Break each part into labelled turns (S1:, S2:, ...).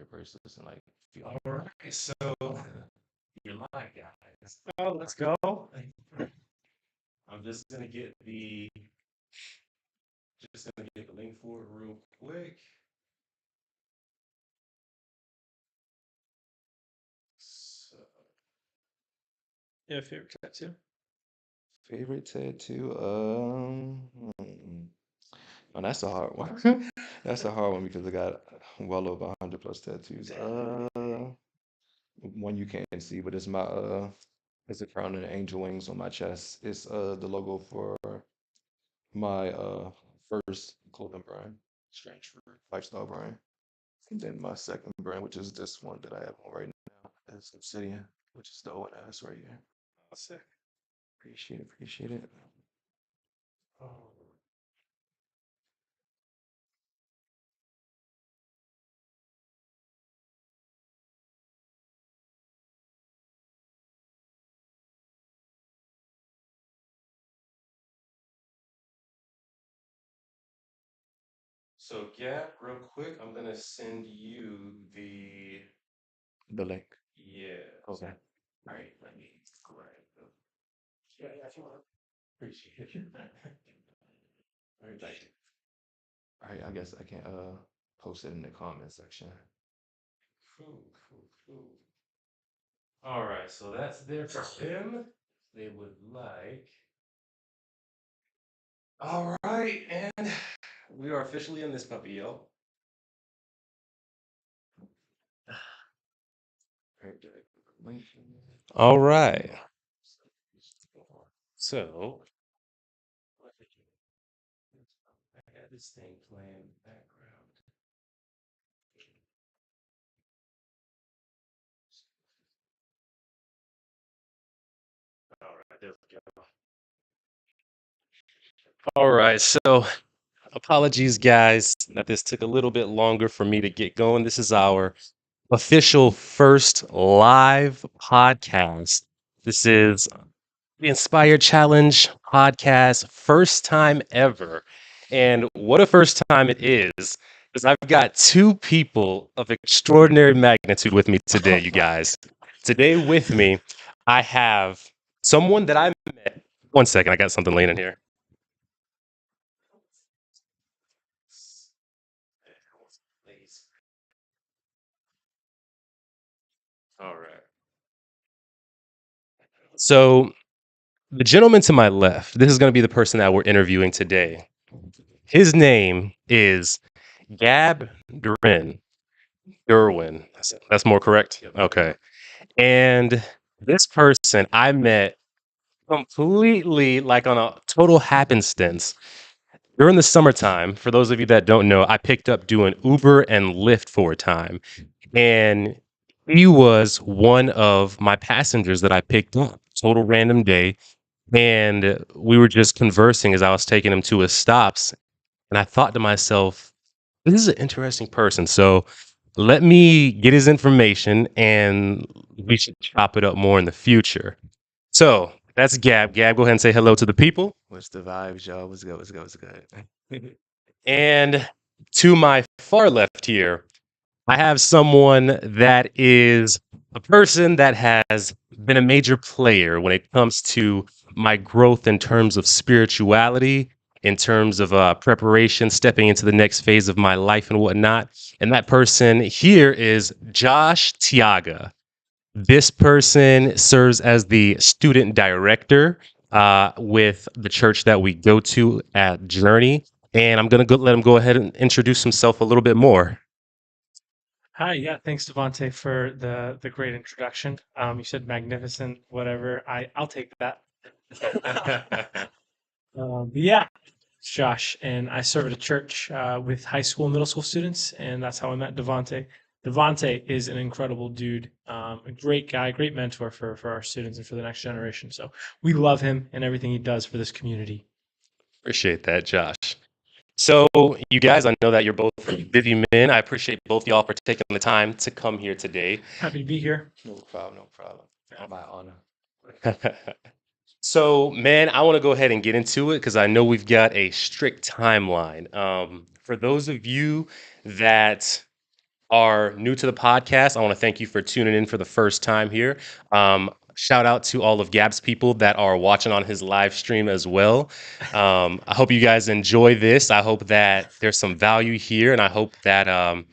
S1: here first. Listen, like, all right. So you're live, guys.
S2: Oh, let's go.
S1: I'm just gonna get the link for it real quick. So,
S2: Yeah, favorite tattoo.
S1: favorite tattoo? Oh, that's a hard one. That's a hard one because I got well over 100 plus tattoos. One you can't see, but it's a crown and angel wings on my chest. It's the logo for my first clothing brand, Strange Fruit lifestyle brand. And then my second brand, which is this one that I have on right now, is Obsidian, which is the O&S right here.
S2: Oh, sick.
S1: Appreciate it, appreciate it. Oh. So Gab, real quick, I'm gonna send you the link. Yeah. Okay. All right, let me grab it. Yeah, yeah, if you want. Appreciate it. All right, thank you. All right, I guess I can post it in the comment section. Cool, cool, cool. All right, so that's there for him. They would like. All right, and we are officially in this puppy, yo. All right. So I had this thing playing in the background. All right, there we go. All right, so apologies, guys, that this took a little bit longer for me to get going. This is our official first live podcast. This is the Inspired Challenge podcast, first time ever. And what a first time it is, because I've got two people of extraordinary magnitude with me today, you guys. Today with me, I have someone that I met. One second, I got something laying in here. All right. So, the gentleman to my left, this is going to be the person that we're interviewing today. His name is Gab DeRwen. DeRwen. That's more correct? Okay. And this person I met completely like on a total happenstance during the summertime. For those of you that don't know, I picked up doing Uber and Lyft for a time. And he was one of my passengers that I picked up. Total random day. And we were just conversing as I was taking him to his stops. And I thought to myself, this is an interesting person. So let me get his information and we should chop it up more in the future. So that's Gab. Gab, go ahead and say hello to the people. What's the vibes, y'all? What's good? What's good? What's good? And to my far left here, I have someone that is a person that has been a major player when it comes to my growth in terms of spirituality, in terms of preparation, stepping into the next phase of my life and whatnot. And that person here is Josh Tiaga. This person serves as the student director with the church that we go to at Journey. And I'm going to let him go ahead and introduce himself a little bit more.
S2: Hi, yeah, thanks Devante for the great introduction. You said magnificent, whatever. I'll take that. But yeah, it's Josh, and I serve at a church with high school and middle school students, and that's how I met Devante. Devante is an incredible dude, a great guy, great mentor for our students and for the next generation. So we love him and everything he does for this community.
S1: Appreciate that, Josh. So, you guys, I know that you're both busy men. I appreciate both y'all for taking the time to come here today.
S2: Happy to be here.
S1: No problem, no problem. My honor. So, man, I want to go ahead and get into it because I know we've got a strict timeline. For those of you that are new to the podcast, I want to thank you for tuning in for the first time here. Shout out to all of Gab's people that are watching on his live stream as well. I hope you guys enjoy this. I hope that there's some value here, and I hope that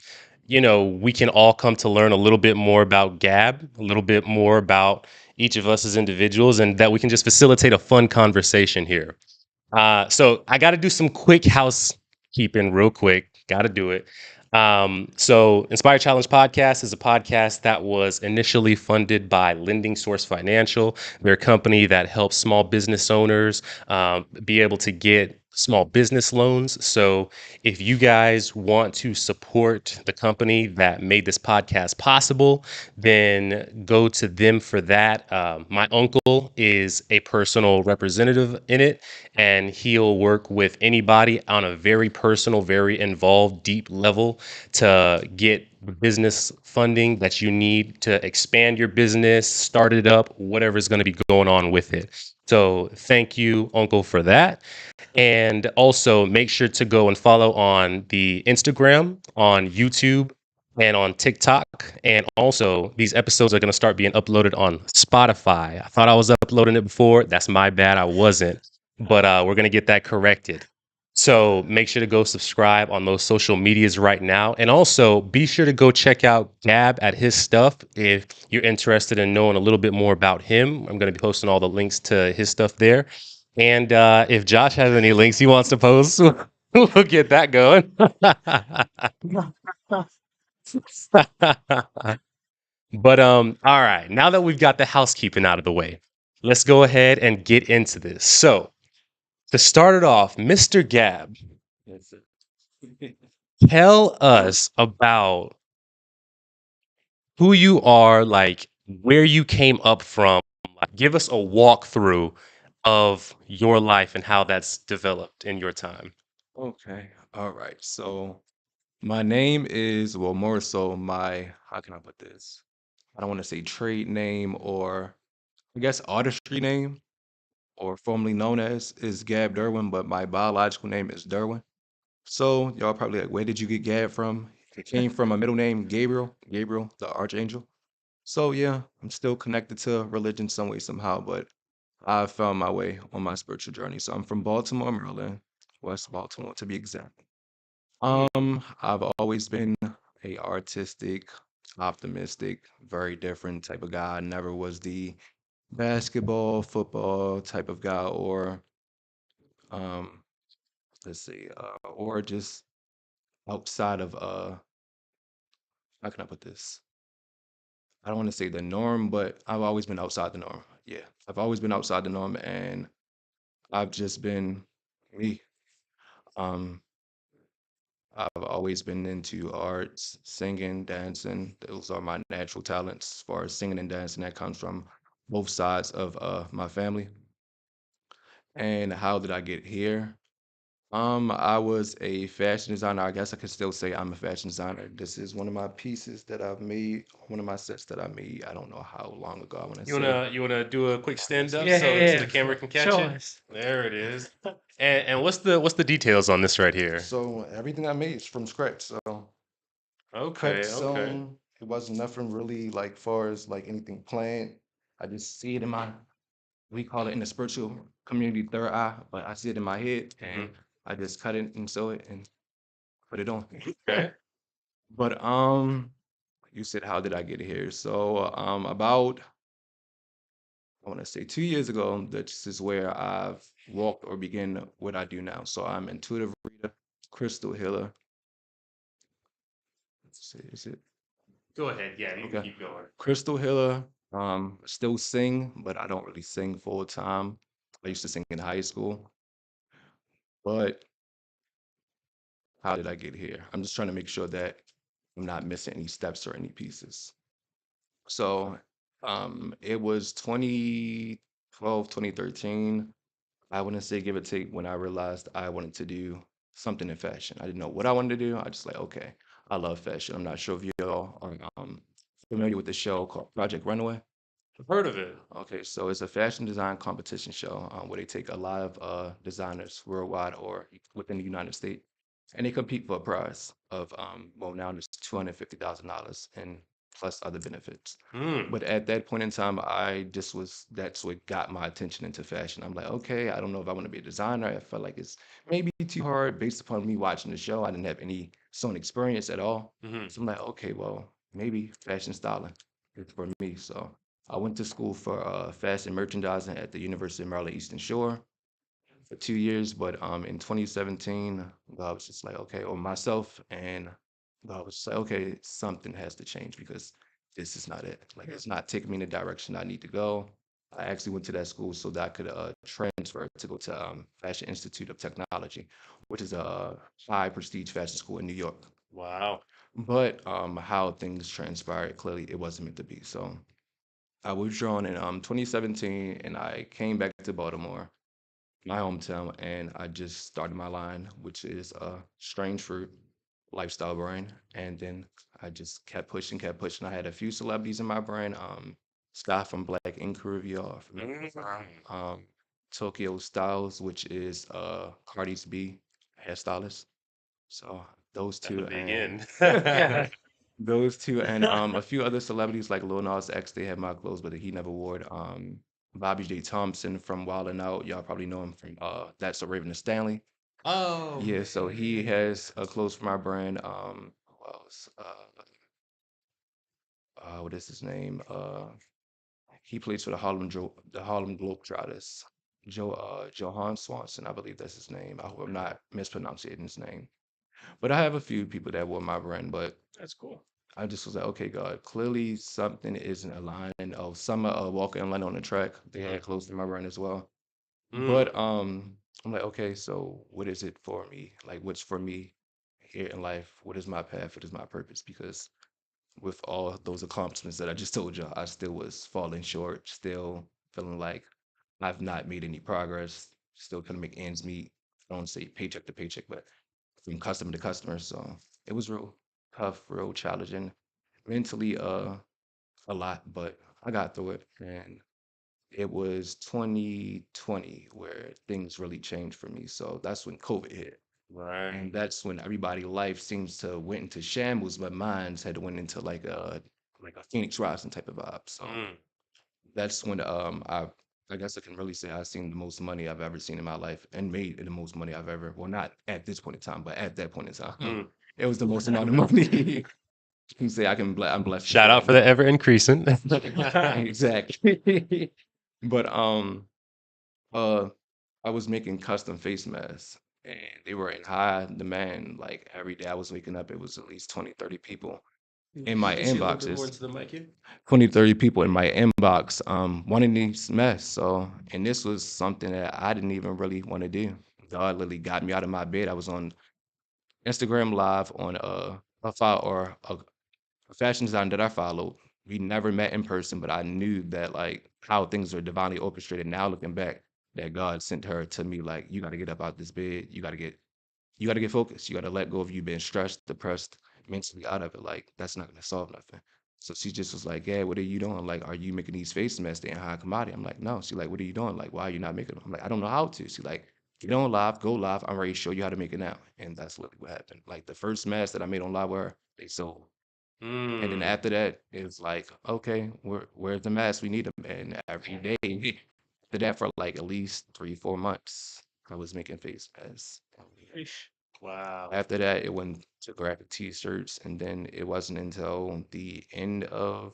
S1: we can all come to learn a little bit more about Gab, a little bit more about each of us as individuals, and that we can just facilitate a fun conversation here. So I got to do some quick housekeeping real quick. Got to do it. So Inspire Challenge Podcast is a podcast that was initially funded by Lending Source Financial. They're a company that helps small business owners be able to get small business loans. So if you guys want to support the company that made this podcast possible, then go to them for that. My uncle is a personal representative in it, and he'll work with anybody on a very personal, very involved, deep level to get the business funding that you need to expand your business, start it up, whatever is going to be going on with it. So thank you, Uncle, for that. And also make sure to go and follow on the Instagram, on YouTube, and on TikTok. And also, these episodes are going to start being uploaded on Spotify. I thought I was uploading it before. That's my bad. I wasn't. But we're going to get that corrected. So make sure to go subscribe on those social medias right now. And also be sure to go check out Gab at his stuff if you're interested in knowing a little bit more about him. I'm going to be posting all the links to his stuff there. And if Josh has any links he wants to post, we'll get that going. But all right, now that we've got the housekeeping out of the way, let's go ahead and get into this. So to start it off, Mr. Gab, tell us about who you are, like where you came up from. Like, give us a walkthrough of your life and how that's developed in your time.
S3: Okay. All right. So my name is, well, more so my, how can I put this? I don't want to say trade name or I guess artistry name or formerly known as is Gab DeRwen, but my biological name is DeRwen. So y'all probably like, where did you get Gab from? It came from a middle name, Gabriel, the archangel. So yeah, I'm still connected to religion some way, somehow, but I found my way on my spiritual journey. So I'm from Baltimore, Maryland, West Baltimore to be exact. I've always been a artistic, optimistic, very different type of guy. I never was the basketball, football type of guy, or um, let's see, or just outside of how can I put this? I don't want to say the norm, but I've always been outside the norm. Yeah, I've always been outside the norm, and I've just been me. Um, I've always been into arts, singing, dancing. Those are my natural talents as far as singing and dancing. That comes from both sides of my family. And how did I get here? I was a fashion designer. I guess I could still say I'm a fashion designer. This is one of my pieces that I've made, one of my sets that I made. I don't know how long ago I want to say.
S1: You wanna do a quick stand up
S2: Yeah,
S1: so
S2: yeah,
S1: the
S2: yeah.
S1: camera can catch
S2: Show
S1: it?
S2: us.
S1: There it is. And what's the details on this right here?
S3: So everything I made is from scratch. So cut,
S1: Okay, okay.
S3: sewn. It wasn't nothing really like far as like anything planned. I just see it in my, we call it in the spiritual community third eye, but I see it in my head and
S1: Mhm.
S3: I just cut it and sew it and put it on.
S1: Okay.
S3: But you said how did I get here? So about I want to say 2 years ago, this is where I've walked or began what I do now. So I'm intuitive reader, crystal healer. Let's see, is it
S1: Go ahead. Yeah, you can
S3: okay?
S1: keep going.
S3: Crystal healer. Still sing, but I don't really sing full time. I used to sing in high school, but how did I get here? I'm just trying to make sure that I'm not missing any steps or any pieces. So it was 2012, 2013. I wouldn't say give or take when I realized I wanted to do something in fashion. I didn't know what I wanted to do. I just like, okay, I love fashion. I'm not sure if y'all are familiar with the show called Project Runway.
S1: I've heard of it.
S3: Okay, so it's a fashion design competition show where they take a lot of designers worldwide or within the United States and they compete for a prize of well, now it's $250,000 and plus other benefits.
S1: Mm.
S3: But at that point in time, I just was that's what got my attention into fashion. I'm like, okay, I don't know if I want to be a designer. I felt like it's maybe too hard based upon me watching the show. I didn't have any sewing experience at all.
S1: Hmm.
S3: So I'm like, okay, well, maybe fashion styling is for me. So I went to school for fashion merchandising at the University of Maryland Eastern Shore for 2 years. But in 2017, God was just like, okay, or myself, and God was just like, okay, something has to change because this is not it. Like, it's not taking me in the direction I need to go. I actually went to that school so that I could transfer to go to Fashion Institute of Technology, which is a high prestige fashion school in New York.
S1: Wow.
S3: But how things transpired, clearly it wasn't meant to be. So I was drawn in 2017, and I came back to Baltimore, my hometown, and I just started my line, which is a strange fruit lifestyle brand. And then I just kept pushing, kept pushing. I had a few celebrities in my brand. Scott from Black Ink Review, um, Tokyo Styles, which is Cardi's B hairstylist. So those
S1: That's a
S3: two,
S1: big
S3: and
S1: in.
S2: Yeah.
S3: those two, and a few other celebrities like Lil Nas X. They had my clothes, but he never wore it. Bobby J. Thompson from Wild 'N Out. Y'all probably know him from That's So Raven and Stanley.
S1: Oh,
S3: Yeah, so he has clothes from our brand. Who else? What is his name? He plays for the Harlem Globetrotters. Johan Swanson, I believe that's his name. I hope I'm not mispronouncing his name. But I have a few people that wore my brand, but
S2: That's cool.
S3: I just was like, okay, God, clearly something isn't aligned. Oh, Summer Walker and London on the track, they had close to my brand as well.
S1: mm,
S3: But I'm like, okay, so what is it for me? Like, what's for me here in life? What is my path? What is my purpose? Because with all those accomplishments that I just told you, I still was falling short, still feeling like I've not made any progress, still couldn't make ends meet. I don't say paycheck to paycheck, but from customer to customer. So it was real tough, real challenging, mentally a lot, but I got through it. And it was 2020 where things really changed for me. So that's when COVID hit.
S1: right.
S3: And that's when everybody' life seems to went into shambles, but mine's had went into like a Phoenix Rising type of vibe. So
S1: Mm.
S3: that's when I guess I can really say I've seen the most money I've ever seen in my life and made the most money I've ever, well, not at this point in time, but at that point in time.
S1: Mm.
S3: It was the most amount of money. You can say I'm blessed to say
S1: Shout out
S3: that
S1: for the
S3: now.
S1: ever increasing.
S3: Exactly. But uh I was making custom face masks, and they were in high demand. Like every day I was waking up, it was at least 20, 30 people in my
S1: You see a little bit more
S3: inboxes.
S1: into the mic here?
S3: 20, 30 people in my inbox wanting these masks. So, and this was something that I didn't even really want to do. God literally got me out of my bed. I was on Instagram live on a file or a fashion designer that I followed. We never met in person, but I knew that like how things are divinely orchestrated. Now looking back, that God sent her to me like, you got to get up out this bed. You got to get focused. You got to let go of you being stressed, depressed, mentally out of it. Like that's not gonna solve nothing. So she just was like, "Yeah, what are you doing? Like, are you making these face masks in high commodity?" I'm like, "No." She like, "What are you doing? Like, why are you not making them?" I'm like, "I don't know how to." She like, "Get on live, go live. I'm ready to show you how to make it now." And that's literally what happened. Like the first mask that I made on live were they sold. And then
S1: Mm.
S3: after that, it was like, okay, where's the mask? We need them. And every day, after that, for like at least 3, 4 months, I was making face masks.
S2: Sheesh.
S1: Wow.
S3: After that, it went to graphic t-shirts, and then it wasn't until the end of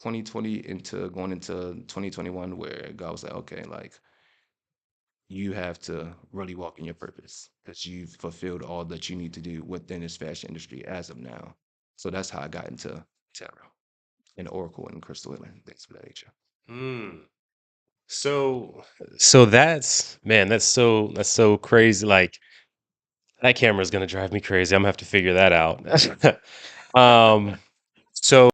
S3: 2020 into going into 2021 where God was like, okay, like you have to really walk in your purpose because you've fulfilled all that you need to do within this fashion industry as of now. So that's how I got into tarot and oracle and crystal healing, things of that nature.
S1: Mm. So that's man, that's so crazy. Like that camera is gonna drive me crazy. I'm gonna have to figure that out. um, so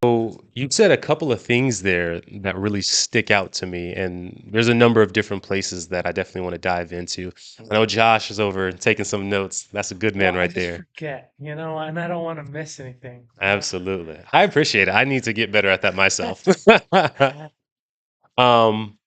S1: you said a couple of things there that really stick out to me, and there's a number of different places that I definitely want to dive into. I know Josh is over taking some notes. That's a good
S2: Well,
S1: man
S2: I
S1: right
S2: just
S1: there.
S2: forget, and I don't want to miss anything.
S1: Absolutely. I appreciate it. I need to get better at that myself. Um,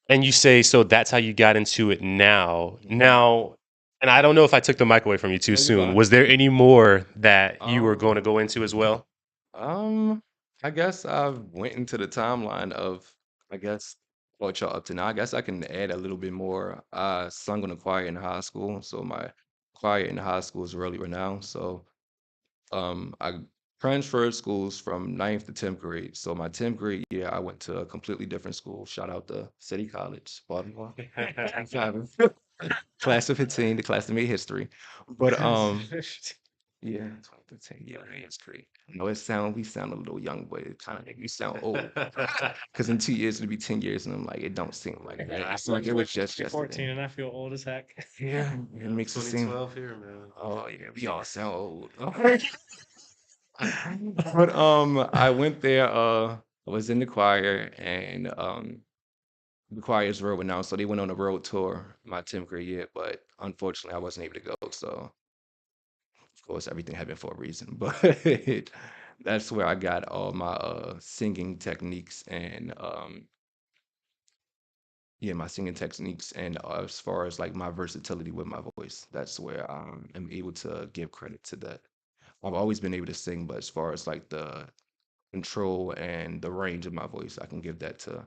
S1: and you say so that's how you got into it now. Now, And I don't know if I took the mic away from you too
S3: No, you're
S1: soon.
S3: fine.
S1: Was there any more that you were going to
S3: Um,
S1: go into as well?
S3: I guess I went into the timeline of, I guess, what y'all up to now. I guess I can add a little bit more. I sung on the choir in high school, so my choir in high school is really renowned. So, I transferred schools from ninth to 10th grade. So my 10th grade year, I went to a completely different school. Shout out to City College, Baltimore. Class of 15, the class that made history. But yeah, 2015. Yeah, it's great. I know we sound a little young, but it kind of make me sound old. Because in 2 years it'll be 10 years, and I'm like, it don't seem like that. It's like it was just
S2: 14
S3: yesterday.
S2: and I feel old as heck.
S3: Yeah, it makes it seem.
S1: 2012 here, man.
S3: Oh yeah, we all sound old. But I went there. I was in the choir, and the choir is world renowned, so they went on a road tour my 10th grade year. But unfortunately, I wasn't able to go. So of course, everything happened for a reason. But that's where I got all my singing techniques and yeah, my singing techniques and as far as like my versatility with my voice, that's where I'm able to give credit to that. I've always been able to sing, but as far as like the control and the range of my voice, I can give that to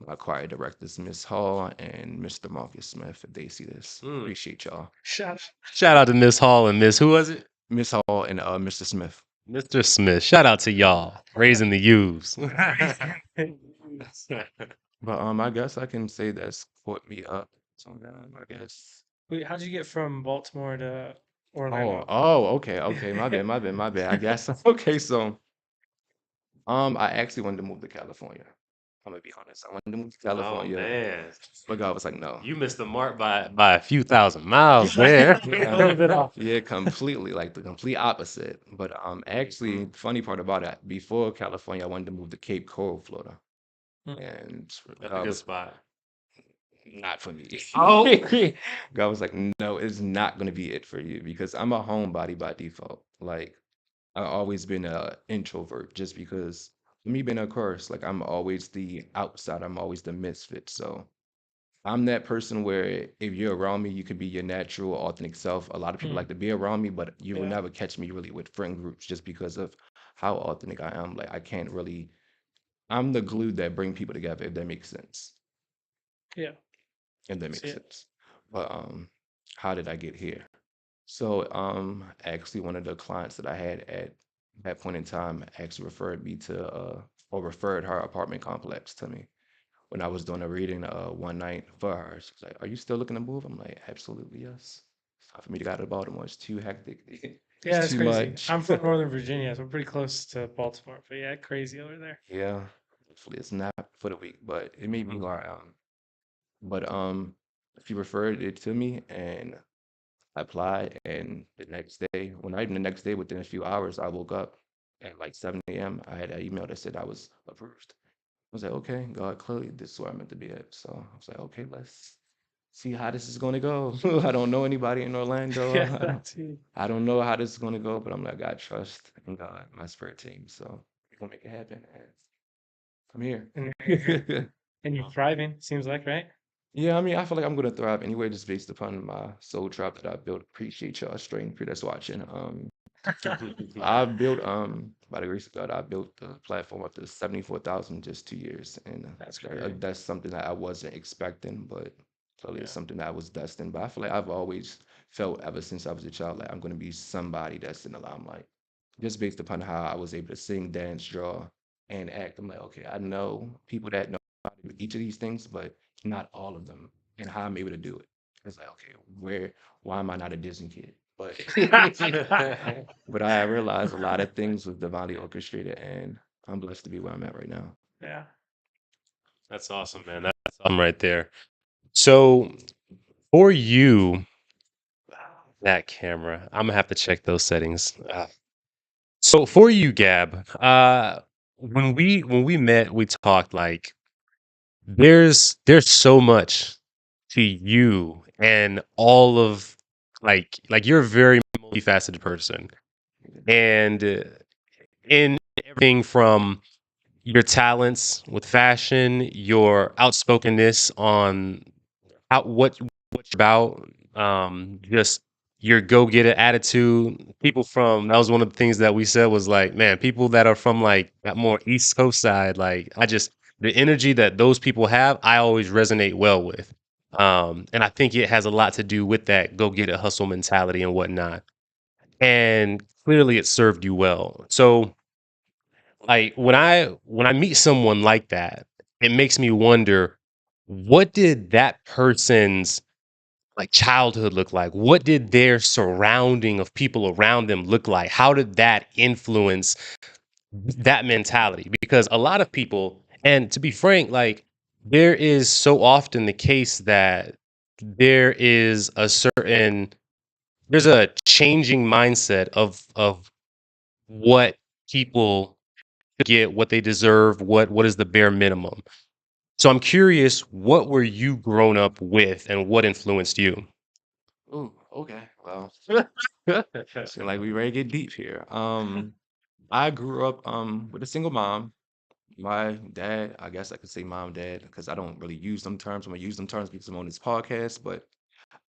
S3: my choir directors, Miss Hall and Mr. Marcus Smith, if they see this.
S1: Mm.
S3: Appreciate y'all.
S2: Shut
S1: Shout out to Miss Hall and Miss, who was it?
S3: Miss Hall and Mr. Smith.
S1: Mr. Smith. Shout out to y'all. Raising the U's.
S3: But I guess I can say that's caught me up. So I guess.
S2: Wait, how'd you get from Baltimore to
S3: Oh,
S2: Orlando?
S3: okay. My bad. I guess okay. So I actually wanted to move to California. I'm gonna be honest. I wanted to move to
S1: Oh
S3: California,
S1: man.
S3: but God was like, no.
S1: You missed the mark by a few thousand miles there.
S2: A little bit off.
S3: Yeah, completely, like the complete opposite. But actually, the funny part about it, before California, I wanted to move to Cape Coral, Florida,
S2: Mm.
S3: and
S1: That's a
S3: God
S1: good
S3: was
S1: spot.
S3: not for me.
S1: Oh.
S3: God was like, no, it's not gonna be it for you because I'm a homebody by default. Like I've always been a introvert just because me being a Aquarius, like I'm always the outside, I'm always the misfit. So I'm that person where if you're around me, you can be your natural, authentic self. A lot of people
S2: Mm.
S3: like to be around me, but you will
S2: Yeah.
S3: never catch me really with friend groups just because of how authentic I am. Like I can't really, I'm the glue that bring people together, if that makes sense.
S2: Yeah.
S3: If that makes
S2: See it.
S3: sense. But how did I get here? So actually one of the clients that I had at that point in time actually referred me to or referred her apartment complex to me when I was doing a reading one night for her. She was like, "Are you still looking to move?" I'm like, "Absolutely, yes." It's time for me to go to Baltimore. It's too hectic.
S2: Yeah,
S3: It's
S2: that's
S3: too
S2: crazy.
S3: much.
S2: I'm from Northern Virginia, so we're pretty close to Baltimore. But yeah, crazy over there.
S3: Yeah. Hopefully it's not for the week, but it may be
S1: Mhm.
S3: where I am. But she referred it to me and I applied, and the next day, well, not even the next day, within a few hours, I woke up at like 7 a.m. I had an email that said I was approved. I was like, okay, God, clearly this is where I'm meant to be at. So I was like, okay, let's see how this is going to go. I don't know anybody in Orlando.
S2: Yeah, that's it.
S3: I don't know how this is going to go, but I'm like, I trust in God, my spirit team. So we're going to make it happen. And I'm here.
S2: And you're here. And you're thriving, seems like, right?
S3: Yeah, I mean, I feel like I'm gonna thrive anyway, just based upon my soul tribe that I built. Appreciate y'all, strange crew that's watching. I built by the grace of God, I built the platform up to 74,000 in just 2 years, and
S2: That's great.
S3: that's something that I wasn't expecting, but clearly it's
S2: Yeah.
S3: something that I was destined. But I feel like I've always felt ever since I was a child, like I'm gonna be somebody that's in the limelight, just based upon how I was able to sing, dance, draw, and act. I'm like, okay, I know people that know how to do each of these things, but not all of them, and how I'm able to do it. It's like, okay, why am I not a Disney kid? But but I realized a lot of things was divinely orchestrated, and I'm blessed to be where I'm at right now.
S2: Yeah.
S1: That's awesome, man. That's awesome right there. So for you, that camera, I'm gonna have to check those settings. So for you, Gab, when we met, we talked like there's so much to you and all of like you're a very multifaceted person, and in everything from your talents with fashion, your outspokenness on how what you're about, Just your go getter attitude. People from that was one of the things that we said was like, man, people that are from like that more East Coast side, like I just the energy that those people have, I always resonate well with. And I think it has a lot to do with that go get it hustle mentality and whatnot. And clearly it served you well. So like when I meet someone like that, it makes me wonder what did that person's like childhood look like? What did their surrounding of people around them look like? How did that influence that mentality? Because a lot of people, and to be frank, like there is so often the case that there is a certain there's a changing mindset of what people get, what they deserve, what is the bare minimum. So I'm curious, what were you grown up with and what influenced you?
S3: Ooh, okay. Well, seem like we ready to get deep here. I grew up with a single mom. My dad, I guess I could say mom, dad, because I don't really use them terms. I'm gonna use them terms because I'm on this podcast, but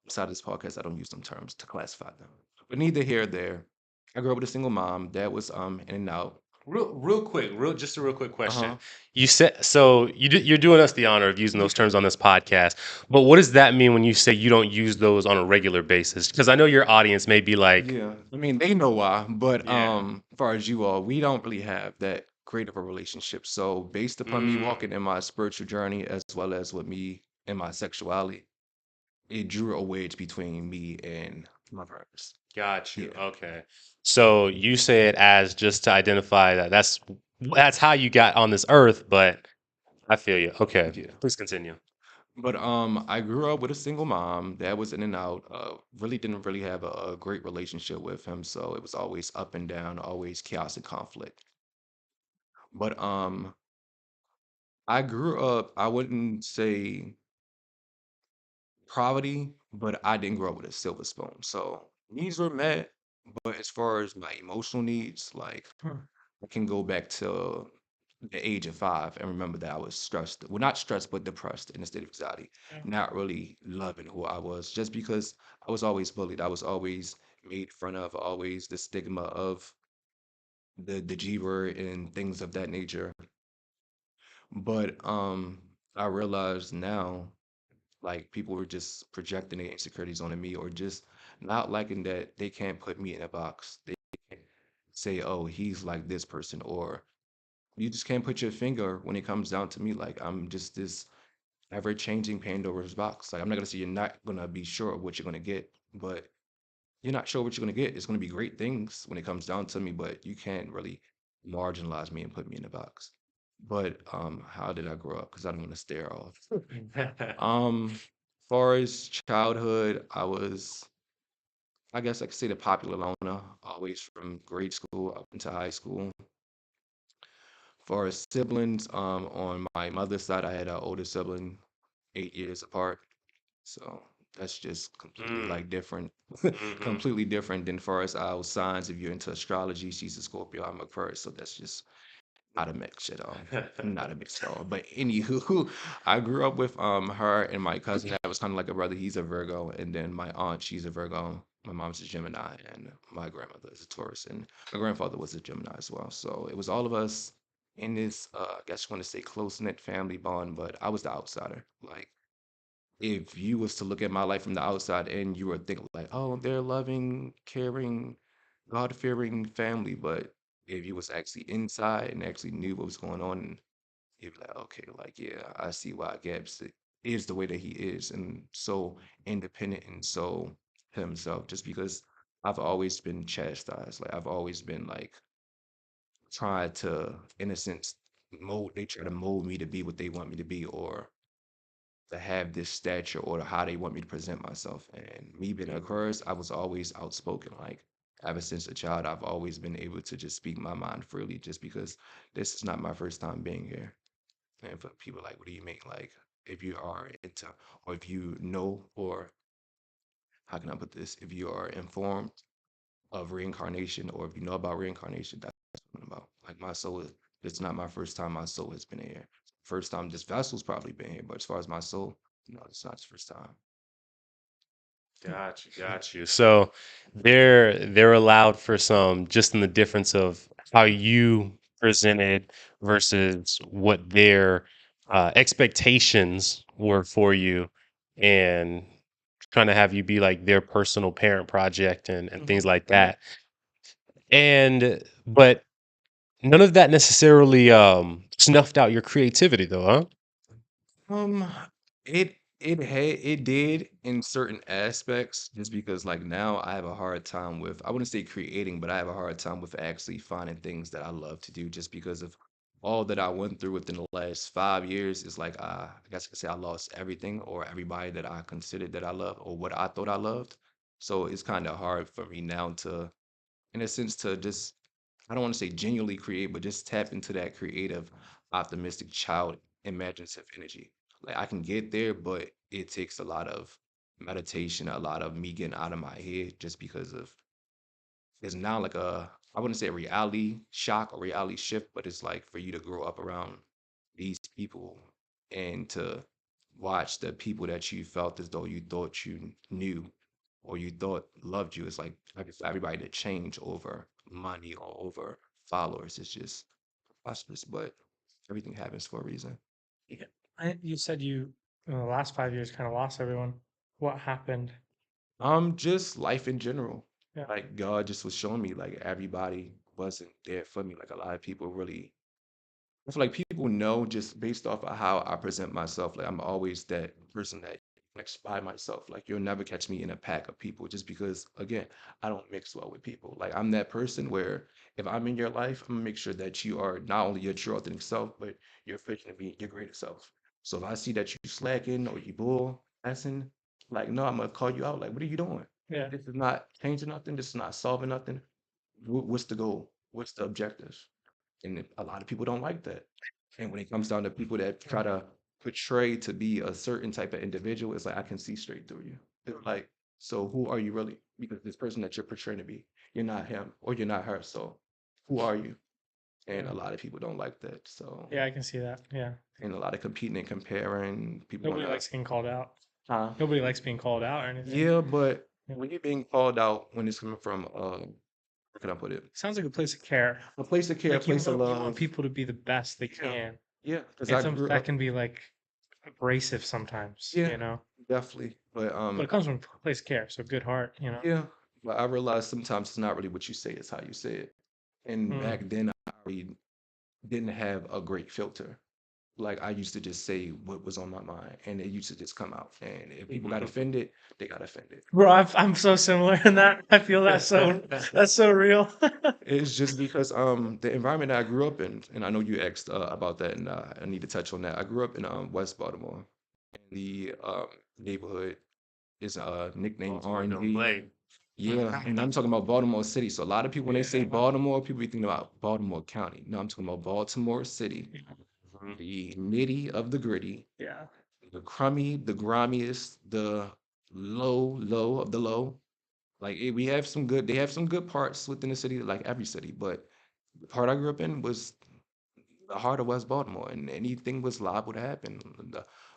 S3: beside this podcast, I don't use them terms to classify them. But neither here or there. I grew up with a single mom. Dad was in and out.
S1: Real quick, just a real quick question.
S3: Uh-huh.
S1: You said so you're doing us the honor of using those terms on this podcast, but what does that mean when you say you don't use those on a regular basis? Because I know your audience may be like,
S3: Yeah, I mean, they know why, but
S1: yeah,
S3: as far as you all, we don't really have that great of a relationship. So based upon me
S1: mm,
S3: walking in my spiritual journey as well as with me and my sexuality, it drew a wedge between me and my brothers.
S1: got you.
S3: Yeah,
S1: Okay, so you say it as just to identify that that's how you got on this earth, but I feel you. Okay,
S3: yeah.
S1: please continue.
S3: But I grew up with a single mom. Dad was in and out. Really didn't really have a great relationship with him, so it was always up and down, always chaos and conflict. But I grew up, I wouldn't say poverty, but I didn't grow up with a silver spoon. So needs were met, but as far as my emotional needs, like I can go back to the age of 5 and remember that I was stressed. Well, not stressed, but depressed in a state of anxiety, not really loving who I was, just because I was always bullied. I was always made fun of, always the stigma of the G word and things of that nature. But I realize now like people were just projecting their insecurities onto me or just not liking that they can't put me in a box. They can't say, oh, he's like this person, or you just can't put your finger when it comes down to me. Like I'm just this ever changing Pandora's box. Like I'm not gonna say you're not gonna be sure of what you're gonna get, but you're not sure what you're gonna get. It's gonna be great things when it comes down to me, but you can't really marginalize me and put me in a box. But how did I grow up? Because I don't want to stare off. Far as childhood, I was, I guess I could say the popular loner, always from grade school up into high school. Far as siblings, on my mother's side, I had an older sibling, 8 years apart. So that's just completely
S1: Mm,
S3: like different,
S1: hmm.
S3: completely different than far as our signs. If you're into astrology, she's a Scorpio, I'm Aquarius. So that's just not a mix at all. Not a mix at all. But anywho, I grew up with her and my cousin that was kind of like a brother. He's a Virgo, and then my aunt, she's a Virgo. My mom's a Gemini, and my grandmother is a Taurus, and my grandfather was a Gemini as well. So it was all of us in this, I guess you want to say close knit family bond. But I was the outsider. Like if you was to look at my life from the outside, and you would think like, oh, they're loving, caring, God-fearing family, but if you was actually inside and actually knew what was going on, you'd be like, okay, like yeah, I see why Gabs is the way that he is, and so independent and so himself. Just because I've always been chastised, like I've always been like trying to, in a sense, mold. They try to mold me to be what they want me to be, or to have this stature or how they want me to present myself. And me being a Aquarius, I was always outspoken. Like ever since a child, I've always been able to just speak my mind freely just because this is not my first time being here. And for people like, what do you mean? Like if you are into or if you know or how can I put this? If you are informed of reincarnation or if you know about reincarnation, that's what I'm about. Like my soul is it's not my first time my soul has been here. First time this vessel's probably been here, but as far as my soul, no, it's not the first time.
S1: Got you. So they're allowed for some just in the difference of how you presented versus what their expectations were for you, and trying to have you be like their personal parent project and things
S2: Mhm.
S1: like that. And but none of that necessarily snuffed out your creativity though, huh?
S3: Um, it did in certain aspects, just because like now I have a hard time with, I wouldn't say creating, but I have a hard time with actually finding things that I love to do, just because of all that I went through within the last 5 years. Is like I guess I could say I lost everything or everybody that I considered that I loved or what I thought I loved. So it's kind of hard for me now to, in a sense, to just, I don't want to say genuinely create, but just tap into that creative, optimistic child imaginative energy. Like I can get there, but it takes a lot of meditation, a lot of me getting out of my head, just because of, it's now like a, I wouldn't say a reality shock or reality shift, but it's like for you to grow up around these people and to watch the people that you felt as though you thought you knew or you thought loved you. It's like for everybody to change over money or over followers. It's just preposterous, but everything happens for a reason.
S2: Yeah. You said you in the last 5 years kind of lost everyone. What happened?
S3: Just life in general.
S2: Yeah.
S3: Like God just was showing me like everybody wasn't there for me. Like a lot of people really, I feel like people know just based off of how I present myself. Like I'm always that person that mix by myself. Like you'll never catch me in a pack of people just because again, I don't mix well with people. Like I'm that person where if I'm in your life, I'm gonna make sure that you are not only your true authentic self, but you're fitting to be your greatest self. So if I see that you slacking or you bull assing, like no, I'm gonna call you out. Like, what are you doing?
S2: Yeah.
S3: This is not changing nothing. This is not solving nothing. What's the goal? What's the objective? And a lot of people don't like that. And when it comes down to people that try to portray to be a certain type of individual, it's like I can see straight through you. It's like, so who are you really? Because this person that you're portraying to be, you're not him or you're not her. So who are you? And
S2: Yeah.
S3: a lot of people don't like that. So
S2: Yeah, I can see that. Yeah.
S3: and a lot of competing and comparing. People want
S2: Nobody
S3: to,
S2: likes being called out.
S3: huh?
S2: Nobody likes being called out or anything.
S3: Yeah, but
S2: Yeah.
S3: when you're being called out, when it's coming from, how can I put it?
S2: Sounds like a place of care.
S3: A place of care, a
S2: Like
S3: place of
S2: you want
S3: love.
S2: people to be the best they
S3: Yeah,
S2: can.
S3: yeah. Because
S2: And
S3: I
S2: some
S3: grew
S2: that
S3: up,
S2: can be like abrasive sometimes,
S3: yeah, definitely.
S2: But it comes from a place of care, so good heart.
S3: Yeah, but I realized sometimes it's not really what you say, it's how you say it. And
S2: Mm.
S3: back then, I really didn't have a great filter. Like I used to just say what was on my mind, and it used to just come out. And if people got offended, they got offended.
S2: Bro, I'm so similar in that. I feel that that's so real.
S3: It's just because the environment that I grew up in, and I know you asked about that, and I need to touch on that. I grew up in West Baltimore, and the neighborhood is nicknamed R&D. Yeah, and I'm talking about Baltimore City. So a lot of people, when they say Baltimore, people be thinking about Baltimore County. No, I'm talking about Baltimore City, the nitty of the gritty,
S2: Yeah.
S3: the crummy, the grimiest, the low of the low. Like we have some good, they have some good parts within the city, like every city. But the part I grew up in was the heart of West Baltimore, and anything was liable to happen.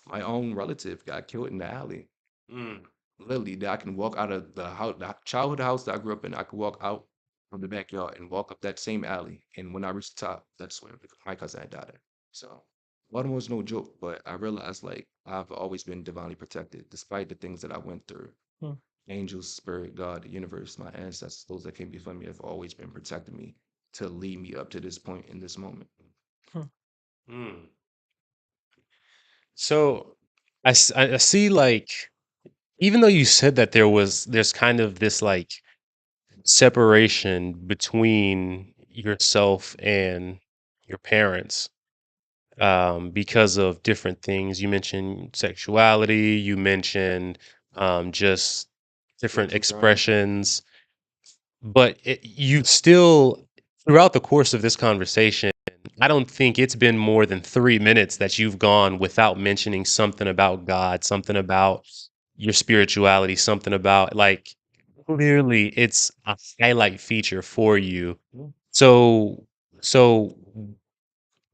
S3: My own relative got killed in the alley.
S1: Mm.
S3: Literally, that I can walk out of the house, the childhood house that I grew up in. I could walk out from the backyard and walk up that same alley. And when I reached the top, that's where my cousin had died at. So Baltimore's no joke, but I realized like I've always been divinely protected, despite the things that I went through.
S2: Hmm.
S3: Angels, spirit, God, the universe, my ancestors, those that came before me have always been protecting me to lead me up to this point in this moment.
S1: Mm. So I see like even though you said that there's kind of this like separation between yourself and your parents because of different things. You mentioned sexuality, you mentioned just different
S3: Spiritual journey.
S1: expressions, but you still, throughout the course of this conversation, I don't think it's been more than 3 minutes that you've gone without mentioning something about God, something about your spirituality, something about like clearly it's a highlight feature for you. So, so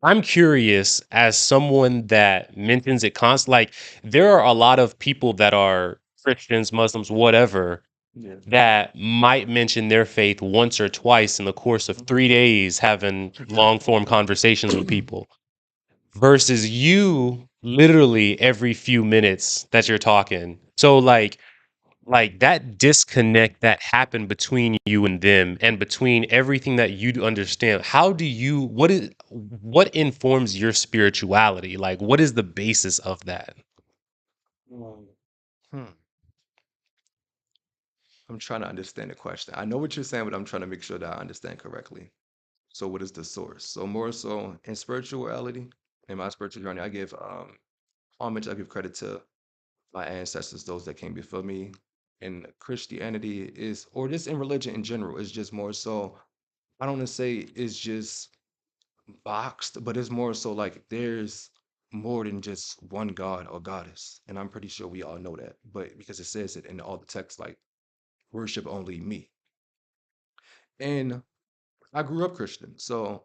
S1: I'm curious as someone that mentions it constantly. Like there are a lot of people that are Christians, Muslims, whatever,
S3: Yeah.
S1: that might mention their faith once or twice in the course of 3 days, having long form conversations with people, versus you literally every few minutes that you're talking. So like that disconnect that happened between you and them and between everything that you do understand, how do you what informs your spirituality? Like what is the basis of that?
S3: Hmm. I'm trying to understand the question. I know what you're saying, but I'm trying to make sure that I understand correctly. So what is the source? So more so in spirituality, in my spiritual journey, I give homage, I give credit to my ancestors, those that came before me. And Christianity is, or just in religion in general, is just more so, I don't want to say it's just boxed, but it's more so like there's more than just one God or goddess. And I'm pretty sure we all know that. But because it says it in all the text, like worship only me. And I grew up Christian, so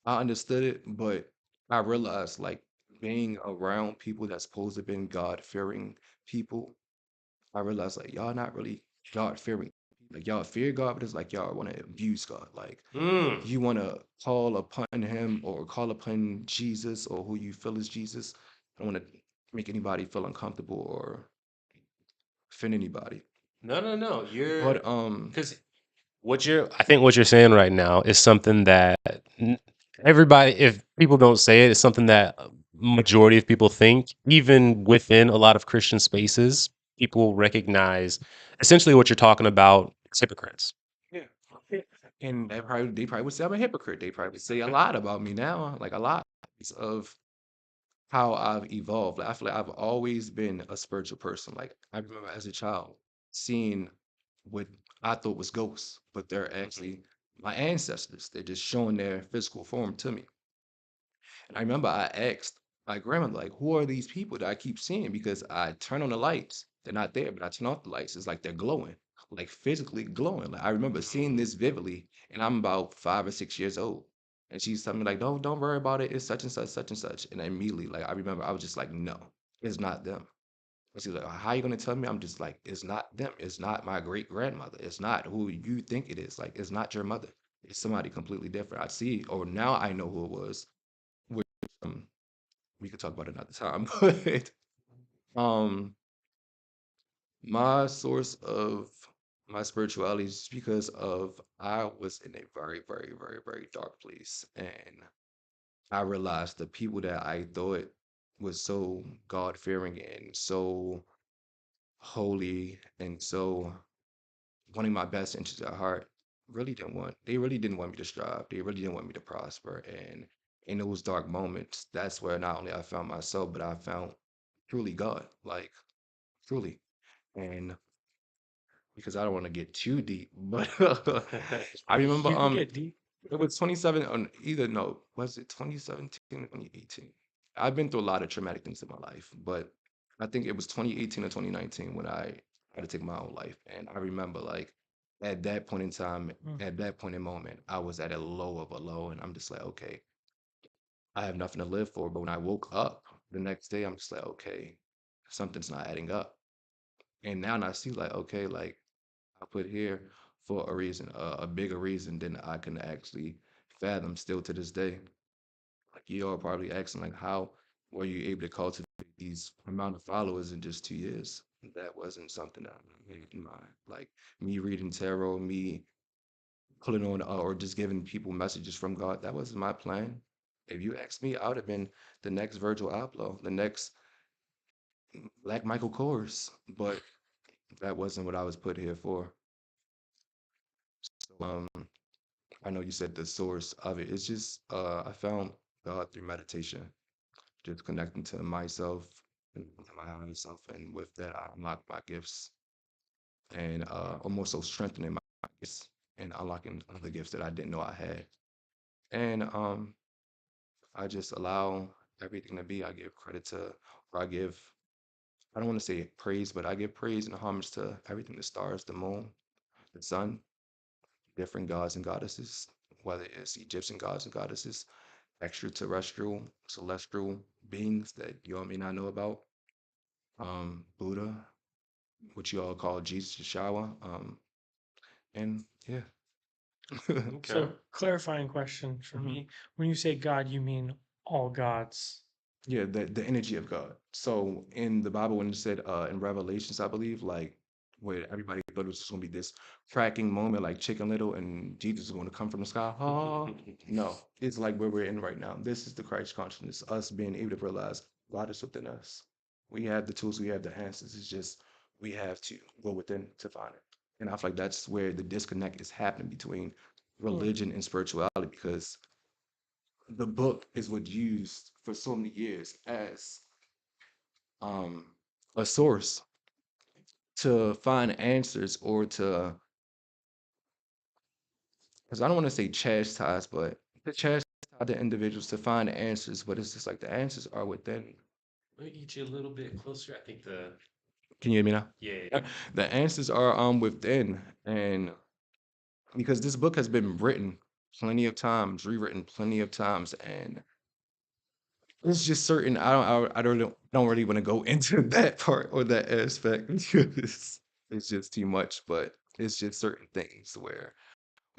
S3: I understood it, but I realized like being around people that's supposed to been God fearing people, I realized like y'all not really God fearing. Like y'all fear God, but it's like y'all want to abuse God. Like
S1: Mm.
S3: you want to call upon him or call upon Jesus or who you feel is Jesus. I don't want to make anybody feel uncomfortable or offend anybody.
S1: No. You're
S3: But
S1: because I think what you're saying right now is something that everybody, if people don't say it, it's something that majority of people think, even within a lot of Christian spaces, people recognize essentially what you're talking about is hypocrites.
S3: yeah. And they probably would say I'm a hypocrite. They probably would say a lot about me now, like a lot of how I've evolved. Like, I feel like I've always been a spiritual person. Like I remember as a child seeing what I thought was ghosts, but they're actually my ancestors. They're just showing their physical form to me. And I remember I asked my grandmother, like, who are these people that I keep seeing? Because I turn on the lights, they're not there, but I turn off the lights. It's like they're glowing, like physically glowing. Like I remember seeing this vividly, and I'm about 5 or 6 years old. And she's telling me, like, don't worry about it. It's such and such, such and such. And immediately, like, I remember I was just like, no, it's not them. And she's like, how are you gonna tell me? I'm just like, it's not them. It's not my great grandmother. It's not who you think it is. Like, it's not your mother. It's somebody completely different. I see, or now I know who it was. Which we could talk about it another time. But um, my source of my spirituality is because of I was in a very, very, very, very dark place, and I realized the people that I thought was so God fearing and so holy and so wanting my best interests at heart they really didn't want me to strive. They really didn't want me to prosper. And in those dark moments, that's where not only I found myself, but I found truly God, like truly. And because I don't want to get too deep, but I remember
S2: You can get deep.
S3: it was 27 on either no, was it 2017 or 2018? I've been through a lot of traumatic things in my life, but I think it was 2018 or 2019 when I had to take my own life. And I remember like at that point in time,
S2: Mm.
S3: at that point in moment, I was at a low of a low, and I'm just like, okay, I have nothing to live for. But when I woke up the next day, I'm just like, okay, something's not adding up. And now I see like, okay, like I put here for a reason, a bigger reason than I can actually fathom still to this day. Like you are probably asking, like, how were you able to cultivate these amount of followers in just 2 years? That wasn't something that I made in mind. Like me reading tarot, me pulling on or just giving people messages from God. That wasn't my plan. If you asked me, I would have been the next Virgil Abloh, the next Black Michael Kors. But that wasn't what I was put here for. So, I know you said the source of it. It's just I found God through meditation, just connecting to myself and to my higher self, and with that, I unlocked my gifts and or more so strengthening my gifts and unlocking other gifts that I didn't know I had. And I just allow everything to be. I give credit to, or I give. I don't want to say praise, but I give praise and homage to everything: the stars, the moon, the sun, different gods and goddesses, whether it's Egyptian gods and goddesses, extraterrestrial, celestial beings that you all may not know about. Buddha, what you all call Jesus Yeshua. And yeah.
S1: Okay.
S2: So, clarifying question for me: when you say God, you mean all gods?
S3: Yeah, the energy of God. So in the Bible, when it said in Revelations, I believe, like where everybody thought it was just gonna be this cracking moment, like Chicken Little, and Jesus is going to come from the sky. Oh, no, it's like where we're in right now. This is the Christ consciousness, us being able to realize God is within us. We have the tools, we have the answers. It's just we have to go within to find it. And I feel like that's where the disconnect is happening between religion and spirituality, because the book is what used for so many years as um, a source to find answers, or to, because I don't want to say chastise, but to chastise the individuals to find answers. But it's just like the answers are within.
S1: Let me get you a little bit closer. I think the
S3: Can you hear me now?
S1: yeah.
S3: The answers are within, and because this book has been written plenty of times, rewritten plenty of times, and it's just certain. I don't really want to go into that part or that aspect because it's just too much. But it's just certain things where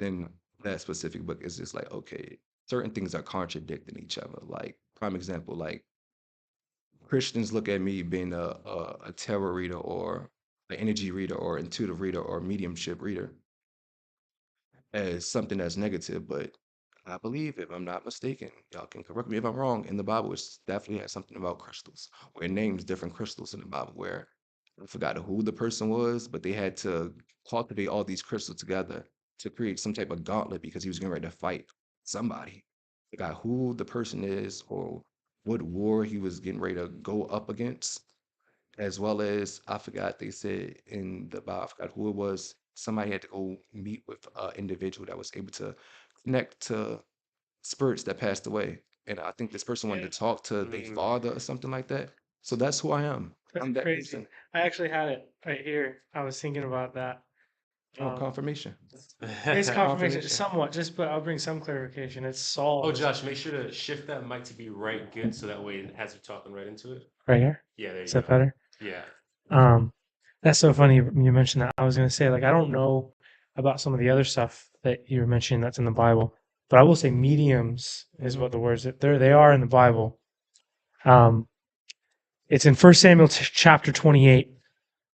S3: then that specific book is just like, okay, certain things are contradicting each other. Like prime example, like Christians look at me being a tarot reader or an energy reader or intuitive reader or mediumship reader as something that's negative, but I believe, if I'm not mistaken, y'all can correct me if I'm wrong, in the Bible, it's definitely has something about crystals, where it names different crystals in the Bible, where I forgot who the person was, but they had to cultivate all these crystals together to create some type of gauntlet because he was getting ready to fight somebody. Forgot who the person is or what war he was getting ready to go up against, as well as I forgot they said in the Bible, I forgot who it was. Somebody had to go meet with an individual that was able to connect to spirits that passed away. And I think this person wanted to talk to their father or something like that. So that's who I am.
S2: That's
S3: I'm that
S2: crazy.
S3: person.
S2: I actually had it right here. I was thinking about that.
S3: Oh, confirmation.
S2: It's confirmation,
S3: Confirmation.
S2: somewhat. Just, but I'll bring some clarification. It's Saul.
S1: Oh, Josh, make sure to shift that mic to be right good, so that way it has you talking right into it.
S2: Right here.
S1: Yeah, there you
S2: Is
S1: go.
S2: that better?
S1: Yeah.
S2: That's so funny you mentioned that. I was gonna say, like, I don't know about some of the other stuff that you were mentioning that's in the Bible, but I will say mediums is what the words that they are in the Bible. It's in 1 Samuel chapter 28.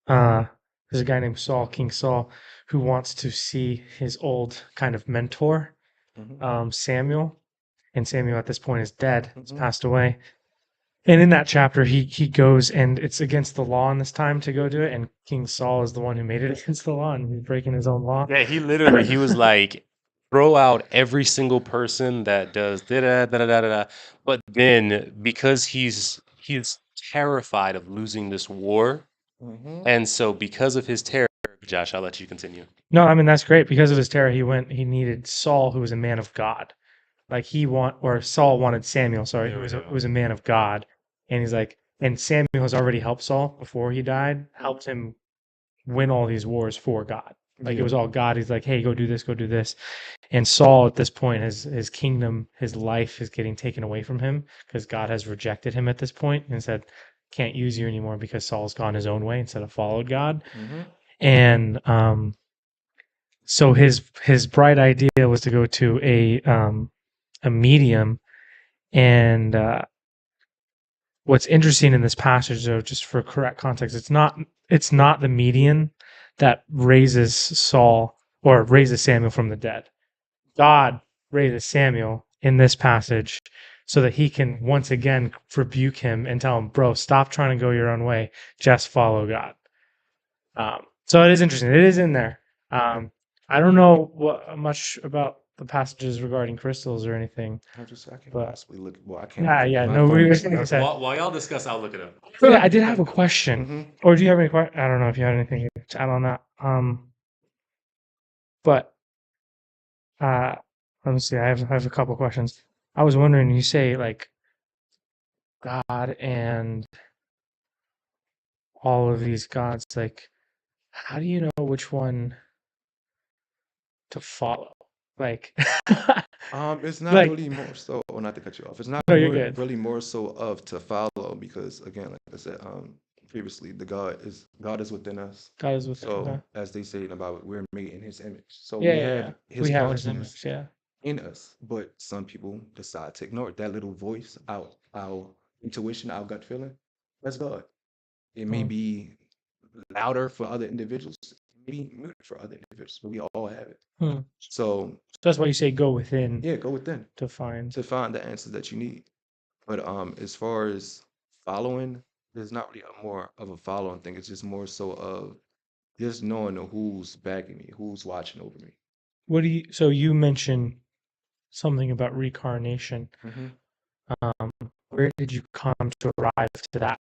S2: There's a guy named Saul, King Saul, who wants to see his old kind of mentor, Samuel. And Samuel at this point is dead. He's passed away. And in that chapter, he goes, and it's against the law in this time to go do it. And King Saul is the one who made it against the law, and he's breaking his own law.
S1: Yeah, he was like, throw out every single person that does da da da da da da. But then because he's terrified of losing this war, and so because of his terror, Josh, I'll let you continue.
S2: No, I mean that's great. Because of his terror, he needed Saul, who was a man of God. Like Saul wanted Samuel, sorry,
S1: There we
S2: who
S1: go.
S2: was a man of God. And he's like, and Samuel has already helped Saul before he died, helped him win all these wars for God. Like it was all God. He's like, hey, go do this, go do this. And Saul at this point, his kingdom, his life is getting taken away from him because God has rejected him at this point and said, can't use you anymore because Saul's gone his own way instead of followed God. And so his bright idea was to go to a medium. And what's interesting in this passage, though, just for correct context, it's not the medium that raises Saul or raises Samuel from the dead. God raises Samuel in this passage so that he can once again rebuke him and tell him, bro, stop trying to go your own way. Just follow God. So it is interesting. It is in there. I don't know much about the passages regarding crystals or anything.
S3: I can
S2: But-
S3: possibly look. Well, I can't.
S2: Yeah.
S3: My
S2: No,
S3: phone
S2: we
S3: is-
S1: While y'all discuss, I'll look it up.
S2: yeah, I did have a question. Or do you have any question? I don't know if you had anything to add on that. But let me see. I have a couple questions. I was wondering, you say like God and all of these gods, like how do you know which one to follow? Like
S3: It's not
S2: like
S3: really more so, or not to cut you off. It's not
S2: no, you're good.
S3: really more so of to follow because again, like I said, previously, the God is within us.
S2: God is with it. Okay.
S3: So as they say in the Bible, we're made in His image. So
S2: Yeah,
S3: we
S2: yeah, yeah.
S3: have
S2: We
S3: His
S2: have His
S3: qualities
S2: image. Yeah.
S3: in us, but some people decide to ignore it. That little voice, our intuition, our gut feeling, that's God. It may
S2: Hmm.
S3: be louder for other individuals, it may be muted for other individuals, but we all have it.
S2: Hmm.
S3: So
S2: So that's why you say go within
S3: yeah, go within
S2: to find.
S3: to find the answers that you need. But as far as following, there's not really a more of a following thing. It's just more so of just knowing who's backing me, who's watching over me.
S2: What do you? So you mentioned something about reincarnation.
S3: Hmm.
S2: Um, where did you come to arrive to that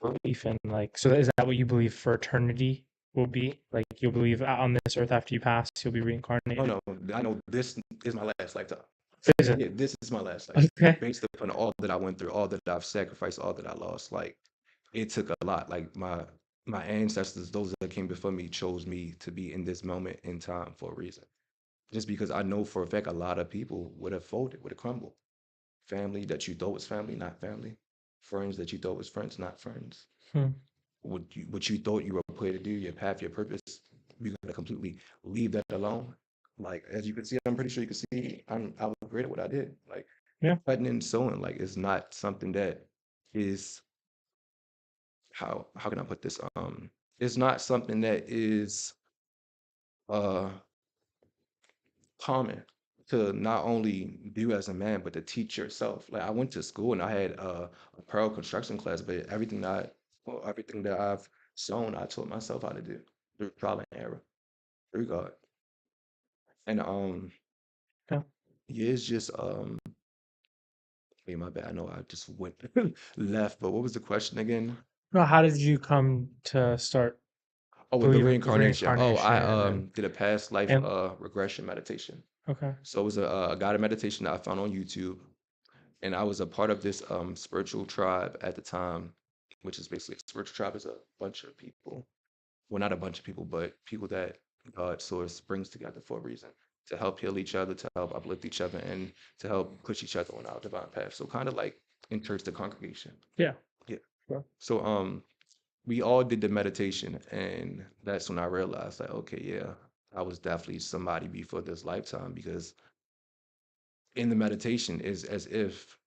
S2: belief? And like, so is that what you believe for eternity will be? Like, you'll believe on this earth after you pass, you'll be
S3: Oh
S2: reincarnated.
S3: no, I know this is my last lifetime.
S2: Is it?
S3: Yeah, this is my last lifetime.
S2: Okay.
S3: Based upon all that I went through, all that I've sacrificed, all that I lost, like it took a lot. Like my ancestors, those that came before me, chose me to be in this moment in time for a reason. Just because I know for a fact a lot of people would have folded, would have crumbled. Family that you thought was family, not family. Friends that you thought was friends, not friends.
S2: Hmm.
S3: What you thought you were put to do, your path, your purpose, you gotta completely leave that alone. Like as you can see, I'm pretty sure you can see I was great at what I did. Like
S2: Yeah.
S3: cutting and sewing, like it's not something that is how can I put this? It's not something that is uh common to not only do as a man, but to teach yourself. Like I went to school and I had a pearl construction class, but everything that I've sewn, I taught myself how to do through trial and error, through God. And
S2: Yeah.
S3: yeah, it's just wait, my bad. I know I just went left, but what was the question again?
S2: No, how did you come to start
S3: Oh, with the
S2: believing with
S3: reincarnation. Oh, I
S2: reincarnation
S3: did a past life
S2: and
S3: regression meditation.
S2: okay.
S3: So it was a guided meditation that I found on YouTube. And I was a part of this spiritual tribe at the time, which is basically a spiritual tribe is a bunch of people. Well, not a bunch of people, but people that God source brings together for a reason to help heal each other, to help uplift each other, and to help push each other on our divine path. So kind of like in church, the congregation.
S2: Yeah.
S3: Yeah.
S2: Sure.
S3: So we all did the meditation, and that's when I realized like, okay, yeah, I was definitely somebody before this lifetime because in the meditation is as if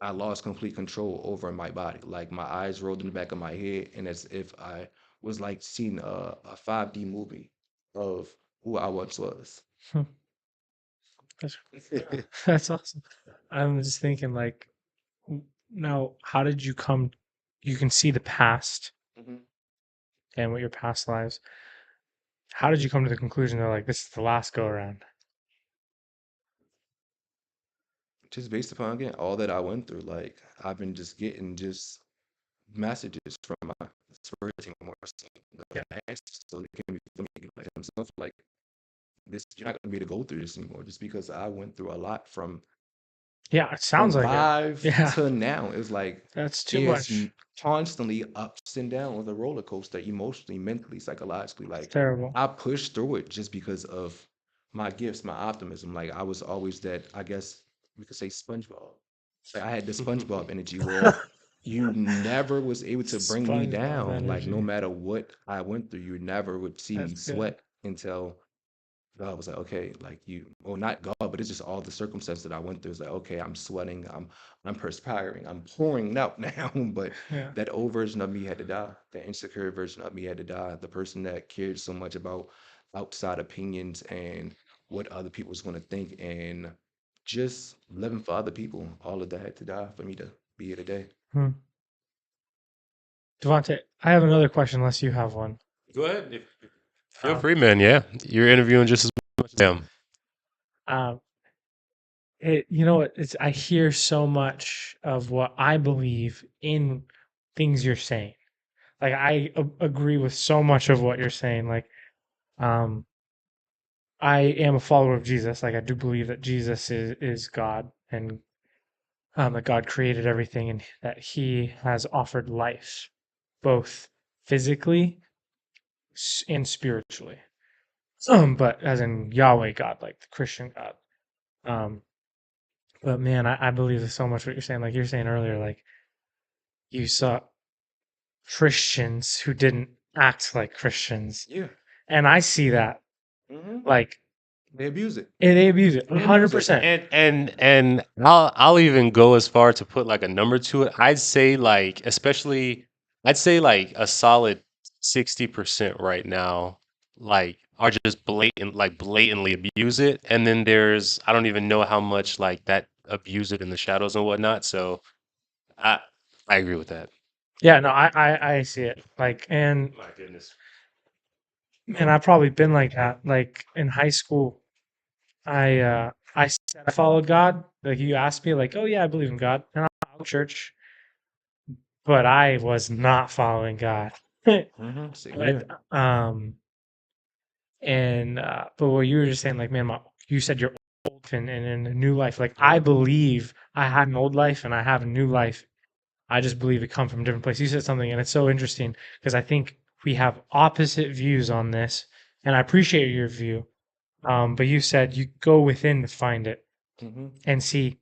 S3: I lost complete control over my body. Like my eyes rolled in the back of my head, and as if I was like seeing a 5D movie of who I once was.
S2: Hmm. That's that's awesome. I'm just thinking like now how did you come you can see the past
S3: Mhm.
S2: and what your past lives. How did you come to the conclusion that like this is the last go around?
S3: Just based upon again all that I went through, like I've been just getting just messages from my spirit team more so
S2: Yeah.
S3: the answers, so they can be for me like himself, like this, you're not gonna be able to go through this anymore just because I went through a lot
S2: Yeah, it sounds
S3: from
S2: like it.
S3: live
S2: Yeah.
S3: to now. It's like
S2: That's too
S3: it's
S2: much.
S3: constantly ups and downs, a roller coaster, emotionally, mentally, psychologically.
S2: It's
S3: Like
S2: terrible.
S3: I pushed through it just because of my gifts, my optimism. Like I was always that, I guess we could say SpongeBob. Like I had the SpongeBob energy where you never was able to bring me
S2: SpongeBob
S3: down. Like no
S2: energy.
S3: matter what I went through, you never would see me
S2: That's good.
S3: sweat until God was like, okay, like you, well, not God, but it's just all the circumstances that I went through. It's like, okay, I'm sweating, I'm perspiring, I'm pouring out now. But
S2: Yeah.
S3: that old version of me had to die. The insecure version of me had to die. The person that cared so much about outside opinions and what other people was going to think and just living for other people. All of that had to die for me to be here today.
S2: Hmm. Devontae, I have another question unless you have one.
S1: Go ahead. Feel
S2: Um,
S1: free, man. Yeah, you're interviewing just as much as I am.
S2: um, you know what? It's I hear so much of what I believe in things you're saying. Like I agree with so much of what you're saying. Like, um, I am a follower of Jesus. Like I do believe that Jesus is God and that God created everything and that He has offered life, both physically and spiritually. But as in Yahweh God, like the Christian God. Um, but man, I believe so much what you're saying. Like you're saying earlier, like you saw Christians who didn't act like Christians.
S3: Yeah.
S2: And I see that. Like,
S3: They abuse it.
S2: they abuse it
S3: They abuse it.
S2: 100%.
S1: And I'll even go as far to put like a number to it. I'd say like especially I'd say like a solid 60% right now like are just blatantly abuse it. And then there's I don't even know how much like that abuse it in the shadows and whatnot. So I I agree with that.
S2: Yeah, no, I see it. Like, and
S1: My goodness.
S2: I've probably been like that. Like in high school, I said I followed God. Like you asked me, like, oh yeah, I believe in God, and I'm in church, but I was not following God.
S3: Same here.
S2: But but what you were just saying, like, man, you said you're old and in a new life. Like, I believe I had an old life and I have a new life. I just believe it come from a different place. You said something, and it's so interesting because I think we have opposite views on this, and I appreciate your view. But you said you go within to find it, and see.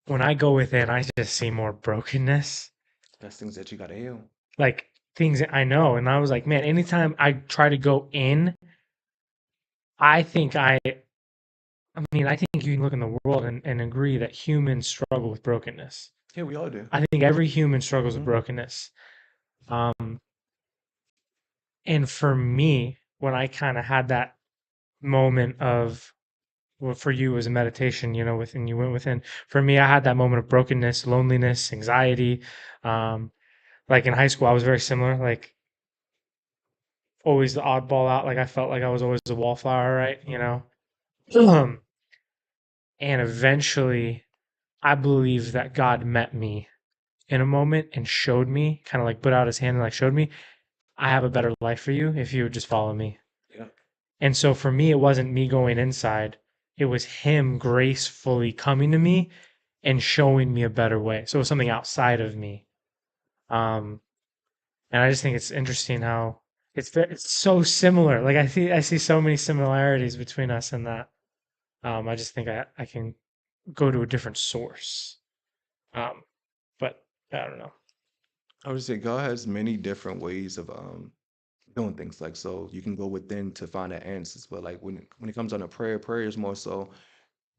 S2: When I go within, I just see more brokenness,
S3: That's things that you gotta heal.
S2: like things that I know. And I was like, man, anytime I try to go in, I think I mean, I think you can look in the world and agree that humans struggle with brokenness.
S3: Yeah, we all do.
S2: I think every human struggles with brokenness. And for me, when I kind of had that moment of, well, for you it was a meditation, within you went within. For me, I had that moment of brokenness, loneliness, anxiety. Like in high school, I was very similar. Like always the oddball out. Like I felt like I was always a wallflower, right? And eventually, I believe that God met me in a moment and showed me, kind of like put out his hand and like showed me, I have a better life for you if you would just follow me.
S3: Yeah.
S2: And so for me, it wasn't me going inside, it was him gracefully coming to me and showing me a better way. So it was something outside of me. Um, and I just think it's interesting how it's so similar. Like I see so many similarities between us in that. I just think I can go to a different source. Um, but I don't know.
S3: I would say God has many different ways of doing things. Like so you can go within to find the answers. But like when it comes on a prayer is more so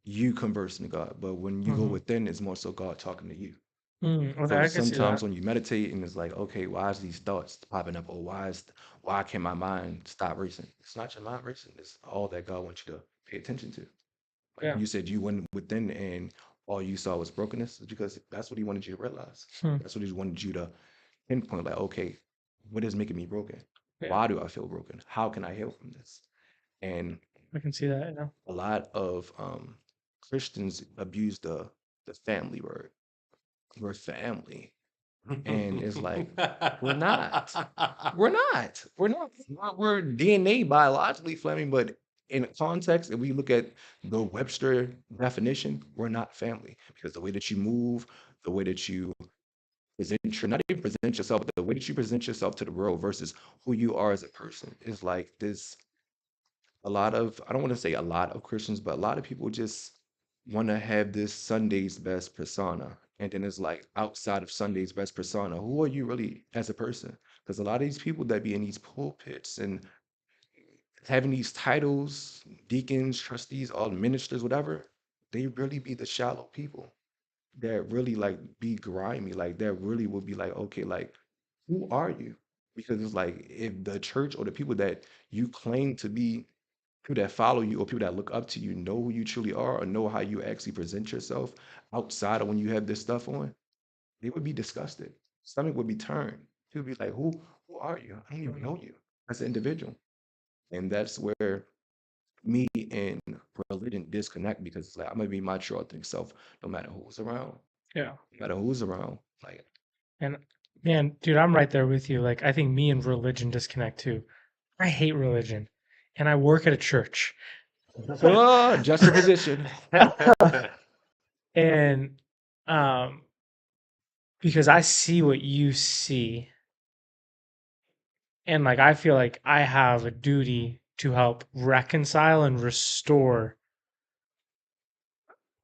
S3: you conversing to God. But when you go
S2: Mhm.
S3: within, it's more so God talking to you.
S2: Okay,
S3: So
S2: I can see
S3: sometimes
S2: that.
S3: when you meditate and it's like, okay, why is these thoughts popping up, or why can't my mind stop racing? It's not your mind racing. It's all that God wants you to pay attention to. Like
S2: Yeah.
S3: you said, you went within and all you saw was brokenness, is because that's what He wanted you to realize.
S2: Hmm.
S3: That's what He wanted you to pinpoint. Like, okay, what is making me broken?
S2: Yeah,
S3: Why do I feel broken? How can I heal from this? And
S2: I can see that.
S3: a lot of Christians abuse the family word. We're family. And it's like, we're not. We're not. We're not. We're DNA biologically family, but in context, if we look at the Webster definition, we're not family because the way that you move, the way that you not even present yourself, but the way that you present yourself to the world versus who you are as a person is like this. A lot of, I don't want to say a lot of Christians, but a lot of people just want to have this Sunday's best persona. And then it's like outside of Sunday's best persona, who are you really as a person? Because a lot of these people that be in these pulpits and having these titles, deacons, trustees, all ministers, whatever, they really be the shallow people that really like be grimy. Like that really would be like, okay, like who are you? Because it's like if the church or the people that you claim to be people that follow you or people that look up to you know who you truly are or know how you actually present yourself outside of when you have this stuff on, they would be disgusted. Stomach would be turned. People would be like, who are you? I don't even know you as an individual. And that's where me and religion disconnect because it's like I'm gonna be my true authentic self no matter who's around.
S2: Yeah.
S3: No matter who's around. Like,
S2: And man, dude, I'm right there with you. Like, I think me and religion disconnect too. I hate religion, and I work at a church.
S3: oh, juxtaposition.
S2: And um, because I see what you see, and like I feel like I have a duty to help reconcile and restore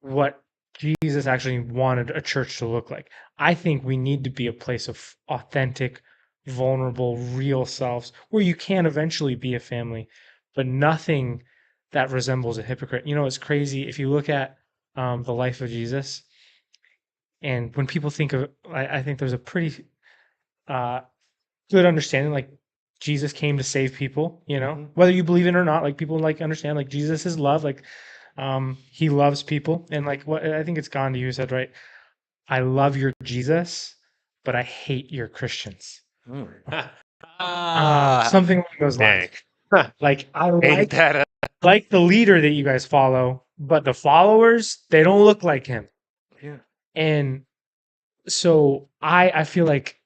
S2: what Jesus actually wanted a church to look like. I think we need to be a place of authentic, vulnerable, real selves where you can eventually be a family, but nothing that resembles a hypocrite. You know, it's crazy if you look at the life of Jesus, and when people think of, I think there's a pretty uh, good understanding. Like Jesus came to save people. You know,
S3: Mhm.
S2: whether you believe it or not, like people like understand like Jesus is love. Like he loves people, and like what I think it's Gandhi who said, right? I love your Jesus, but I hate your Christians.
S3: Mm.
S2: Something along those
S1: Dang.
S2: lines. Like I
S1: Ain't that
S2: like the leader that you guys follow, but the followers, they don't look like him.
S3: Yeah.
S2: And so I feel like,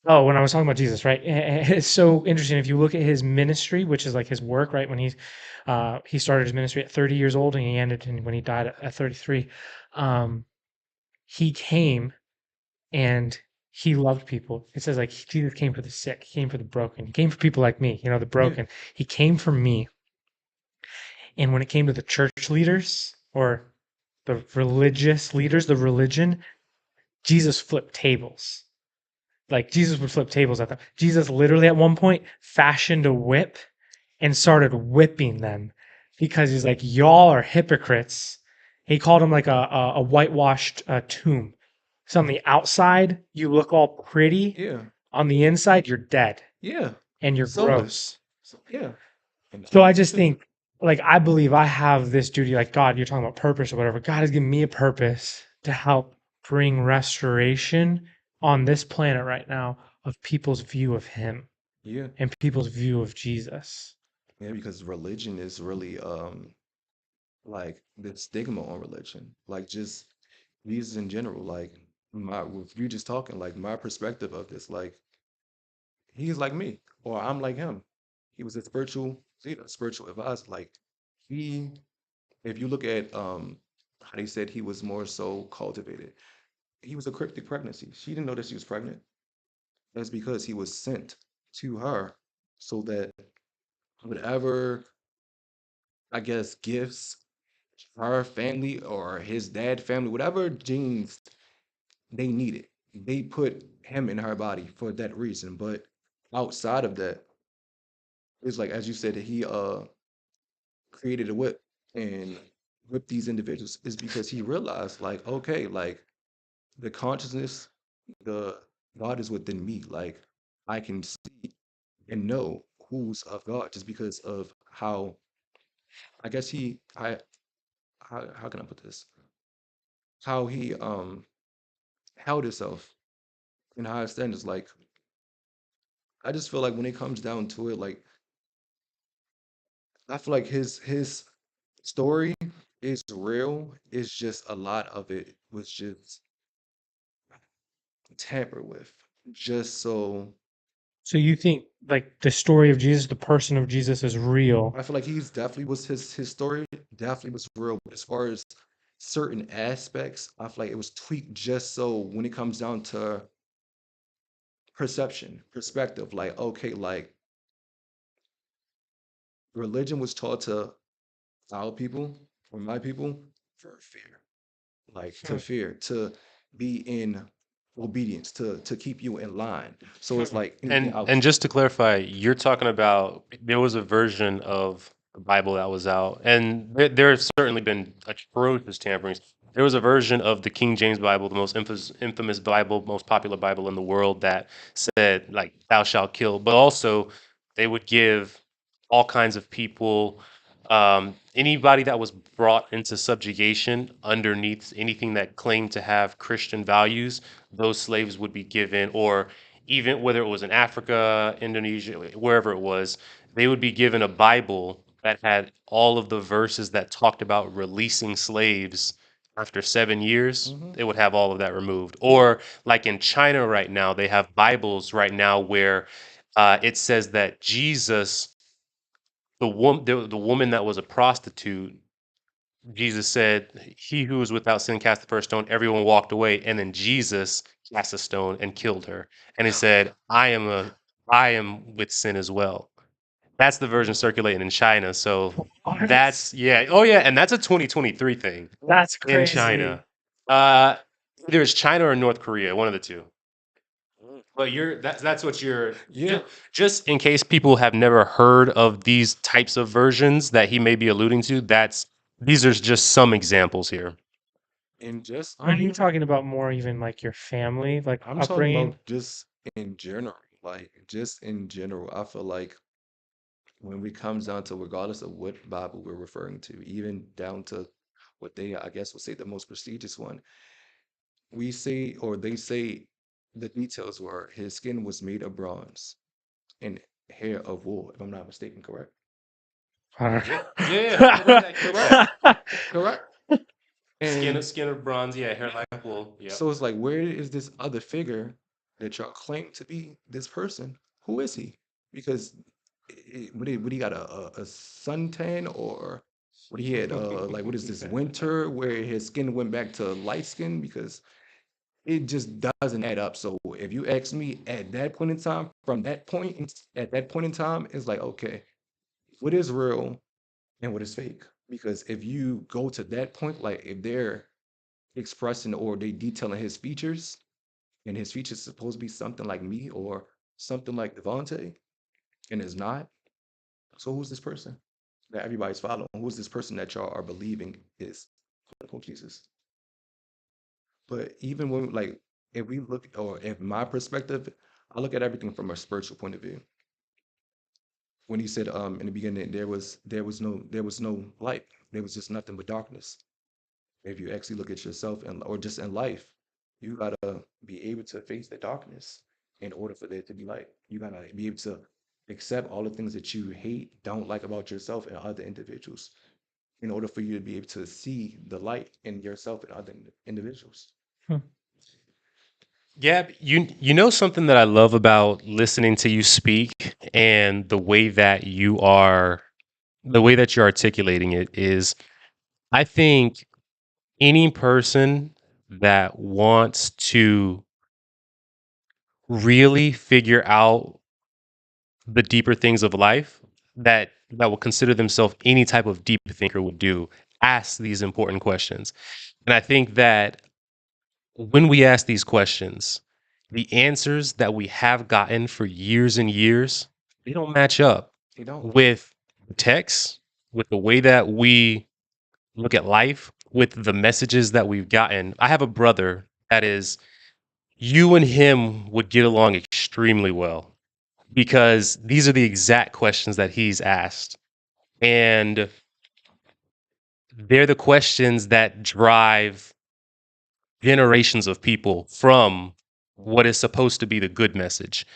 S2: oh, when I was talking about Jesus, right? It's so interesting if you look at his ministry, which is like his work, right? When he started his ministry at 30 years old and he ended when he died at 33. He came and he loved people. It says like Jesus came for the sick, he came for the broken, he came for people like me, you know, the
S3: Yeah.
S2: broken. He came for me. And when it came to the church leaders or the religious leaders, the religion, Jesus flipped tables. Like Jesus would flip tables at them. Jesus literally at one point fashioned a whip and started whipping them because he's like, y'all are hypocrites. He called them like a whitewashed tomb. So on the outside, you look all pretty.
S3: Yeah.
S2: On the inside, you're dead
S3: Yeah.
S2: and you're
S3: Soulless.
S2: gross.
S3: Yeah. And
S2: So I just think, like, I believe I have this duty, like, God, you're talking about purpose or whatever. God has given me a purpose to help bring restoration on this planet right now of people's view of Him
S3: yeah.
S2: and people's view of Jesus.
S3: Yeah, because religion is really like the stigma on religion. Like just Jesus in general. Like my with you just talking, like my perspective of this, like he's like me, or I'm like him. He was a spiritual leader, spiritual advisor. Like he, if you look at how they said he was more so cultivated, he was a cryptic pregnancy. She didn't know that she was pregnant. That's because he was sent to her so that whatever, I guess, gifts her family or his dad family, whatever genes they needed, they put him in her body for that reason. But outside of that, it's like as you said, he created a whip and whipped these individuals is because he realized like, okay, like the consciousness, the God is within me. Like I can see and know who's of God just because of how I guess I how can I put this? How he held himself in high standards. Like I just feel like when it comes down to it, like I feel like his story is real. It's just a lot of it was just tampered with. Just so
S2: So you think, like, the story of Jesus, the person of Jesus is real?
S3: I feel like he's definitely was his story definitely was real. But as far as certain aspects, I feel like it was tweaked just so when it comes down to perception, perspective, like okay, like religion was taught to our people or my people for fear, like to fear, to be in obedience, to keep you in line. So it's like anything
S1: and
S3: out.
S1: just to clarify, you're talking about there was a version of the Bible that was out, and there have certainly been atrocious tamperings. There was a version of the King James Bible, the most infamous Bible, most popular Bible in the world, that said like "Thou shalt kill," but also they would give all kinds of people, anybody that was brought into subjugation underneath anything that claimed to have Christian values, those slaves would be given, or even whether it was in Africa, Indonesia, wherever it was, they would be given a Bible that had all of the verses that talked about releasing slaves after 7 years.
S3: Hmm.
S1: They would have all of that removed. Or like in China right now, they have Bibles right now where it says that Jesus, the woman that was a prostitute, Jesus said, "He who is without sin cast the first stone." Everyone walked away, and then Jesus cast a stone and killed her. And he said, I am with sin as well." That's the version circulating in China. So
S2: What?
S1: that's yeah. Oh yeah, and that's a 2023 thing
S2: That's
S1: in
S2: crazy.
S1: China. Either it's China or North Korea, one of the two. But that's what you're
S3: Yeah.
S1: just in case people have never heard of these types of versions that he may be alluding to, these are just some examples here.
S3: And just
S2: Are you talking about more even like your family, like
S3: I'm talking
S2: upbringing?
S3: about just in general, like just in general. I feel like when it comes down to regardless of what Bible we're referring to, even down to what they, I guess, would say the most prestigious one, we say or they say the details were his skin was made of bronze and hair of wool, if I'm not mistaken, correct?
S2: I don't know.
S1: Yeah, correct.
S3: Correct. And
S1: Skin of bronze, yeah, hair like wool. Yeah.
S3: so it's like, where is this other figure that y'all claim to be this person? Who is he? Because would he got a suntan, or what he had like, what is this, winter where his skin went back to light skin? Because it just doesn't add up. So if you ask me at that point in time, from that point at that point in time, it's like, okay, what is real and what is fake? Because if you go to that point, like if they're expressing or they detailing his features, and his features supposed to be something like me or something like Devontae, and it's not. So who's this person that everybody's following? Who's this person that y'all are believing is quote unquote Jesus? But even when like if we look, or if my perspective, I look at everything from a spiritual point of view. When he said in the beginning there was no light, there was just nothing but darkness. If you actually look at yourself and or just in life, you gotta be able to face the darkness in order for there to be light. You gotta be able to accept all the things that you hate, don't like about yourself and other individuals, in order for you to be able to see the light in yourself and other individuals.
S1: Yeah, you know something that I love about listening to you speak and the way that you're articulating it is I think any person that wants to really figure out the deeper things of life that will consider themselves any type of deep thinker would do ask these important questions. And I think that when we ask these questions, the answers that we have gotten for years and years, they don't match up
S3: They don't.
S1: with the text, with the way that we look at life, with the messages that we've gotten. I have a brother that is, you and him would get along extremely well because these are the exact questions that he's asked. And they're the questions that drive generations of people from what is supposed to be the good message.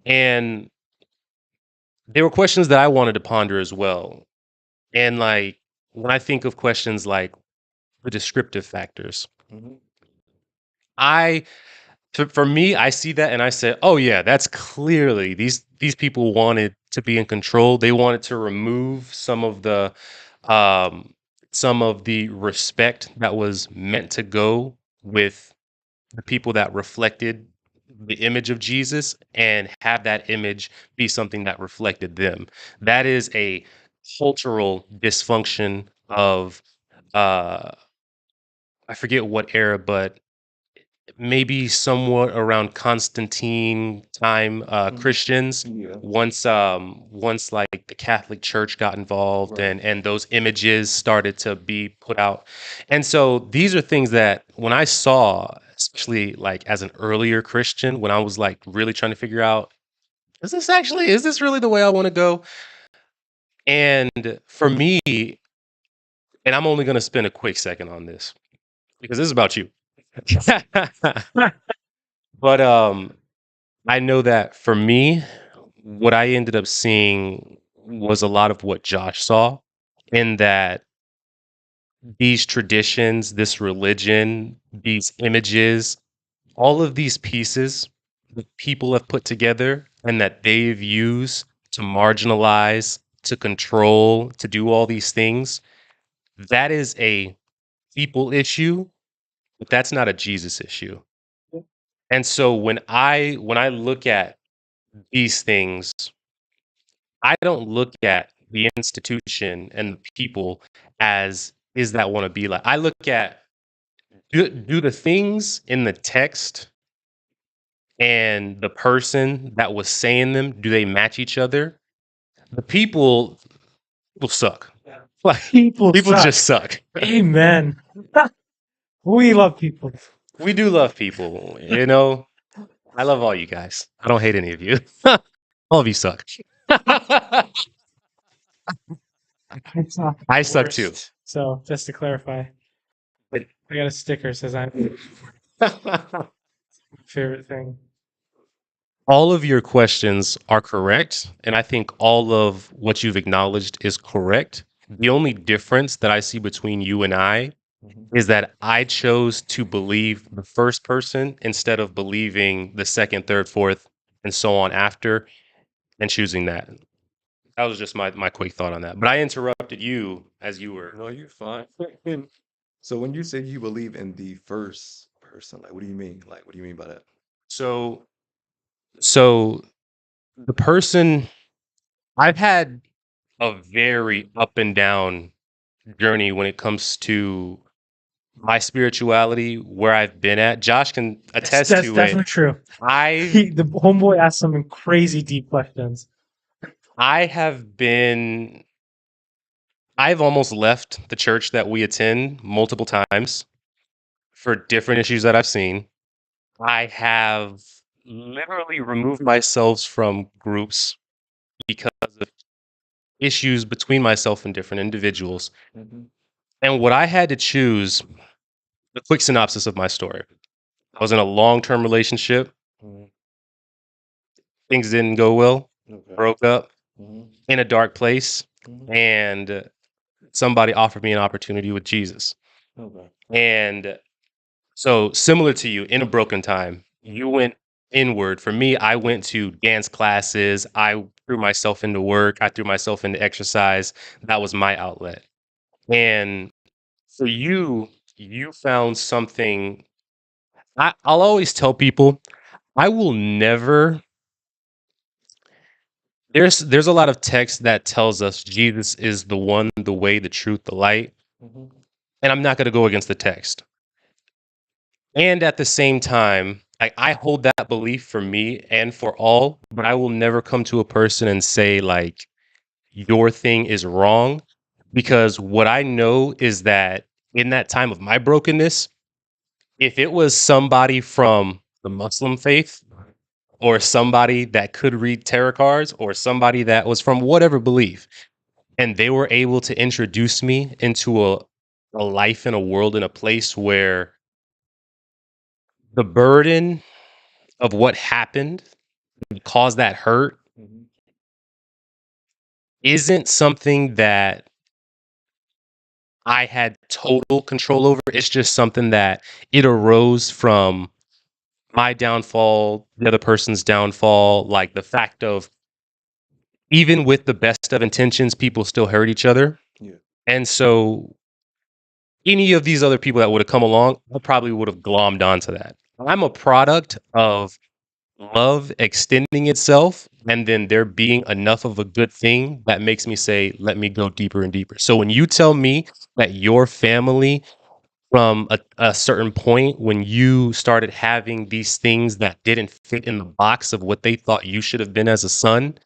S1: And there were questions that I wanted to ponder as well. And like when I think of questions like the descriptive factors,
S3: Mhm.
S1: I for me, I see that and I said, "Oh yeah, that's clearly these people wanted to be in control. They wanted to remove um some of the respect that was meant to go with the people that reflected the image of Jesus and have that image be something that reflected them. That is a cultural dysfunction of uh I forget what era, but maybe somewhat around Constantine time,
S3: Mhm.
S1: Christians
S3: Yeah.
S1: once like the Catholic Church got involved
S3: Right.
S1: and those images started to be put out. And so these are things that when I saw, especially like as an earlier Christian, when I was like really trying to figure out, is this really the way I want to go? And for me, and I'm only going to spend a quick second on this because this is about you. But I know that for me, what I ended up seeing was a lot of what Josh saw, in that these traditions, this religion, these images, all of these pieces that people have put together and that they've used to marginalize, to control, to do all these things, that is a people issue, but that's not a Jesus issue. And so when I look at these things, I don't look at the institution and the people as is that want to be like. I look at do the things in the text and the person that was saying them, do they match each other? The people suck.
S2: Yeah.
S1: Like
S2: People
S1: people
S2: suck.
S1: just suck.
S2: Amen. We love people.
S1: We do love people, you know. I love all you guys. I don't hate any of you. All of you suck.
S2: I suck.
S1: I suck too.
S2: Worst. So just to clarify,
S1: But
S2: I got a sticker that says I'm favorite thing.
S1: all of your questions are correct, and I think all of what you've acknowledged is correct. The only difference that I see between you and I is that I chose to believe the first person instead of believing the second, third, fourth, and so on after, and choosing that. That was just my quick thought on that. But I interrupted you as you were.
S3: No, you're fine. So when you say you believe in the first person, like what do you mean? Like what do you mean by that?
S1: So so the person I've had a very up and down journey when it comes to my spirituality, where I've been at. Josh can attest
S2: That's
S1: to
S2: definitely
S1: it.
S2: true.
S1: I
S2: The homeboy asked some crazy deep questions.
S1: have been I've almost left the church that we attend multiple times for different issues that I've seen. I have literally removed myself from groups because of issues between myself and different individuals.
S3: Mm-hmm.
S1: And what I had to choose, the quick synopsis of my story. I was in a long-term relationship.
S3: Mm-hmm.
S1: Things didn't go well.
S3: Okay.
S1: Broke up
S3: Mm-hmm.
S1: in a dark place,
S3: Mm-hmm.
S1: and somebody offered me an opportunity with Jesus.
S3: Okay.
S1: And so, similar to you, in a broken time, you went inward. For me, I went to dance classes. I threw myself into work. I threw myself into exercise. That was my outlet. And for you, you found something. I'll always tell people, I will never. There's a lot of text that tells us Jesus is the one, the way, the truth, the light,
S3: Mm-hmm.
S1: and I'm not going to go against the text. And at the same time, I hold that belief for me and for all, but I will never come to a person and say like your thing is wrong, because what I know is that in that time of my brokenness, if it was somebody from the Muslim faith or somebody that could read tarot cards or somebody that was from whatever belief, and they were able to introduce me into a life in a world in a place where the burden of what happened caused that hurt
S3: Mm-hmm.
S1: isn't something that I had total control over. It's just something that it arose from my downfall, the other person's downfall, like the fact of even with the best of intentions, people still hurt each other.
S3: Yeah.
S1: And so any of these other people that would have come along, I probably would have glommed onto that. I'm a product of love extending itself and then there being enough of a good thing that makes me say, let me go deeper and deeper. So when you tell me that your family from a certain point, when you started having these things that didn't fit in the box of what they thought you should have been as a son,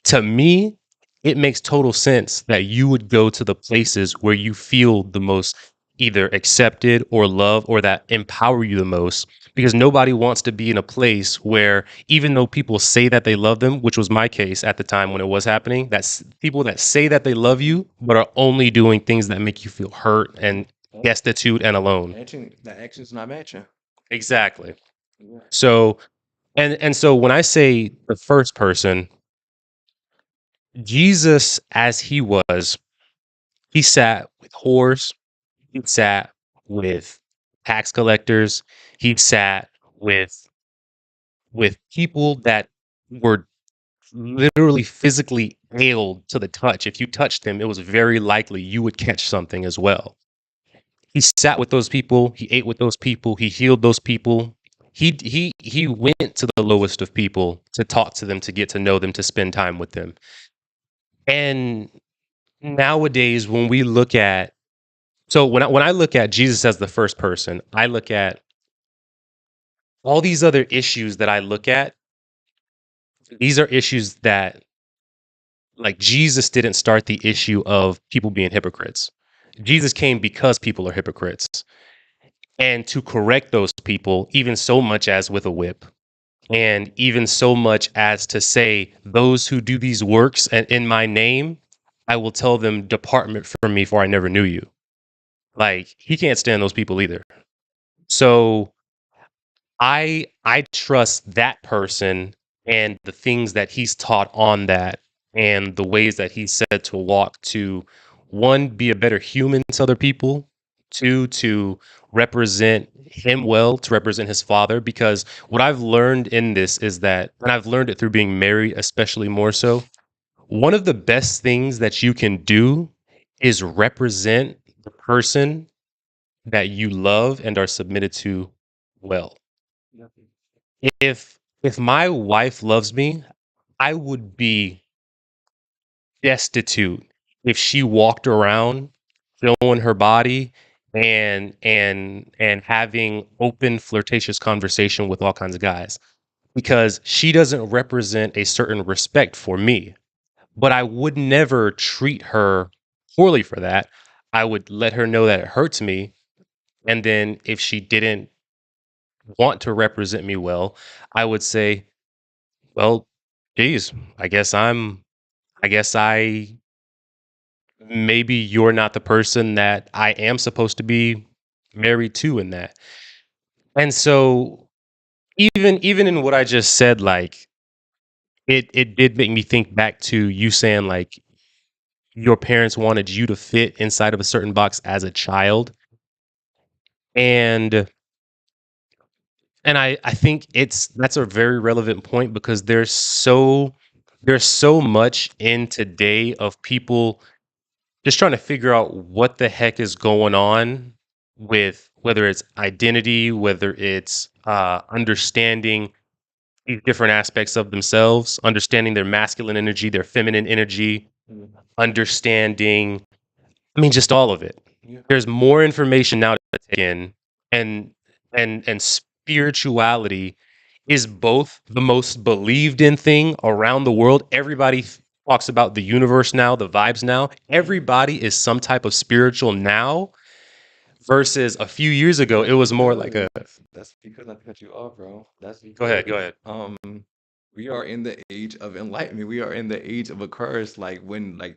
S1: to me, it makes total sense that you would go to the places where you feel the most either accepted or loved or that empower you the most, because nobody wants to be in a place where even though people say that they love them, which was my case at the time when it was happening, that's people that say that they love you but are only doing things that make you feel hurt and destitute and alone.
S3: Matching the action's not matching.
S1: Exactly.
S3: Yeah.
S1: So so when I say the first person, Jesus, as he was, he sat with whores, he sat with tax collectors, he sat with people that were literally physically ailed to the touch. If you touched them, it was very likely you would catch something as well. He sat with those people, he ate with those people, he healed those people. He went to the lowest of people to talk to them, to get to know them, to spend time with them. And nowadays, when we look at So when I look at Jesus as the first person, I look at all these other issues that I look at. These are issues that, like, Jesus didn't start the issue of people being hypocrites. Jesus came because people are hypocrites, and to correct those people, even so much as with a whip, and even so much as to say, those who do these works and in my name, I will tell them, depart from me, for I never knew you. Like, he can't stand those people either. So I trust that person and the things that he's taught on that, and the ways that he said to walk, to one, be a better human to other people, two, to represent him well, to represent his father. Because what I've learned in this is that, and I've learned it through being married, especially more so, one of the best things that you can do is represent the person that you love and are submitted to well. If my wife loves me, I would be destitute if she walked around showing her body and having open flirtatious conversation with all kinds of guys, because she doesn't represent a certain respect for me. But I would never treat her poorly for that. I would let her know that it hurts me, and then if she didn't want to represent me well, I would say, well, geez, I guess I maybe you're not the person that I am supposed to be married to in that. And so even in what I just said, like, it did make me think back to you saying, like, your parents wanted you to fit inside of a certain box as a child. And I think that's a very relevant point, because there's so much in today of people just trying to figure out what the heck is going on with, whether it's identity, whether it's understanding these different aspects of themselves, understanding their masculine energy, their feminine energy, understanding, I mean, just all of it.
S3: Yeah.
S1: There's more information now to take in, and spirituality is both the most believed in thing around the world. Everybody talks about the universe now, the vibes now. Everybody is some type of spiritual now, versus a few years ago, it was more like a.
S3: That's because I cut you off, bro. That's
S1: Go ahead, go ahead.
S3: we are in the age of enlightenment. We are in the age of Aquarius, like when in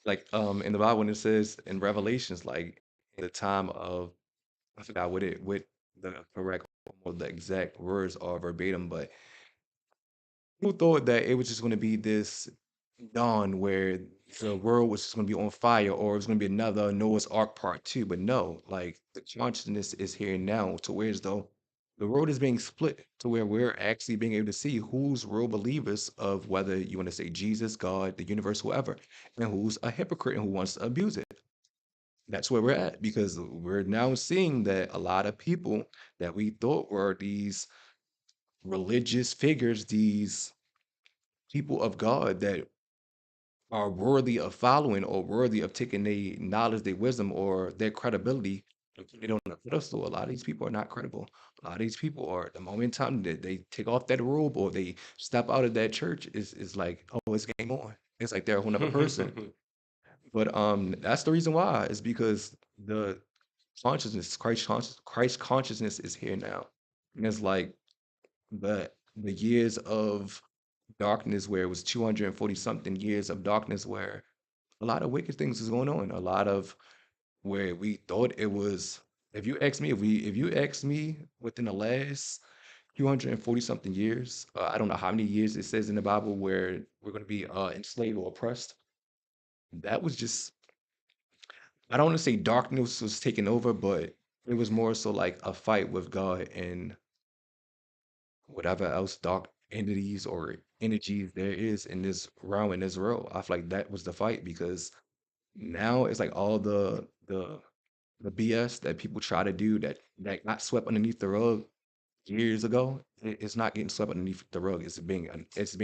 S3: the Bible when it says in Revelations, like in the time of, I forgot what the correct or the exact words are verbatim, but who thought that it was just going to be this dawn where the world was just going to be on fire, or it was going to be another Noah's Ark part two? But no, like the consciousness is here now, to where as though the world is being split, to where we're actually being able to see who's real believers of, whether you want to say Jesus, God, the universe, whoever, and who's a hypocrite and who wants to abuse it. That's where we're at, because we're now seeing that a lot of people that we thought were these religious figures, these people of God that are worthy of following, or worthy of taking their knowledge, their wisdom, or their credibility and put it on a pedestal. A lot of these people are not credible. A lot of these people are, the moment in time that they take off that robe or they step out of that church, is like, oh, it's game on. It's like they're a whole other person. But that's the reason why, is because the consciousness, Christ consciousness is here now. And it's like the years of darkness, where it was 240 something years of darkness, where a lot of wicked things is going on. A lot of, where we thought it was, if you ask me within the last 240 something years, I don't know how many years it says in the Bible where we're going to be enslaved or oppressed. That was just, I don't want to say darkness was taking over, but it was more so like a fight with God and whatever else dark entities or energies there is in this realm, in this world. I feel like that was the fight, because now it's like all the BS that people try to do, that got swept underneath the rug years ago. It's not getting swept underneath the rug. It's being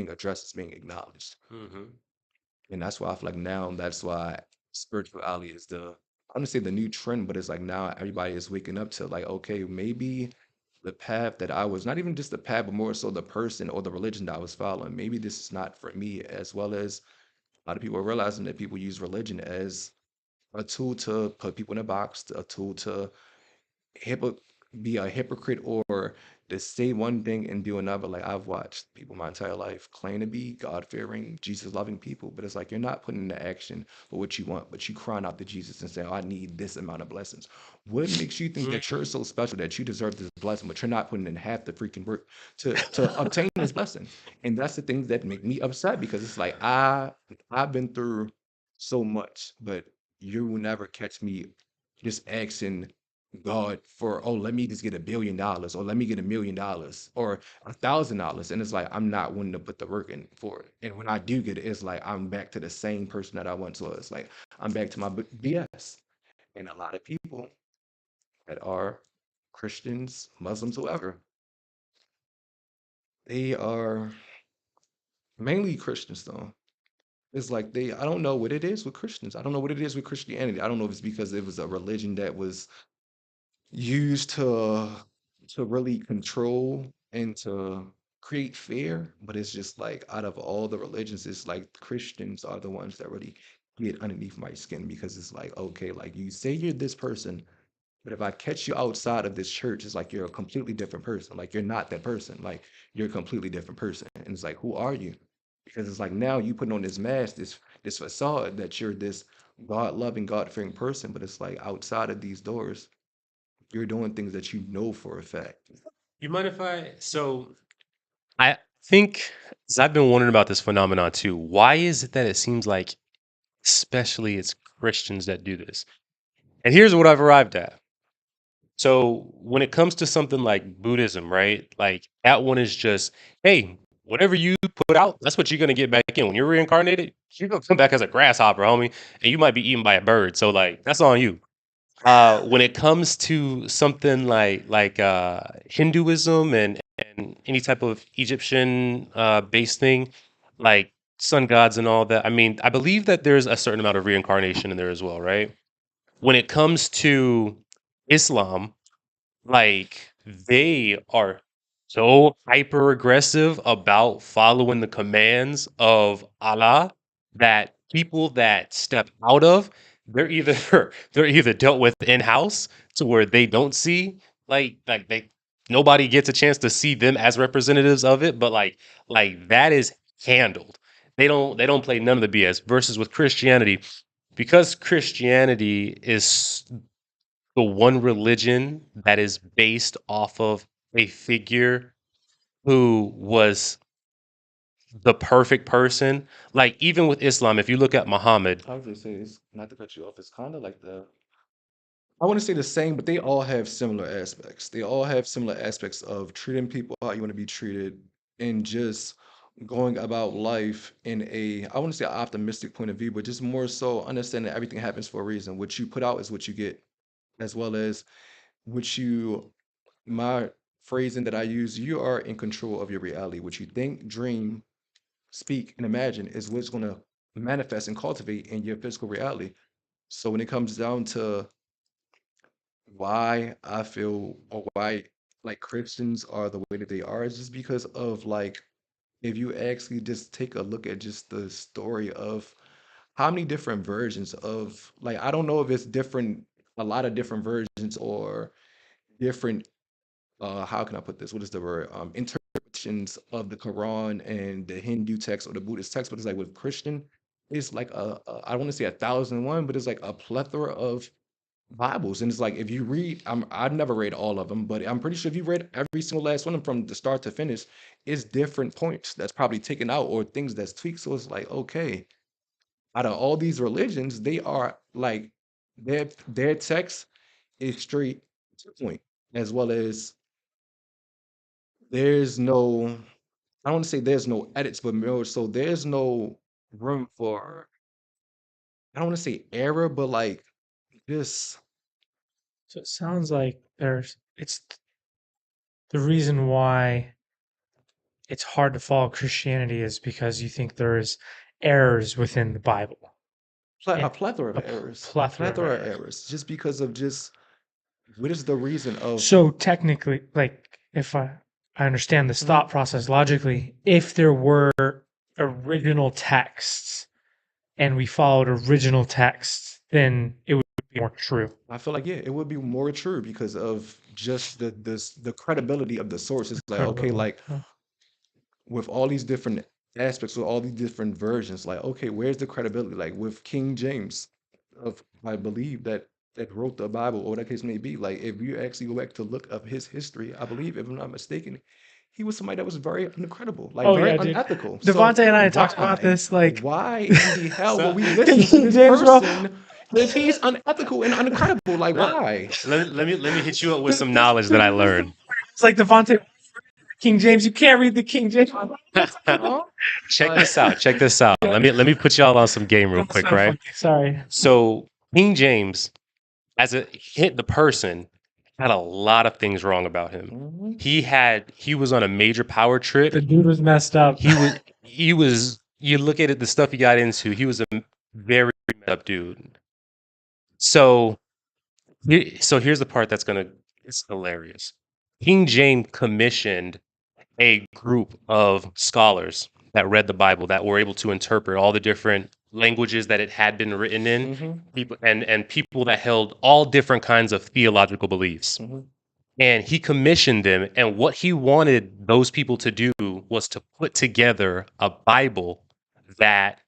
S3: addressed. It's being acknowledged.
S1: Mhm.
S3: And that's why I feel like now, that's why spirituality is the I don't say the new trend, but it's like now everybody is waking up to like, okay, maybe the path that I was not even just the path, but more so the person or the religion that I was following. Maybe this is not for me, as well as a lot of people are realizing that people use religion as a tool to put people in a box, a tool to hypo be a hypocrite or to say one thing and do another. Like I've watched people my entire life claim to be God-fearing, Jesus-loving people, but it's like you're not putting into action for what you want, but you crying out to Jesus and saying, "Oh, I need this amount of blessings." What makes you think that you're so special that you deserve this blessing, but you're not putting in half the freaking work to obtain this blessing? And that's the things that make me upset because it's like I've been through so much, but you will never catch me just asking God for, oh, let me just get $1 billion or let me get $1 million or $1,000. And it's like, I'm not willing to put the work in for it. And when I do get it, it's like, I'm back to the same person that I once was. Like, I'm back to my BS. And a lot of people that are Christians, Muslims, whoever, they are mainly Christians though. It's like I don't know what it is with Christians. I don't know what it is with Christianity. I don't know if it's because it was a religion that was used to really control and to create fear, but it's just like out of all the religions, it's like Christians are the ones that really get underneath my skin because it's like, okay, like you say you're this person, but if I catch you outside of this church, it's like you're a completely different person. Like you're not that person. Like you're a completely different person. And it's like, who are you? Because it's like now you putting on this mask, this facade that you're this God loving, God fearing person, but it's like outside of these doors you're doing things that you know for a fact.
S1: You mind if I think, 'cause I've been wondering about this phenomenon too. Why is it that it seems like, especially it's Christians that do this? And here's what I've arrived at. So when it comes to something like Buddhism, right? Like that one is just, hey, whatever you put out, that's what you're gonna get back in. When you're reincarnated, you're gonna come back as a grasshopper, homie, and you might be eaten by a bird. So like that's on you. When it comes to something like Hinduism and any type of Egyptian based thing, like sun gods and all that. I mean, I believe that there's a certain amount of reincarnation in there as well, right? When it comes to Islam, like they are so hyper aggressive about following the commands of Allah that people that step out of they're either they're either dealt with in house to where they don't see like they nobody gets a chance to see them as representatives of it, but like that is handled. They don't play none of the BS versus with Christianity because Christianity is the one religion that is based off of a figure who was the perfect person. Like even with Islam, if you look at Muhammad,
S3: I would just say it's not to cut you off. It's kind of like I want to say the same, but they all have similar aspects. They all have similar aspects of treating people how you want to be treated and just going about life in I want to say optimistic point of view, but just more so understanding that everything happens for a reason. What you put out is what you get, as well as what you my phrasing that I use, you are in control of your reality. What you think, dream, speak, and imagine is what's going to manifest and cultivate in your physical reality. So when it comes down to why I feel or why like Christians are the way that they are, it's just because of like if you actually just take a look at just the story of how many different versions of like I don't know if it's different a lot of different versions or different how can I put this? What is the word? Interpretations of the Quran and the Hindu text or the Buddhist text, but it's like with Christian, it's like I don't want to say 1,001, but it's like a plethora of Bibles. And it's like if you read, I've never read all of them, but I'm pretty sure if you read every single last one of them from the start to finish, it's different points that's probably taken out or things that's tweaked. So it's like, okay, out of all these religions, they are like their text is straight to the point, as well as there's no, I don't want to say there's no edits, but more so there's no room for, I don't want to say error, but like this.
S2: So it sounds like it's the reason why it's hard to follow Christianity is because you think there's errors within the Bible.
S3: A
S2: And
S3: plethora of
S2: a
S3: errors. A
S2: plethora of
S3: plethora of
S2: errors.
S3: errors. Just because of just what is the reason of
S2: So technically, like if I understand this
S3: Mhm.
S2: thought process logically, if there were original texts and we followed original texts, then it would be more true.
S3: I feel like yeah, it would be more true because of just the credibility of the source. It's like okay,
S2: Credibility.
S3: like with all these different aspects, with all these different versions, like okay, where's the credibility? Like with King James, of I believe that wrote the Bible, or whatever the case may be. Like if you actually go back to look up his history, I believe, if I'm not mistaken, he was somebody that was very incredible, like
S2: Oh
S3: very
S2: yeah, dude.
S3: unethical.
S2: Devontae
S3: So
S2: and I talked about
S3: why,
S2: this. Like,
S3: why in the hell
S1: So
S3: will we listen to
S2: King
S3: this
S2: James, bro.
S3: person if he's unethical and incredible? Like why?
S1: let me hit you up with some knowledge that I learned.
S2: It's like Devontae, King James. You can't read the King James.
S3: Huh?
S1: Check
S3: Like,
S1: this out. Check this out. Let me put y'all on some game real
S2: That's
S1: quick,
S2: so
S1: right?
S2: funny. Sorry.
S1: So King James, as a hit the person, had a lot of things wrong about him.
S3: mhm.
S1: He was on a major power trip.
S2: The dude was messed up.
S1: He was you look at it, the stuff he got into, he was a very messed up dude. So so here's the part it's hilarious. King James commissioned a group of scholars that read the Bible that were able to interpret all the different languages that it had been written in,
S3: Mhm.
S1: people and people that held all different kinds of theological beliefs.
S3: Mhm.
S1: And he commissioned them, and what he wanted those people to do was to put together a Bible that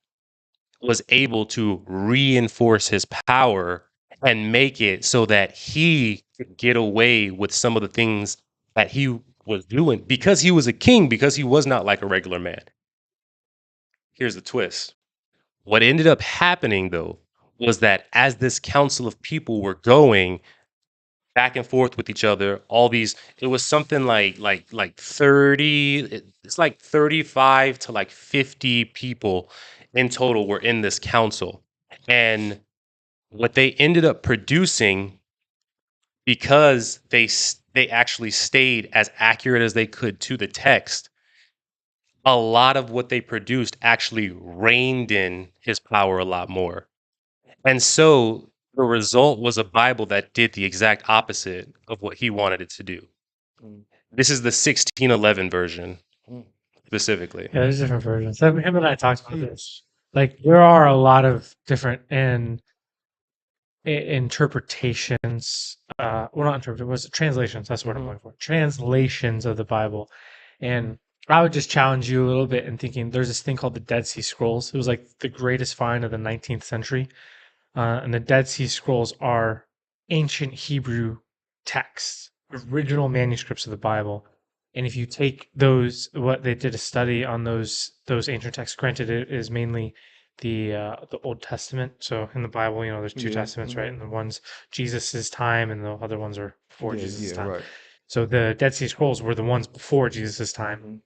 S1: was able to reinforce his power and make it so that he could get away with some of the things that he was doing because he was a king, because he was not like a regular man. Here's the twist. What ended up happening, though, was that as this council of people were going back and forth with each other, all these, it was something like 30, it's like 35 to like 50 people in total were in this council. And what they ended up producing, because they actually stayed as accurate as they could to the text, a lot of what they produced actually reined in his power a lot more. And so the result was a Bible that did the exact opposite of what he wanted it to do.
S3: Mm.
S1: This is the 1611 version
S3: Mm.
S1: specifically.
S2: Yeah, there's different versions. Him and I talked about this. Like, there are a lot of different interpretations. Well, not interpretation. Was it translations? That's what I'm looking for. Translations of the Bible, and I would just challenge you a little bit in thinking. There's this thing called the Dead Sea Scrolls. It was like the greatest find of the 19th century, and the Dead Sea Scrolls are ancient Hebrew texts, original manuscripts of the Bible. And if you take those, what they did a study on those ancient texts. Granted, it is mainly the Old Testament. So in the Bible, there's two
S3: Yeah.
S2: testaments, right?
S3: Mhm.
S2: And the one's Jesus's time, and the other ones are before
S3: Yeah.
S2: Jesus'
S3: Yeah.
S2: time.
S3: Right.
S2: So the Dead Sea Scrolls were the ones before Jesus' time.
S3: Mhm.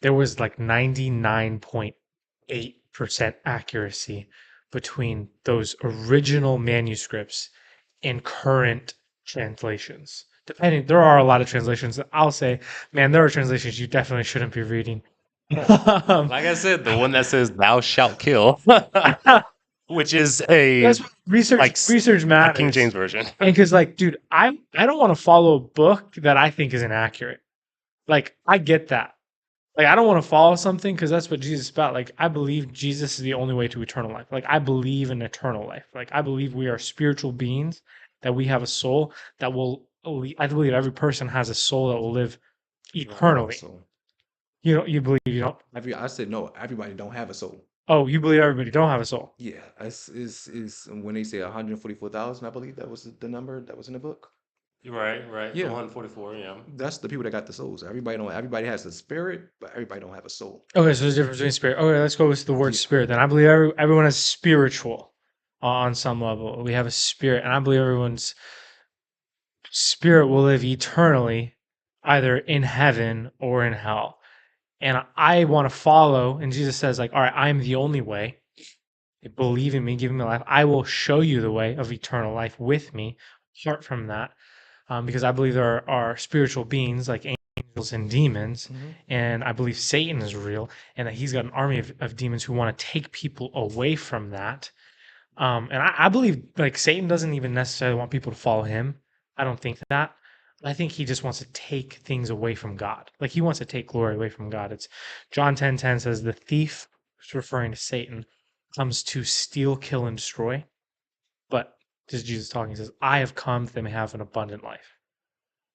S2: There was like 99.8% accuracy between those original manuscripts and current translations. Depending, there are a lot of translations that I'll say, man, there are translations you definitely shouldn't be reading.
S1: Like I said, the one that says "Thou shalt kill," which is
S2: That's what research
S1: a
S2: matters.
S1: King James version.
S2: And because, like, dude, I don't want to follow a book that I think is inaccurate. Like, I get that. Like, I don't want to follow something because that's what Jesus is about. Like, I believe Jesus is the only way to eternal life. Like, I believe in eternal life. Like, I believe we are spiritual beings, that we have a soul that will. I believe every person has a soul that will live eternally.
S3: So
S2: You believe you don't?
S3: I said no. Everybody don't have a soul.
S2: Oh, you believe everybody don't have a soul?
S3: Yeah, is when they say 144,000. I believe that was the number that was in the book.
S1: Right.
S3: Yeah.
S1: The 144, yeah.
S3: That's the people that got the souls. Everybody don't. Everybody has a spirit, but everybody don't have a soul.
S2: Okay, so there's a difference between spirit. Okay, let's go with the word
S3: Yeah.
S2: spirit. Then I believe everyone is spiritual on some level. We have a spirit, and I believe everyone's spirit will live eternally, either in heaven or in hell. And I want to follow. And Jesus says, like, all right, I'm the only way. Believe in me, give me life. I will show you the way of eternal life with me. Apart from that, because I believe there are spiritual beings like angels and demons,
S3: Mhm.
S2: and I believe Satan is real, and that he's got an army of demons who want to take people away from that. And I believe like Satan doesn't even necessarily want people to follow him. I don't think that. I think he just wants to take things away from God. Like he wants to take glory away from God. It's John 10:10 says the thief, it's referring to Satan, comes to steal, kill, and destroy. But this is Jesus talking. He says, I have come that they may have an abundant life.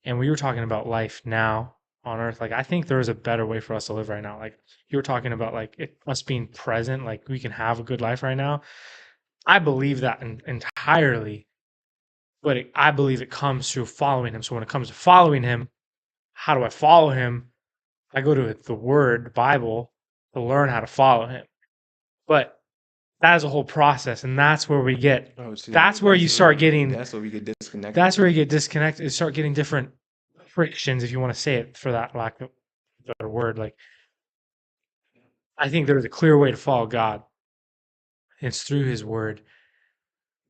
S2: And we were talking about life now on earth. Like I think there is a better way for us to live right now. Like you were talking about like us being present, like we can have a good life right now. I believe that entirely, but I believe it comes through following him. So when it comes to following him, how do I follow him? I go to the Word, Bible, to learn how to follow him. But that is a whole process, and that's where we get.
S3: Oh, see,
S2: That's where you start getting.
S3: That's where we get disconnected.
S2: That's where you get disconnected. You start getting different frictions, if you want to say it for that lack of a better word. Like, I think there's a clear way to follow God. It's through His Word.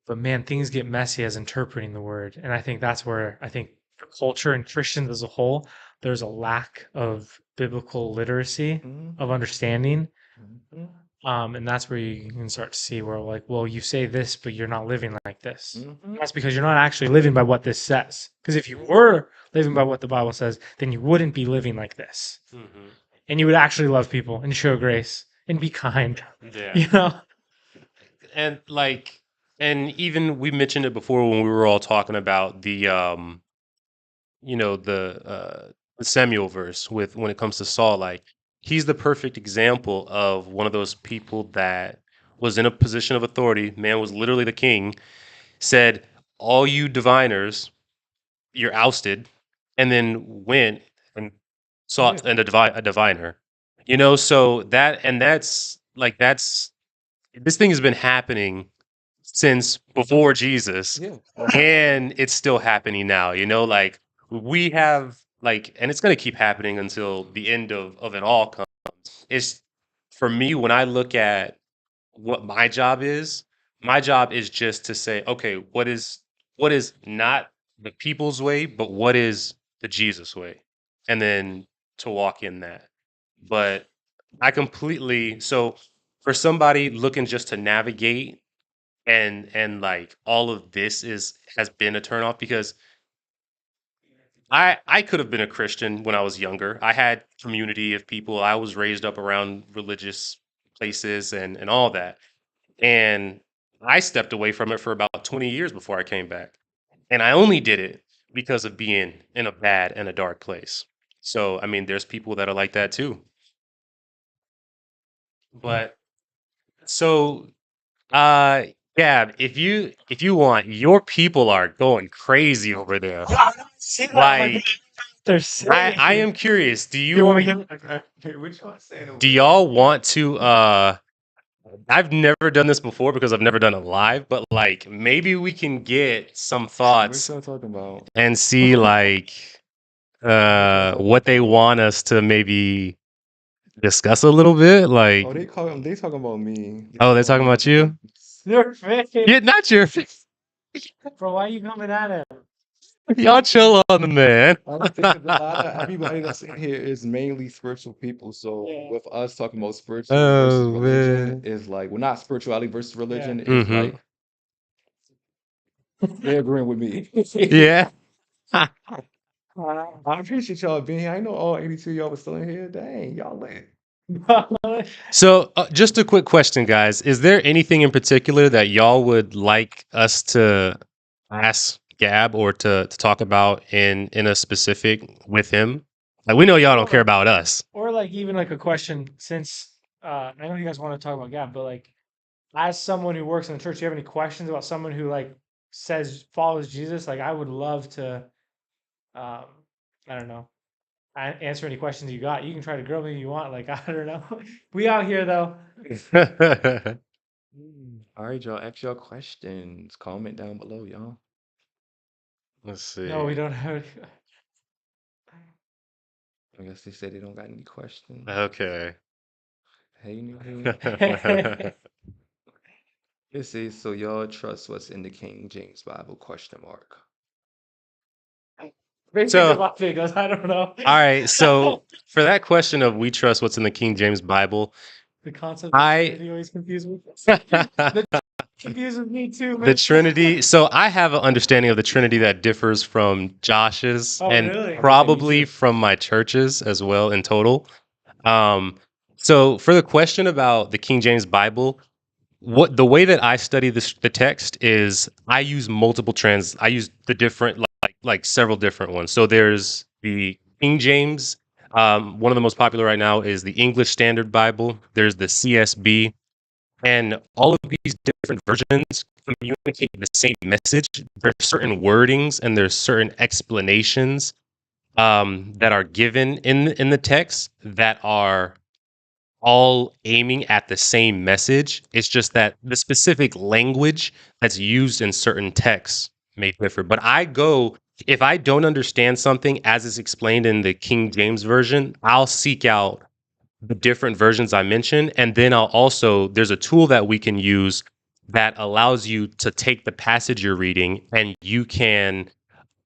S2: But man, things get messy as interpreting the Word, and I think that's where I think for culture and Christians as a whole, there's a lack of biblical literacy of understanding. And that's where you can start to see where like, well, you say this, but you're not living like this. That's because you're not actually living by what this says. Because if you were living by what the Bible says, then you wouldn't be living like this. And you would actually love people and show grace and be kind.
S1: Yeah.
S2: You know?
S1: And like, and even we mentioned it before when we were all talking about the the Samuel verse with when it comes to Saul, like he's the perfect example of one of those people that was in a position of authority. Man was literally the king, said, all you diviners, you're ousted, and then went and sought a diviner. So that's this thing has been happening since before Jesus,
S3: Yeah.
S1: and it's still happening now. Like we have and it's going to keep happening until the end of it all comes. It's for me when I look at what my job is just to say, okay, what is not the people's way, but what is the Jesus way, and then to walk in that. But I completely so for somebody looking just to navigate and like all of this has been a turnoff because I could have been a Christian when I was younger. I had community of people. I was raised up around religious places and all that. And I stepped away from it for about 20 years before I came back. And I only did it because of being in a bad and a dark place. So, I mean, there's people that are like that too. But so yeah, if you want, your people are going crazy over there. Like
S2: They're
S1: I
S2: saying.
S1: am curious,
S2: You want me to
S3: Which one saying?
S1: do y'all want to I've never done this before because I've never done it live, but like maybe we can get some
S3: What
S1: thoughts
S3: y'all talking about?
S1: and see like what they want us to maybe discuss a little bit. Like
S3: Oh, they talking about me.
S1: oh, they're talking about you?
S2: Your face.
S1: Yeah, not your face.
S2: Bro, why are you coming at him?
S1: Y'all chill on the man.
S3: I don't think 'cause a lot of everybody that's in here is mainly spiritual people. So
S2: Yeah.
S3: with us talking about spiritual versus
S1: Oh,
S3: religion
S1: man.
S3: is like, well, not spirituality versus religion is
S1: Mhm.
S3: like they're agreeing with me.
S1: Yeah.
S3: I appreciate y'all being here. I know all 82 of y'all was still in here. Dang, y'all lit.
S1: So, just a quick question, guys. Is there anything in particular that y'all would like us to ask Gab or to talk about in a specific with him? Like, we know y'all don't care about us.
S2: Or like even like a question since I know you guys want to talk about Gab, but like as someone who works in the church, do you have any questions about someone who like says follows Jesus? Like I would love to I don't know. Answer any questions you got. You can try to grill me if you want. Like I don't know. We out here though.
S3: All right, y'all. Ask y'all questions. Comment down below, y'all.
S1: Let's see.
S2: No, we don't have.
S3: I guess they said they don't got any questions.
S1: Okay.
S3: Hey, new here. This is so y'all trust what's in the King James Bible? Question mark.
S1: So-
S2: I don't know.
S1: All right. So, for that question of we trust what's in the King James Bible,
S2: The concept
S1: I-
S2: of Trinity always confused me. Confuses me too,
S1: The Trinity. So I have an understanding of the Trinity that differs from Josh's
S2: Oh,
S1: and
S2: really?
S1: probably from my churches as well in total. Um, so for the question about the King James Bible, what the way that I study the text is I use I use the different like several different ones. So there's the King James. One of the most popular right now is the English Standard Bible. There's the CSB, and all of these different versions communicate the same message. There's certain wordings and there's certain explanations that are given in the text that are all aiming at the same message. It's just that the specific language that's used in certain texts may differ. But if I don't understand something as is explained in the King James Version, I'll seek out the different versions I mentioned. And then there's a tool that we can use that allows you to take the passage you're reading and you can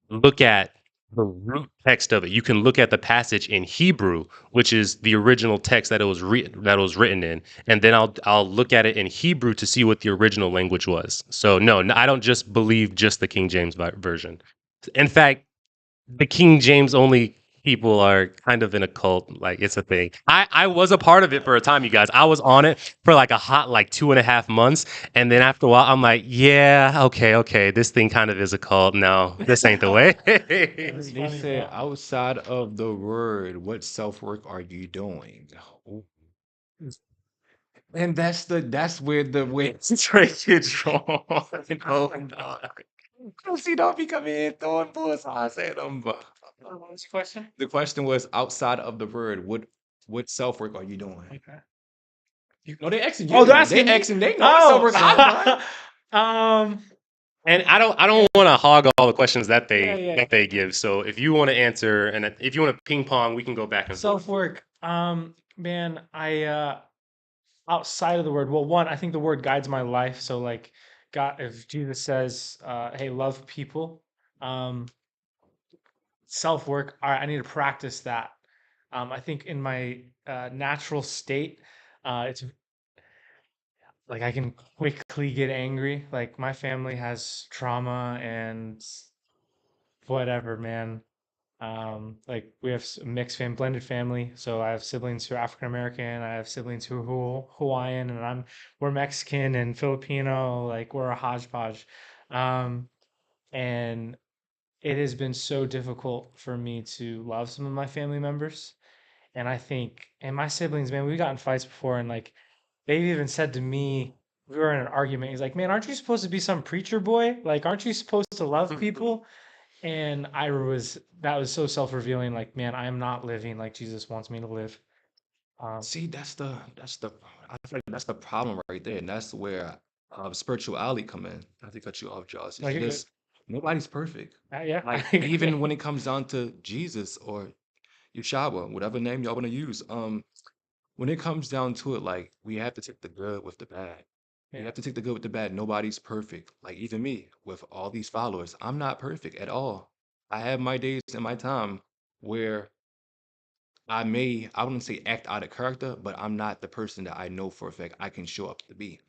S1: look at the root text of it. You can look at the passage in Hebrew, which is the original text that that it was written in, and then I'll look at it in Hebrew to see what the original language was. So no, I don't just believe just the King James version. In fact, the King James only people are kind of in a cult. Like it's a thing. I was a part of it for a time, you guys. I was on it for like a hot like 2.5 months. And then after a while, I'm like, yeah, okay. This thing kind of is a cult. No, this ain't the way.
S2: That's
S3: They
S2: funny,
S3: said
S2: bro.
S3: outside of the word, what self work are you doing? Ooh. And that's where the way straight gets drawn. Oh no. See, don't be coming in throwing bullets. I said but
S2: What was the question?
S3: the question was outside of the word, what self work are you doing?
S2: Okay.
S3: No, they asking you.
S2: Oh, they're
S3: They
S2: asking me?
S3: asking. They know what self work I've done.
S2: Um,
S1: And I don't want to hog all the questions that
S2: yeah.
S1: that they give. So if you want to answer and if you want to ping pong, we can go back and forth.
S2: Self-work. Man, outside of the word, well, one, I think the word guides my life. So like God, if Jesus says, hey, love people, um, self-work, all right, I need to practice that. I think in my natural state, it's like I can quickly get angry. Like my family has trauma and whatever, man. Like we have a mixed blended family. So I have siblings who are African American. I have siblings who are Hawaiian, and we're Mexican and Filipino. Like we're a hodgepodge. Um, and it has been so difficult for me to love some of my family members. And I think, and my siblings, man, we got in fights before, and like they've even said to me, we were in an argument. He's like, "Man, aren't you supposed to be some preacher boy? Like, aren't you supposed to love people?" And that was so self-revealing. Like, man, I am not living like Jesus wants me to live.
S3: See, that's the I feel like that's the problem right there, and that's where spirituality come in. Not to cut you off, Josh.
S2: No,
S3: It's
S2: you're good.
S3: just nobody's perfect.
S2: Yeah, I
S3: Like even
S2: agree.
S3: when it comes down to Jesus or Yeshua, whatever name y'all want to use, when it comes down to it, like we have to take the good with the bad. You
S2: Yeah,
S3: have to take the good with the bad. Nobody's perfect. Like even me, with all these followers, I'm not perfect at all. I have my days and my time where I wouldn't say act out of character, but I'm not the person that I know for a fact I can show up to be.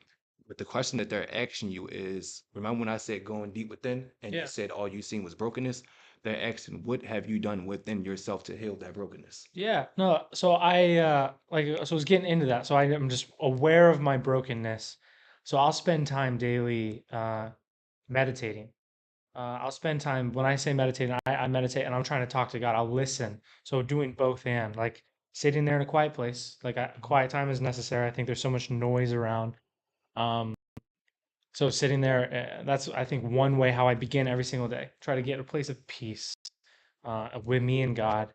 S3: But the question that they're asking you is, remember when I said going deep within and you
S2: yeah,
S3: said all you seen was brokenness? They're asking, what have you done within yourself to heal that brokenness?
S2: yeah. No, so I was getting into that. So I am just aware of my brokenness. So I'll spend time daily meditating. I'll spend time when I say meditating, I meditate and I'm trying to talk to God. I'll listen. So doing both and like sitting there in a quiet place, like quiet time is necessary. I think there's so much noise around. Um, so sitting there, that's I think one way how I begin every single day. Try to get a place of peace with me and God.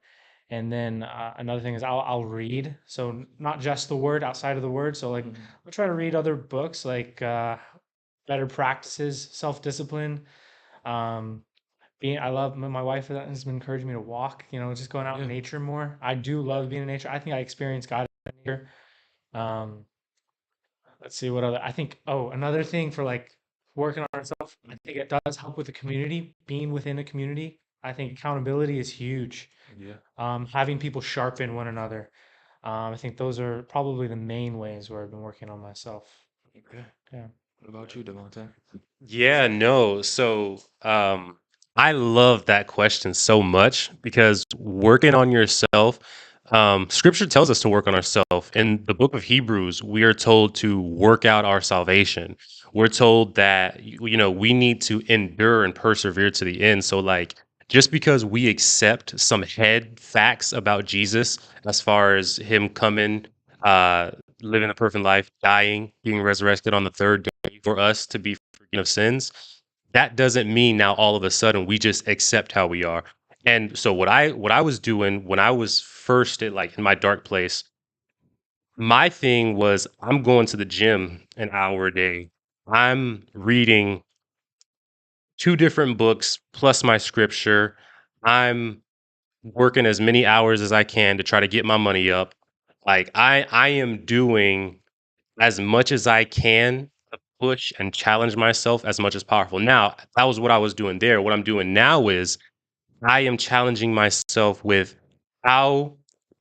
S2: And then another thing is I'll read. So not just the word, outside of the word. So like
S3: Mhm.
S2: I'll try to read other books like Better Practices, Self Discipline. Um, I love my wife has been encouraging me to walk, just going out in
S3: Yeah.
S2: nature more. I do love being in nature. I think I experience God in nature. Um, let's see what other I think. Oh, another thing for like working on ourselves, I think it does help with the community, being within a community. I think accountability is huge.
S3: Yeah.
S2: Having people sharpen one another. I think those are probably the main ways where I've been working on myself.
S3: Okay.
S2: Yeah.
S3: What about you, Devontae?
S1: Yeah, no. So, I love that question so much because working on yourself, scripture tells us to work on ourselves. In the book of Hebrews, we are told to work out our salvation. We're told that, we need to endure and persevere to the end. So, like, just because we accept some head facts about Jesus, as far as him coming, uh, living a perfect life, dying, being resurrected on the third day for us to be forgiven of sins, that doesn't mean now all of a sudden we just accept how we are. And so what I was doing when I was first in my dark place, my thing was I'm going to the gym an hour a day. I'm reading two different books plus my scripture. I'm working as many hours as I can to try to get my money up. Like I am doing as much as I can to push and challenge myself as much as powerful. Now, that was what I was doing there. What I'm doing now is I am challenging myself with how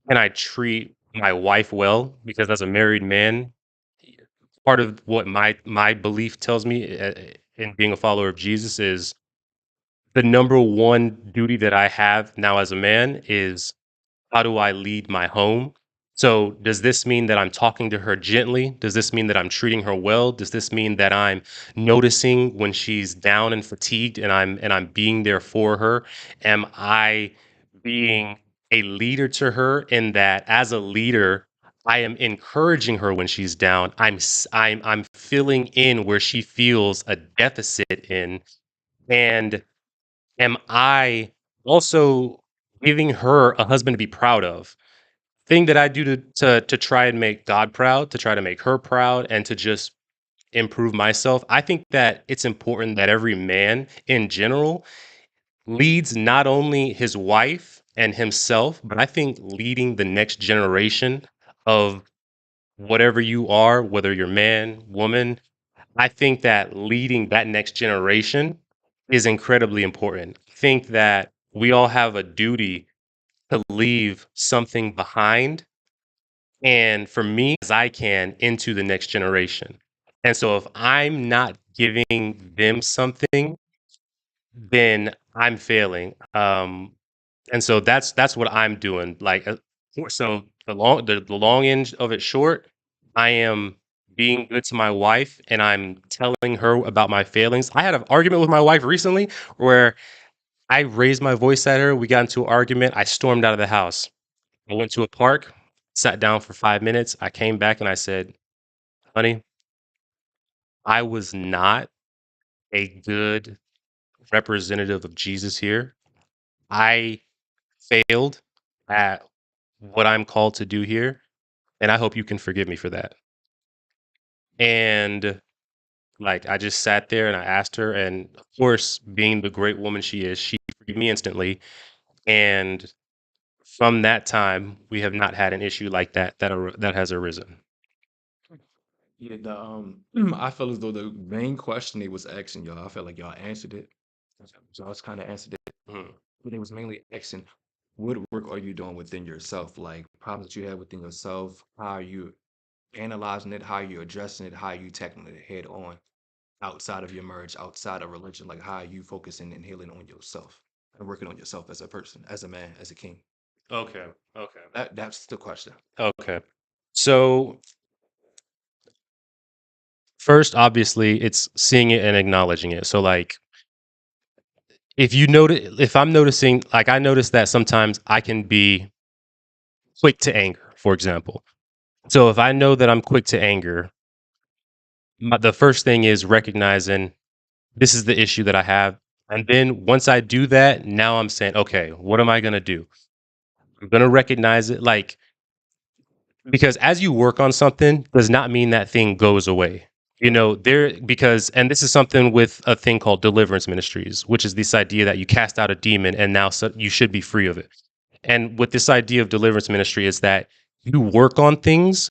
S1: can I treat my wife well? Because as a married man, part of what my belief tells me in being a follower of Jesus is the number one duty that I have now as a man is how do I lead my home? So, does this mean that I'm talking to her gently? Does this mean that I'm treating her well? Does this mean that I'm noticing when she's down and fatigued and I'm being there for her? Am I being a leader to her in that as a leader, I am encouraging her when she's down. I'm filling in where she feels a deficit in, and am I also giving her a husband to be proud of? Thing that I do to try and make God proud, to try to make her proud, and to just improve myself. I think that it's important that every man in general leads not only his wife and himself, but I think leading the next generation of whatever you are, whether you're man, woman, I think that leading that next generation is incredibly important. I think that we all have a duty to leave something behind, and for me as I can into the next generation. And so if I'm not giving them something, then I'm failing. And so that's what I'm doing. Like so the long end of it short, I am being good to my wife and I'm telling her about my failings. I had an argument with my wife recently where I raised my voice at her. We got into an argument. I stormed out of the house. I went to a park, sat down for 5 minutes. I came back and I said, honey, I was not a good representative of Jesus here. I failed at what I'm called to do here, and I hope you can forgive me for that. And like I just sat there and I asked her, and of course, being the great woman she is, she forgave me instantly. And from that time, we have not had an issue like that has arisen.
S3: Yeah, I feel as though the main question they was asking y'all, I felt like y'all answered it. Y'all kind of answered it.
S1: Mhm.
S3: But they was mainly asking, what work are you doing within yourself? Like problems that you have within yourself, how are you analyzing it, how are you addressing it, how are you tackling it head on outside of your marriage, outside of religion, like how are you focusing and healing on yourself and working on yourself as a person, as a man, as a king?
S1: Okay. Okay.
S3: That's the question.
S1: Okay. So first, obviously, it's seeing it and acknowledging it. So like if I'm noticing, like I notice that sometimes I can be quick to anger, for example. So if I know that I'm quick to anger, the first thing is recognizing this is the issue that I have. And then once I do that, now I'm saying, okay, what am I going to do? I'm going to recognize it, like, because as you work on something does not mean that thing goes away. And this is something with a thing called deliverance ministries, which is this idea that you cast out a demon and now you should be free of it. And with this idea of deliverance ministry is that you work on things,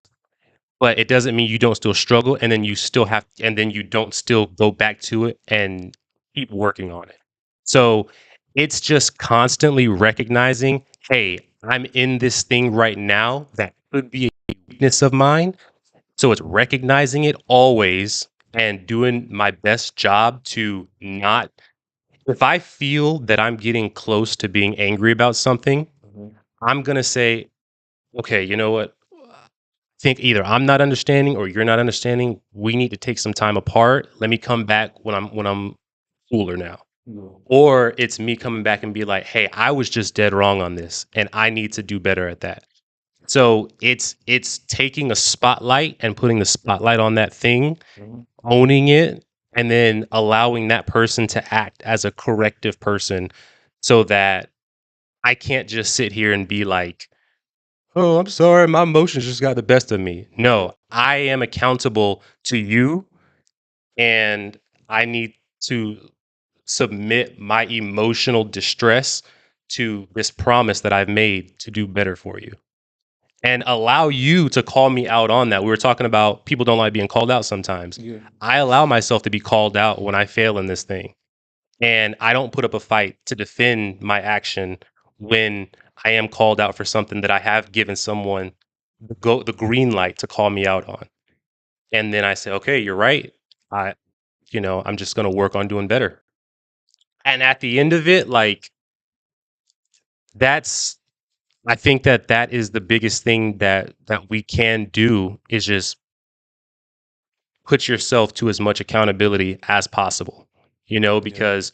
S1: but it doesn't mean you don't still struggle, and then you don't still go back to it and keep working on it. So it's just constantly recognizing, hey, I'm in this thing right now that could be a weakness of mine. So it's recognizing it always, and doing my best job to not, if I feel that I'm getting close to being angry about something, I'm going to say, okay, you know what? Think either I'm not understanding or you're not understanding. We need to take some time apart. Let me come back when I'm cooler now. Or it's me coming back and be like, hey, I was just dead wrong on this and I need to do better at that. So it's taking a spotlight and putting the spotlight on that thing, owning it, and then allowing that person to act as a corrective person so that I can't just sit here and be like, oh, I'm sorry, my emotions just got the best of me. No, I am accountable to you and I need to submit my emotional distress to this promise that I've made to do better for you and allow you to call me out on that. We were talking about people don't like being called out sometimes.
S3: Yeah.
S1: I allow myself to be called out when I fail in this thing. And I don't put up a fight to defend my action when I am called out for something that I have given someone the green light to call me out on. And then I say, okay, you're right. I'm just going to work on doing better. And at the end of it, like that's, I think that is the biggest thing that we can do is just put yourself to as much accountability as possible, because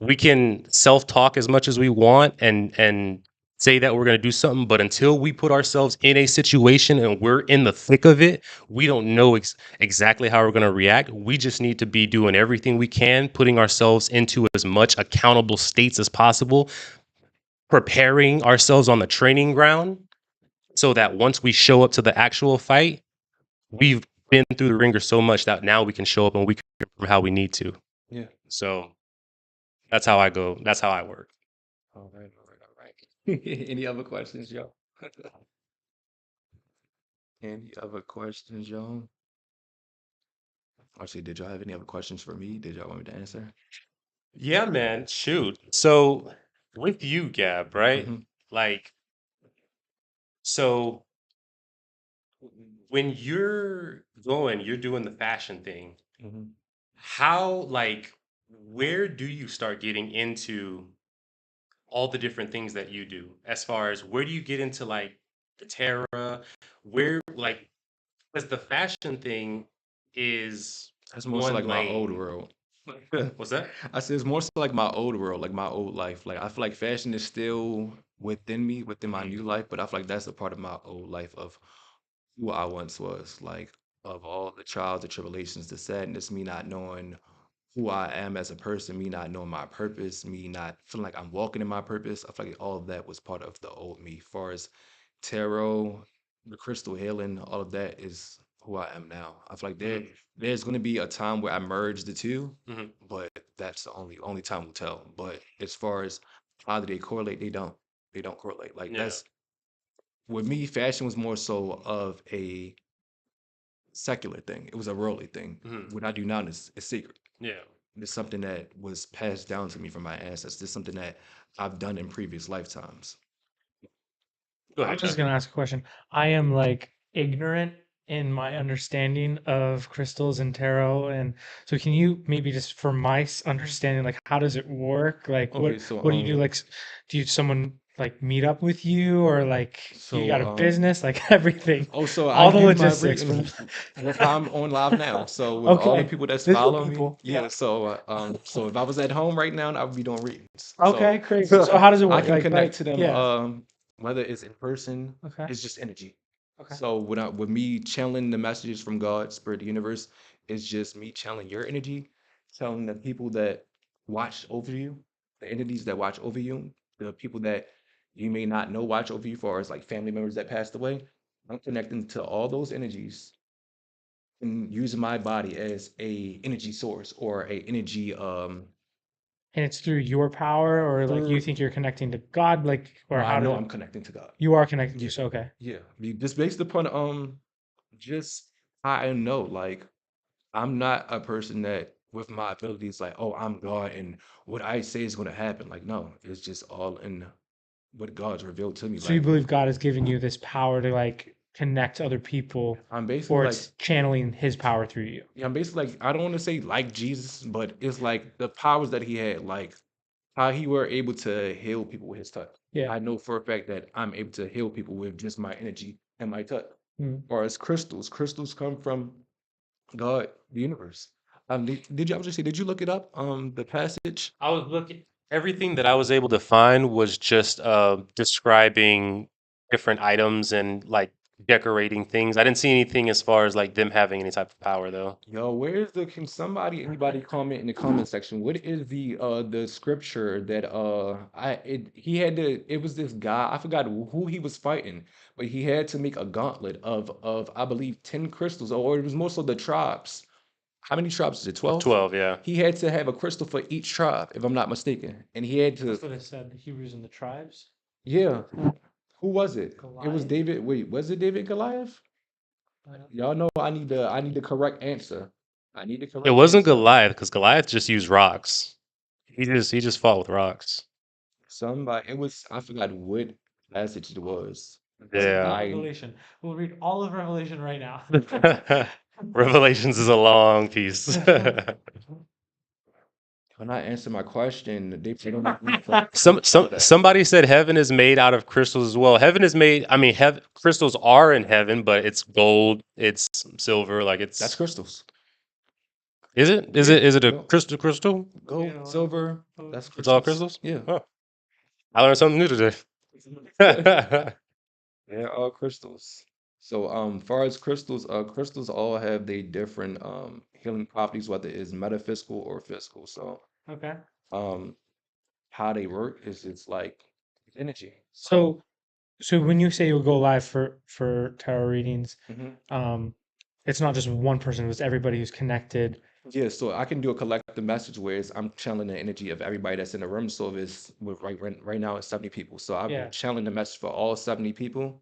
S1: we can self-talk as much as we want and say that we're going to do something, but until we put ourselves in a situation and we're in the thick of it, we don't know exactly how we're going to react. We just need to be doing everything we can, putting ourselves into as much accountable states as possible, preparing ourselves on the training ground so that once we show up to the actual fight, we've been through the ringer so much that now we can show up and we can perform how we need to.
S3: Yeah.
S1: So that's how I go. That's how I work.
S3: All right. Any other questions, y'all? Any other questions, y'all? Actually, did y'all have any other questions for me? Did y'all want me to answer?
S1: Yeah, man. Shoot. So with you, Gab, right?
S3: Mhm.
S1: Like, so when you're doing the fashion thing,
S3: Mhm.
S1: where do you start getting into all the different things that you do? As far as where do you get into like the Terra? Where, like, because the fashion thing is
S3: That's more so
S1: one
S3: like my old
S1: lane.
S3: world.
S1: What's that?
S3: I said it's more so like my old world, like my old life. Like I feel like fashion is still within me, within my new life, but I feel like that's a part of my old life of who I once was. Like of all the trials, the tribulations, the sadness, me not knowing who I am as a person, me not knowing my purpose, me not feeling like I'm walking in my purpose. I feel like all of that was part of the old me. Far as tarot, the crystal healing, all of that is who I am now. I feel like there's going to be a time where I merge the two,
S1: Mhm.
S3: but that's the only time will tell. But as far as how do they correlate, they don't correlate. Like
S1: Yeah.
S3: that's with me. Fashion was more so of a secular thing. It was a worldly thing.
S1: Mhm.
S3: What I do now is secret.
S1: Yeah.
S3: It's something that was passed down to me from my ancestors. It's something that I've done in previous lifetimes.
S1: Go
S2: I'm
S1: ahead,
S2: just
S1: Gab.
S2: gonna ask a question. I am like ignorant in my understanding of crystals and tarot, and so can you maybe just for my understanding, like how does it work? Like
S3: Okay, so
S2: what do you do? Like do you someone like meet up with you, or like you got a business, like everything,
S3: so I
S2: all the
S3: give my
S2: logistics.
S3: I'm on live now. So with all the
S2: Okay,
S3: people that's
S2: visual
S3: following me,
S2: people.
S3: yeah. So if I was at home right now, I would be doing readings.
S2: Okay, crazy. So how does it
S3: I
S2: work?
S3: can
S2: Like
S3: connect to them.
S2: yeah.
S3: Whether it's in person,
S2: Okay.
S3: it's just energy.
S2: Okay.
S3: So with me channeling the messages from God, Spirit, the universe, it's just me channeling your energy, telling the people that watch over you, the entities that watch over you, the people that you may not know watch over you, far as like family members that passed away. I'm connecting to all those energies and using my body as a energy source or a energy
S2: And it's through your power, or like you
S3: through
S2: think you're connecting to God, like, or
S3: no, I
S2: how does
S3: know
S2: it?
S3: I'm connecting to God.
S2: You are connected
S3: Yeah.
S2: to, so okay.
S3: Yeah. Just based upon just I know like I'm not a person that with my abilities like, oh, I'm God and what I say is gonna happen. Like, no, it's just all in what God's revealed to me.
S2: So you
S3: Like,
S2: believe God has given you this power to like connect other people,
S3: I'm basically
S2: or
S3: like,
S2: it's channeling his power through you.
S3: yeah, I'm basically like, I don't want to say like Jesus, but it's like the powers that he had, like how he were able to heal people with his touch.
S2: Yeah.
S3: I know for a fact that I'm able to heal people with just my energy and my touch.
S2: Mm.
S3: Or as crystals, crystals come from God, the universe. Did you, I was just say, did you look it up? The passage.
S1: I was looking. Everything that I was able to find was just describing different items and like decorating things. I didn't see anything as far as like them having any type of power though.
S3: Yo, where's the, can somebody, anybody comment in the comment section? What is the scripture that he had to, it was this guy, I forgot who he was fighting, but he had to make a gauntlet of I believe 10 crystals, or it was most of the tribes. How many tribes is it? 12?
S1: 12, yeah.
S3: He had to have a crystal for each tribe, if I'm not mistaken. And he had
S2: That's
S3: to,
S2: what I said. The Hebrews and the tribes.
S3: yeah. Who was it? It was
S2: Goliath?
S3: David. Wait, was it David Goliath? Y'all know I need the correct answer. I need the
S1: It
S3: correct
S1: wasn't
S3: answer.
S1: Goliath because Goliath just used rocks. He just fought with rocks.
S3: Somebody, it was, I forgot what passage it was.
S1: Yeah.
S2: Revelation. We'll read all of Revelation right now.
S1: Revelations is a long piece.
S3: When I answer my question, they don't agree for
S1: Somebody said heaven is made out of crystals as well. Heaven is made. I mean, crystals are in heaven, but it's gold, it's silver. Like
S3: that's
S1: it's.
S3: crystals.
S1: Is it? Is
S3: Yeah,
S1: it? Is it a
S3: no,
S1: crystal?
S3: gold,
S2: Yeah,
S3: silver, that's
S1: It's all
S3: crystals.
S1: crystals.
S3: Yeah.
S1: Oh, I learned something new today.
S3: They're all crystals. So, far as crystals, crystals all have their different healing properties, whether it's metaphysical or physical. So,
S2: Okay.
S3: um, how they work is it's like energy.
S2: So when you say you'll go live for tarot readings,
S3: Mhm.
S2: it's not just one person, it's everybody who's connected.
S3: Yeah, so I can do a collective message where I'm channeling the energy of everybody that's in the room. So if it's right now it's 70 people. So I'm
S2: Yeah.
S3: channeling the message for all 70 people,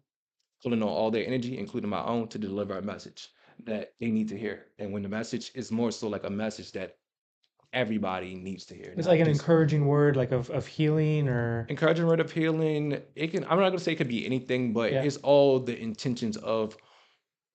S3: pulling on all their energy, including my own, to deliver a message that they need to hear. And when the message is more so like a message that everybody needs to hear,
S2: It's
S3: not
S2: like an
S3: just
S2: encouraging word, like of healing or
S3: encouraging word of healing. It can, I'm not gonna say it could be anything, but
S2: yeah.
S3: it's all the intentions of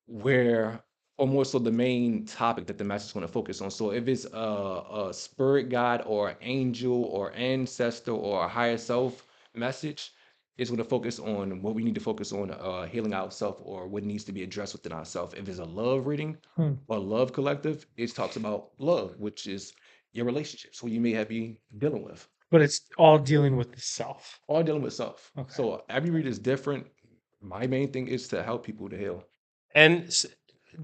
S3: where, or more so the main topic that the message is going to focus on. So if it's a spirit guide or angel or ancestor or a higher self message, it's going to focus on what we need to focus on, healing ourselves or what needs to be addressed within ourselves. If it's a love reading
S2: Hmm.
S3: or love collective, it talks about love, which is your relationships, who you may have been dealing with,
S2: But it's all dealing with the self.
S3: all dealing with self.
S2: Okay.
S3: So every read is different. My main thing is to help people to heal.
S1: And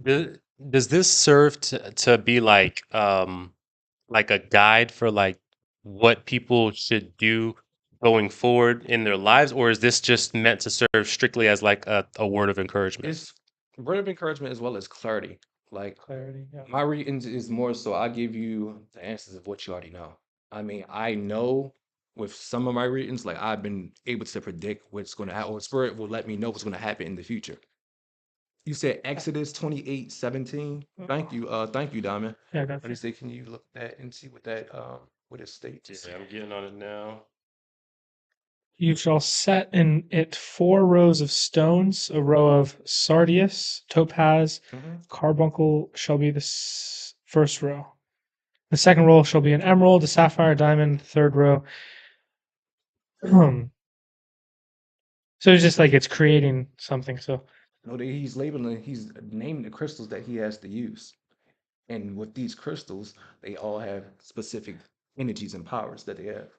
S1: th- does this serve to be like a guide for like what people should do going forward in their lives, or is this just meant to serve strictly as like a word of encouragement?
S3: It's word of encouragement as well as clarity. Like
S2: Clarity. Yeah.
S3: my readings is more so I give you the answers of what you already know. I mean, I know with some of my readings, like I've been able to predict what's going to happen, or spirit will let me know what's going to happen in the future. You said Exodus 28:17. Thank you, Diamond.
S2: Yeah,
S3: Let
S2: gotcha.
S3: me say, can you look that and see what that what it states?
S1: Yeah, I'm getting on it now.
S2: You shall set in it 4 rows of stones, a row of sardius, topaz,
S3: Mhm.
S2: carbuncle shall be the first row. The second row shall be an emerald, a sapphire, diamond. The third row. So it's just like it's creating something. So
S3: No, he's labeling, he's naming the crystals that he has to use. And with these crystals, they all have specific energies and powers that they have.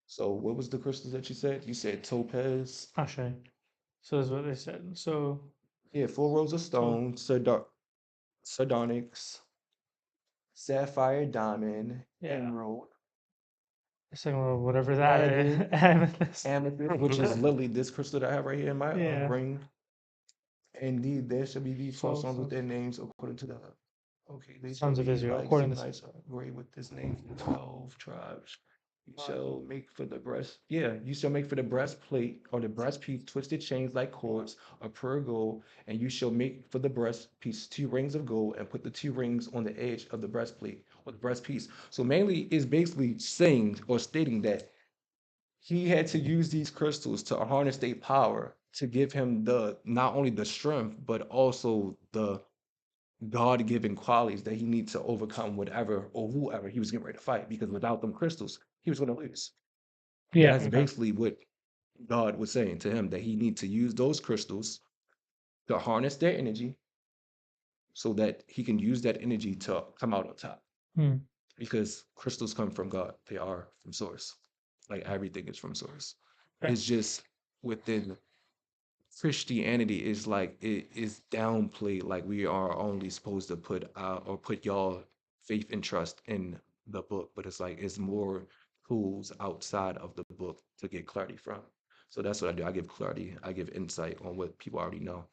S3: So what was the crystals that you said? You said topaz.
S2: I'll show you. So that's what they said. So
S3: Yeah, 4 rows of stone, sardonyx, sapphire, diamond,
S2: yeah,
S3: emerald,
S2: the second row, whatever that is,
S3: agate,
S2: amethyst.
S3: amethyst, which is literally this crystal that I have right here in my
S2: Yeah.
S3: ring. Indeed, there shall be these 12
S2: So-
S3: songs with
S2: so-
S3: their names according to the okay. They
S2: Sons
S3: shall
S2: of
S3: be
S2: Israel,
S3: like
S2: according to
S3: Zemnites arrayed with this name from the 12 tribes. You shall make for the breast. Yeah, you shall make for the breastplate or the breastpiece twisted chains like cords of pure gold, and you shall make for the breastpiece 2 rings of gold, and put the 2 rings on the edge of the breastplate or the breastpiece. So mainly, is basically saying or stating that he had to use these crystals to harness their power to give him the not only the strength, but also the God-given qualities that he needs to overcome whatever or whoever he was getting ready to fight. Because without them crystals, he was going to lose.
S2: Yeah.
S3: That's
S2: Okay.
S3: basically what God was saying to him, that he needs to use those crystals to harness their energy so that he can use that energy to come out on top.
S2: Hmm.
S3: Because crystals come from God. They are from source. Like everything is from source.
S2: Okay.
S3: It's just within Christianity is like it is downplayed, like we are only supposed to put or put y'all faith and trust in the book, but it's like it's more tools outside of the book to get clarity from. So that's what I do. I give clarity, I give insight on what people already know.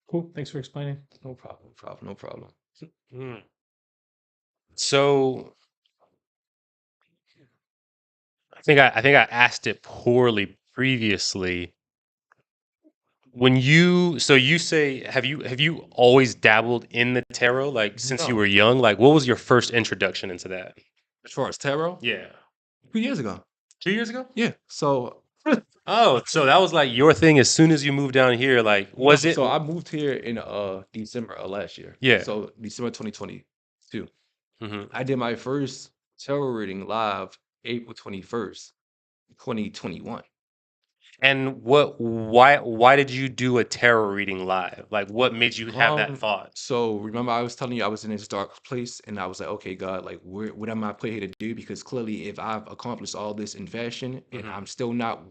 S2: Cool. Thanks for explaining.
S3: No problem, no problem.
S1: Mm. So I think I asked it poorly previously. When you say have you always dabbled in the tarot like since you
S3: No.
S1: were young? Like what was your first introduction into that?
S3: As far as tarot,
S1: Yeah.
S3: 2 years ago.
S1: 2 years ago?
S3: Yeah. So
S1: Oh, so that was like your thing as soon as you moved down here. Like, was it?
S3: so I moved here in December of last year.
S1: Yeah.
S3: So December 2022.
S1: hmm
S3: I did my first tarot reading live April 21st, 2021.
S1: And why did you do a tarot reading live? Like, what made you have that thought?
S3: So remember I was telling you I was in this dark place and I was like, okay, God, like what am I put here to do? Because clearly if I've accomplished all this in fashion and
S1: Mhm.
S3: I'm still not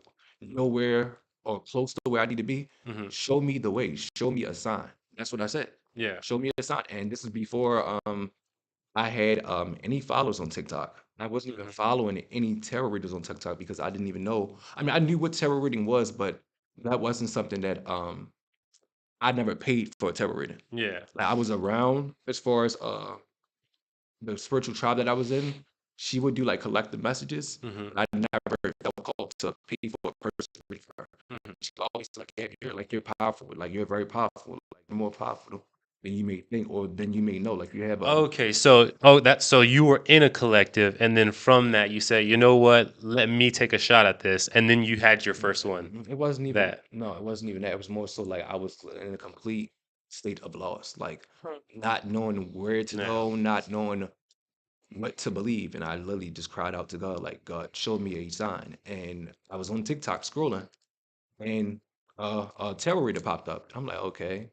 S3: nowhere or close to where I need to be,
S1: Mhm.
S3: show me the way, show me a sign. That's what I said.
S1: Yeah.
S3: Show me a sign. And this is before I had any followers on TikTok. I wasn't even following any tarot readers on TikTok because I didn't even know. I mean, I knew what tarot reading was, but that wasn't something that I never paid for a tarot reading.
S1: Yeah.
S3: Like I was around as far as the spiritual tribe that I was in. She would do like collective messages.
S1: Mhm.
S3: I never felt called to pay for a person to read for her.
S1: Mhm.
S3: She always like, yeah, you're powerful. Like you're very powerful. Like you're more powerful than you may think or than you may know. Like you have a
S1: Okay, so you were in a collective, and then from that you say, you know what, let me take a shot at this, and then you had your first one.
S3: It wasn't even
S1: That.
S3: no, it wasn't even that. It was more so like I was in a complete state of loss, like not knowing where to
S1: Yeah.
S3: go, not knowing what to believe. And I literally just cried out to God, like, God, show me a sign. And I was on TikTok scrolling and a tarot reader popped up. I'm like, okay,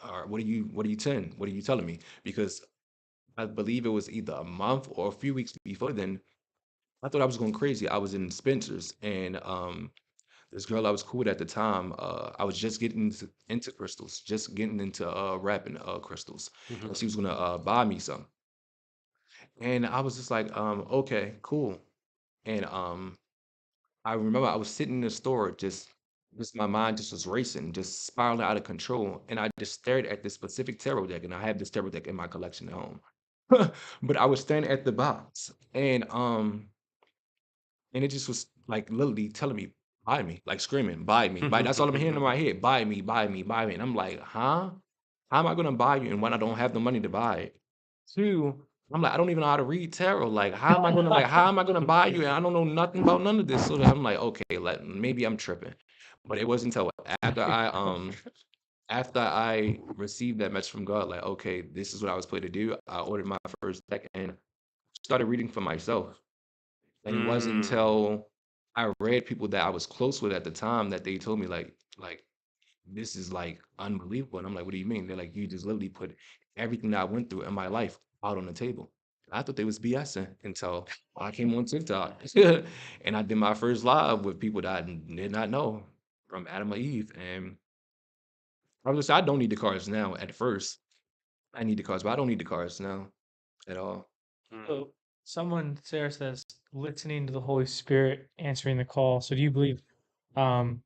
S3: all right, what are you telling me? Because I believe it was either a month or a few weeks before then. I thought I was going crazy. I was in Spencer's and this girl I was cool with at the time, I was just getting into crystals, just getting into wrapping crystals.
S1: Mhm.
S3: And she was gonna buy me some. And I was just like, okay, cool. And I remember I was sitting in the store, just my mind just was racing, just spiraling out of control. And I just stared at this specific tarot deck, and I have this tarot deck in my collection at home. But I was staring at the box, and it just was like literally telling me, buy me, like screaming, buy me, buy. That's all I'm hearing in my head. Buy me, buy me, buy me. And I'm like, huh? How am I gonna buy you? And when I don't have the money to buy it. Two, I'm like, I don't even know how to read tarot. Like, how am I gonna buy you? And I don't know nothing about none of this. So I'm like, okay, maybe I'm tripping. But it wasn't until after I received that message from God, like, okay, this is what I was put to do. I ordered my first deck and started reading for myself. And it wasn't
S1: Mm.
S3: until I read people that I was close with at the time that they told me like this is like unbelievable. And I'm like, what do you mean? They're like, you just literally put everything that I went through in my life out on the table. I thought they was BSing until I came on TikTok. And I did my first live with people that I did not know from Adam or Eve. And I was just, I don't need the cards now at first. I need the cards, but I don't need the cards now at all.
S1: Mm.
S2: So someone, Sarah says, listening to the Holy Spirit answering the call. So do you believe um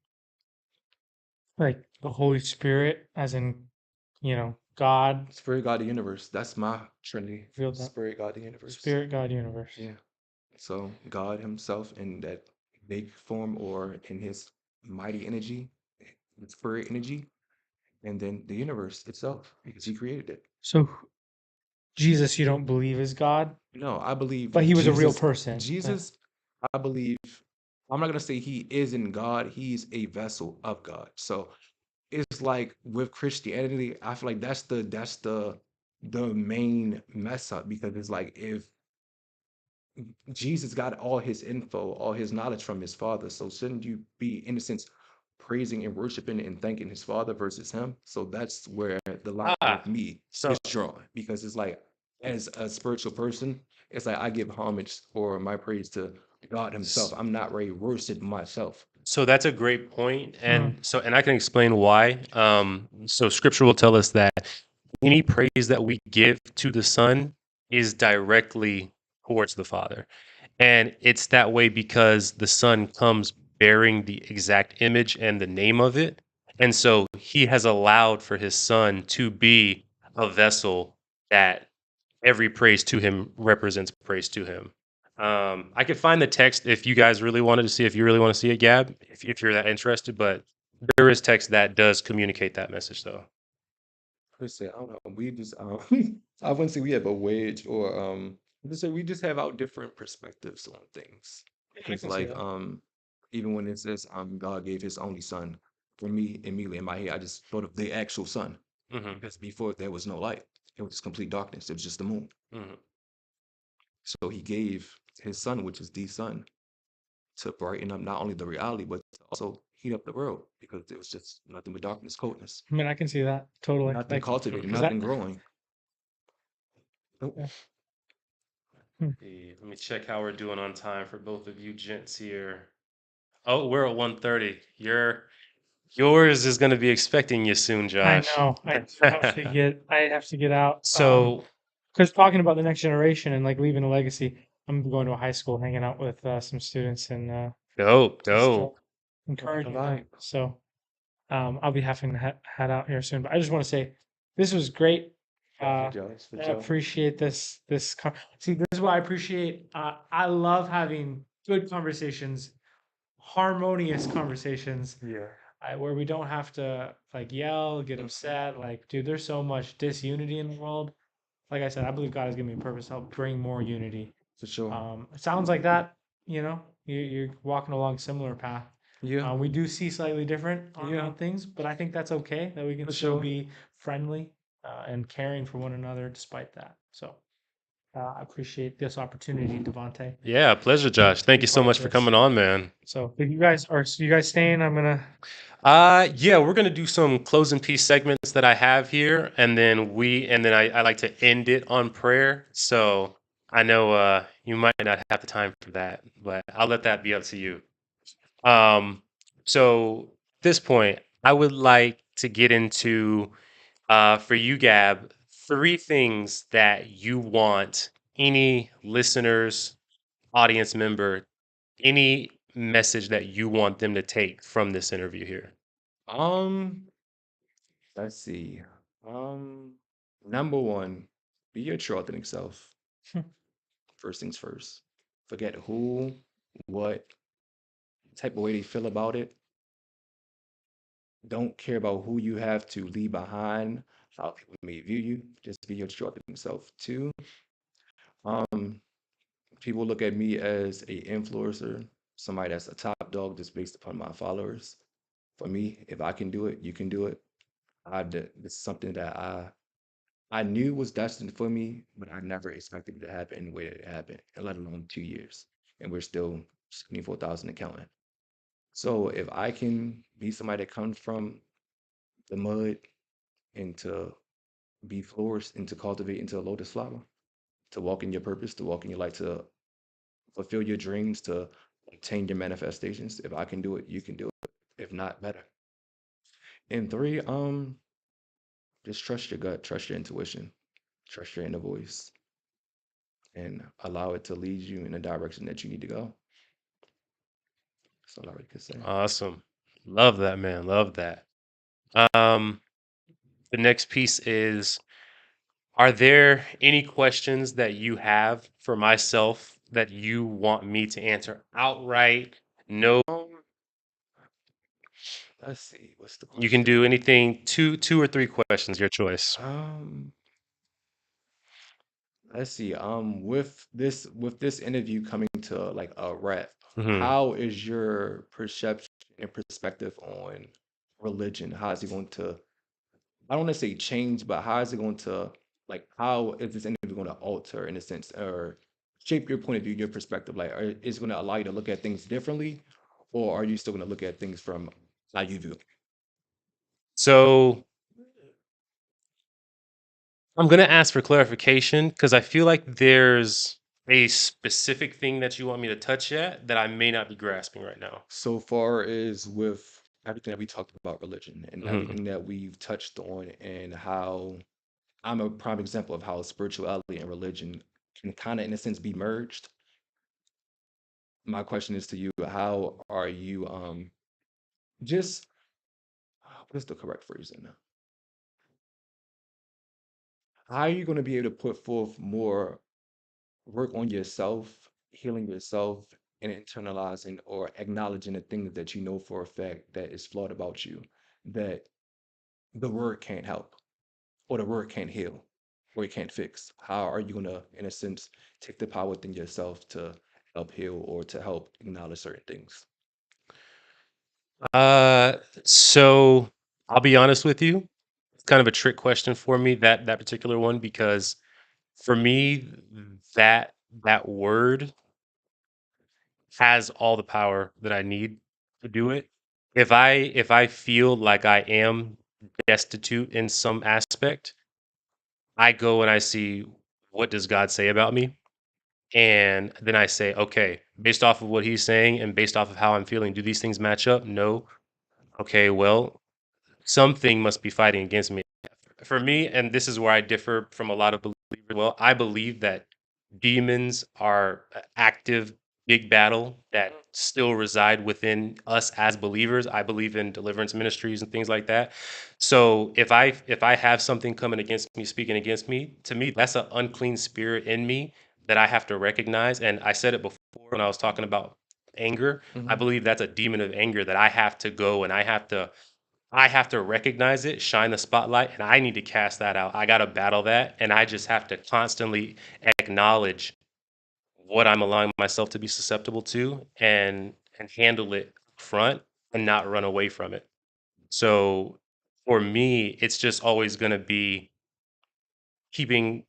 S2: like the Holy Spirit as in, God,
S3: Spirit God the universe. That's my Trinity.
S2: revealed that
S3: Spirit God the universe.
S2: Spirit, God, universe.
S3: Yeah. So God Himself in that big form or in His mighty energy, the spirit energy, and then the universe itself, because He created it.
S2: So Jesus, you don't believe is God,
S3: No, I believe
S2: but he was a real
S3: Jesus.
S2: person.
S3: Jesus, I believe I'm not gonna say he isn't God, he's a vessel of God. So it's like with Christianity, I feel like that's the main mess up because it's like if Jesus got all his info, all his knowledge from his father. So shouldn't you be, in a sense, praising and worshiping and thanking his father versus him? So that's where the line
S1: Ah,
S3: with me
S1: so
S3: is drawn because it's like, as a spiritual person, it's like I give homage or my praise to God himself. I'm not ready to worship myself.
S1: so that's a great point,
S2: Mm.
S1: and I can explain why. So Scripture will tell us that any praise that we give to the Son is directly towards the Father. And it's that way because the Son comes bearing the exact image and the name of it. And so he has allowed for his Son to be a vessel that every praise to him represents praise to him. I could find the text if you guys really wanted to see, if you really want to see it, Gab, if you're that interested, but there is text that does communicate that message, though.
S3: Per se, I don't know. We just I wouldn't say we have a wedge or just say we just have our different perspectives on things.
S2: I
S3: Because
S2: can see
S3: like
S2: that.
S3: even when it says God gave his only son, for me immediately in my head, I just thought of the actual sun.
S1: Hmm.
S3: Because before there was no light. It was complete darkness. It was just the moon.
S1: Hmm.
S3: So he gave his son, which is the sun, to brighten up not only the reality, but to also heat up the world because there was just nothing but darkness, coldness.
S2: I mean, I can see that totally.
S3: Nothing
S2: Like,
S3: cultivated,
S2: is that?
S3: nothing growing. Nope.
S2: Yeah. Hmm.
S1: Let me check how we're doing on time for both of you gents here. Oh, we're at 1:30. Yours is going to be expecting you soon,
S2: I
S1: Josh.
S2: know. I have to get out.
S1: So,
S2: Because talking about the next generation and like leaving a legacy, I'm going to a high school, hanging out with some students and
S1: dope,
S2: just
S1: dope.
S2: encouraging them.
S3: Alright.
S2: So I'll be having to head out here soon. But I just want to say this was great.
S3: For Josh, for
S2: I
S3: Joe.
S2: appreciate this. See, this is what I appreciate. I love having good conversations, harmonious conversations,
S1: Yeah.
S2: where we don't have to like yell, get upset. Like, dude, there's so much disunity in the world. Like I said, I believe God has given me a purpose to help bring more unity.
S3: For sure.
S2: It sounds like that, you're walking along a similar path.
S3: Yeah,
S2: We do see slightly different on
S3: yeah,
S2: things, but I think that's okay that we can
S3: for
S2: still
S3: sure.
S2: be friendly and caring for one another despite that. So I appreciate this opportunity, Devontae,
S1: Yeah, pleasure, Josh. Thank
S2: be
S1: you so
S2: part of
S1: much for
S2: this.
S1: coming on, man.
S2: So if you guys staying, I'm gonna.
S1: Yeah, we're gonna do some closing piece segments that I have here, and then I like to end it on prayer. So I know you might not have the time for that, but I'll let that be up to you. So at this point, I would like to get into for you, Gab, three things that you want any listeners, audience member, any message that you want them to take from this interview here.
S3: Um, let's see. Um, Number one, be your true authentic self. First things first. Forget who, what type of way they feel about it. Don't care about who you have to leave behind, how people may view you. Just be your true authentic self. Two, um, people look at me as a influencer, somebody that's a top dog just based upon my followers. For me, if I can do it, you can do it. This is something that I knew was destined for me, but I never expected it to happen in the way that it happened, and let alone 2 years. And we're still 74,000 and counting. So if I can be somebody that comes from the mud and to be flourished and to cultivate into a lotus flower, to walk in your purpose, to walk in your light, to fulfill your dreams, to obtain your manifestations. If I can do it, you can do it. If not, better. And three, just trust your gut, trust your intuition, trust your inner voice, and allow it to lead you in the direction that you need to go. That's all I really could say.
S1: Awesome. Love that, man. Love that. Um, the next piece is, are there any questions that you have for myself that you want me to answer outright? No,
S3: Let's see, what's the
S1: you can do
S3: question?
S1: anything, two or three questions, your choice.
S3: Um, let's see. With this interview coming to like a wrap,
S1: Mhm.
S3: how is your perception and perspective on religion? How is it going to, I don't want to say change, but how is it going to, like, how is this interview going to alter in a sense or shape your point of view, your perspective? Like, is it going to allow you to look at things differently, or are you still going to look at things from how you view?
S1: So I'm gonna ask for clarification because I feel like there's a specific thing that you want me to touch at that I may not be grasping right now.
S3: So far as with everything that we talked about religion and
S1: Mhm.
S3: everything that we've touched on and how I'm a prime example of how spirituality and religion can kind of in a sense be merged. My question is to you, how are you just what is the correct phrase in there? How are you going to be able to put forth more work on yourself, healing yourself, and internalizing or acknowledging the things that you know for a fact that is flawed about you, that the word can't help, or the word can't heal, or it can't fix? How are you gonna, in a sense, take the power within yourself to help heal or to help acknowledge certain things?
S1: Uh, so I'll be honest with you. It's kind of a trick question for me, that particular one, because for me, that that word has all the power that I need to do it. If I feel like I am destitute in some aspect, I go and I see what does God say about me? And then I say, okay, based off of what he's saying and based off of how I'm feeling, do these things match up? No. Okay, well, something must be fighting against me. For me, and this is where I differ from a lot of believers, well, I believe that demons are a active big battle that still reside within us as believers. I believe in deliverance ministries and things like that. So if I have something coming against me, speaking against me, to me that's an unclean spirit in me that I have to recognize. And I said it before when I was talking about anger. I
S3: Hmm.
S1: believe that's a demon of anger that I have to go and I have to recognize it, shine the spotlight, and I need to cast that out. I got to battle that. And I just have to constantly acknowledge what I'm allowing myself to be susceptible to and handle it front and not run away from it. So for me, it's just always going to be keeping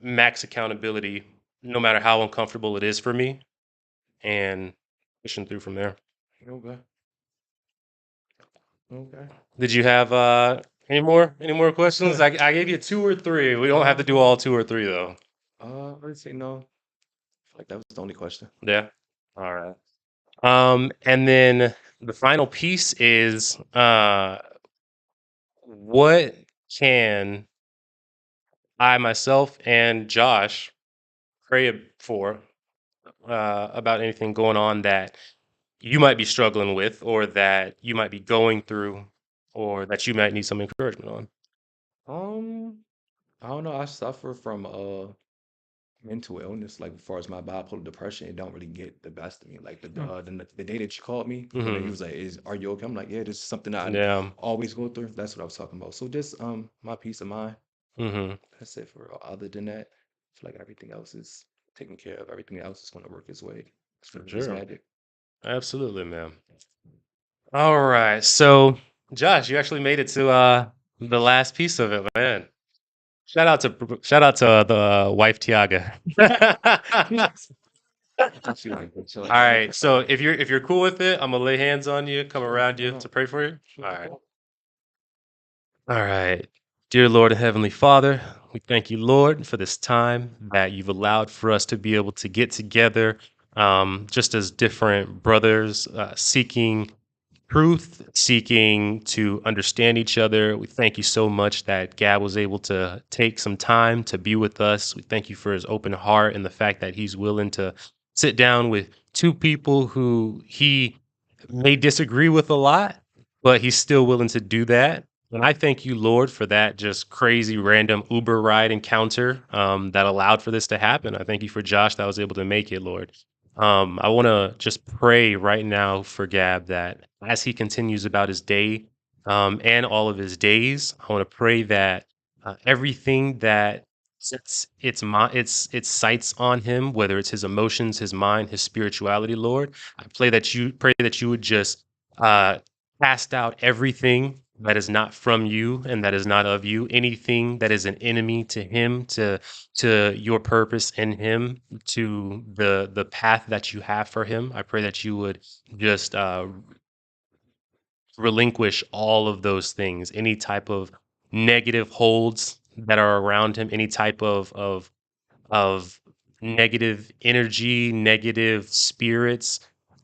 S1: max accountability, no matter how uncomfortable it is for me, and pushing through from there.
S3: Okay. Okay.
S1: Did you have any more questions? I gave you two or three. We don't have to do all two or three though.
S3: Let's say no. I feel like that was the only question.
S1: Yeah. All right. And then the final piece is what can I myself and Josh pray for about anything going on that you might be struggling with or that you might be going through or that you might need some encouragement on?
S3: Um, I don't know. I suffer from mental illness. Like as far as my bipolar depression, it don't really get the best of me. Like the day that you called me, when he
S1: Mhm.
S3: was like, "Is are you okay?" I'm like, "Yeah, this is something I
S1: Yeah.
S3: always go through." That's what I was talking about. So just my peace of mind.
S1: Mhm.
S3: That's it for real. Other than that, I feel like everything else is taken care of. Everything else is going to work its way.
S1: For
S3: It's
S1: sure.
S3: magic.
S1: Absolutely, man. All right. So, Josh, you actually made it to the last piece of it, man. Shout out to the wife Tiaga.
S3: That's you, like,
S1: All
S3: so,
S1: right. So if you're cool with it, I'm gonna lay hands on you, come around you to pray for you. All right. All right. Dear Lord and Heavenly Father, we thank you, Lord, for this time that you've allowed for us to be able to get together, just as different brothers seeking truth, seeking to understand each other. We thank you so much that Gab was able to take some time to be with us. We thank you for his open heart and the fact that he's willing to sit down with two people who he may disagree with a lot, but he's still willing to do that. And I thank you, Lord, for that just crazy random Uber ride encounter that allowed for this to happen. I thank you for Josh that was able to make it, Lord. I want to just pray right now for Gab that as he continues about his day and all of his days, I want to pray that everything that its sights on him, whether it's his emotions, his mind, his spirituality, Lord. I pray that you would just uh, cast out everything that is not from you and that is not of you, anything that is an enemy to him, to your purpose in him, to the path that you have for him. I pray that you would just relinquish all of those things, any type of negative holds that are around him, any type of negative energy, negative spirits.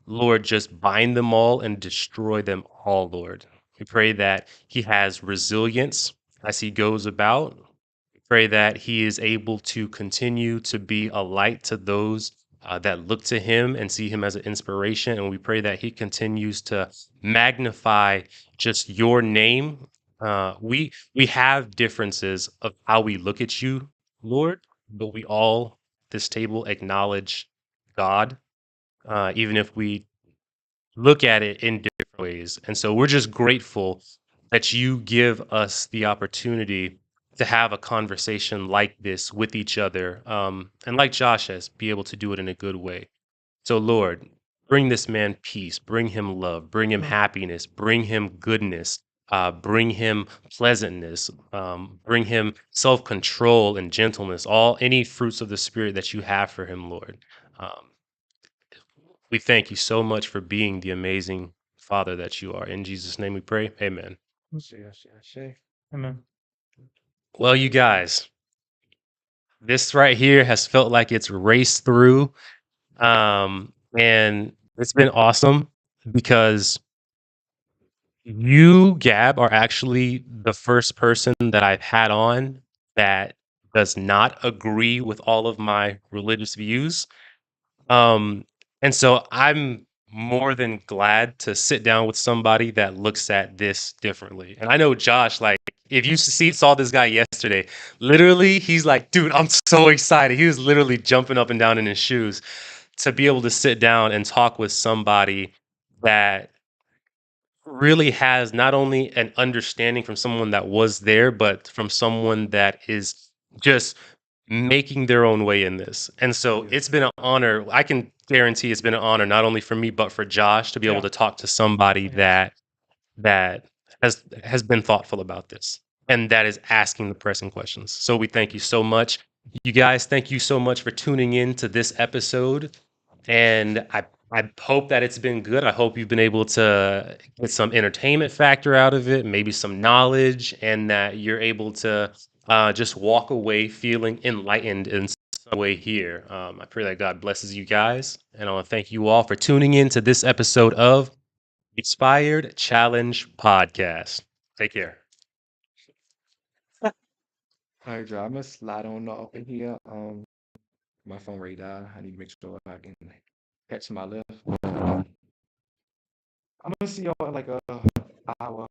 S1: Lord, just bind them all and destroy them all, Lord. We pray that he has resilience as he goes about. Pray that he is able to continue to be a light to those that look to him and see him as an inspiration. And we pray that he continues to magnify just your name. We have differences of how we look at you, Lord, but we all at this table acknowledge God, even if we look at it in different ways. And so we're just grateful that you give us the opportunity to have a conversation like this with each other. And like Josh says, be able to do it in a good way. So, Lord, bring this man peace, bring him love, bring him happiness, bring him goodness, bring him pleasantness, bring him self control and gentleness, all any fruits of the Spirit that you have for him, Lord. Um, we thank you so much for being the amazing Father that you are. In Jesus' name we pray. Amen.
S2: Amen.
S1: Well, you guys, this right here has felt like it's raced through. And it's been awesome because you, Gab, are actually the first person that I've had on that does not agree with all of my religious views. Um, and so I'm more than glad to sit down with somebody that looks at this differently. And I know Josh, like, if you saw this guy yesterday, literally, he's like, dude, I'm so excited. He was literally jumping up and down in his shoes to be able to sit down and talk with somebody that really has not only an understanding from someone that was there, but from someone that is just making their own way in this. And so it's been an honor. I can guarantee it's been an honor not only for me but for Josh to be able
S2: Yeah.
S1: to talk to somebody
S2: Yes.
S1: that has been thoughtful about this and that is asking the pressing questions. So we thank you so much. You guys, thank you so much for tuning in to this episode. And I hope that it's been good. I hope you've been able to get some entertainment factor out of it, maybe some knowledge, and that you're able to just walk away feeling enlightened in some way here. I pray that God blesses you guys. And I want to thank you all for tuning in to this episode of Inspired Challenge Podcast. Take care.
S3: All right, Joe, I'm gonna slide on off in here. My phone ready to die. I need to make sure I can catch my lift. I'm gonna see y'all in like a hour.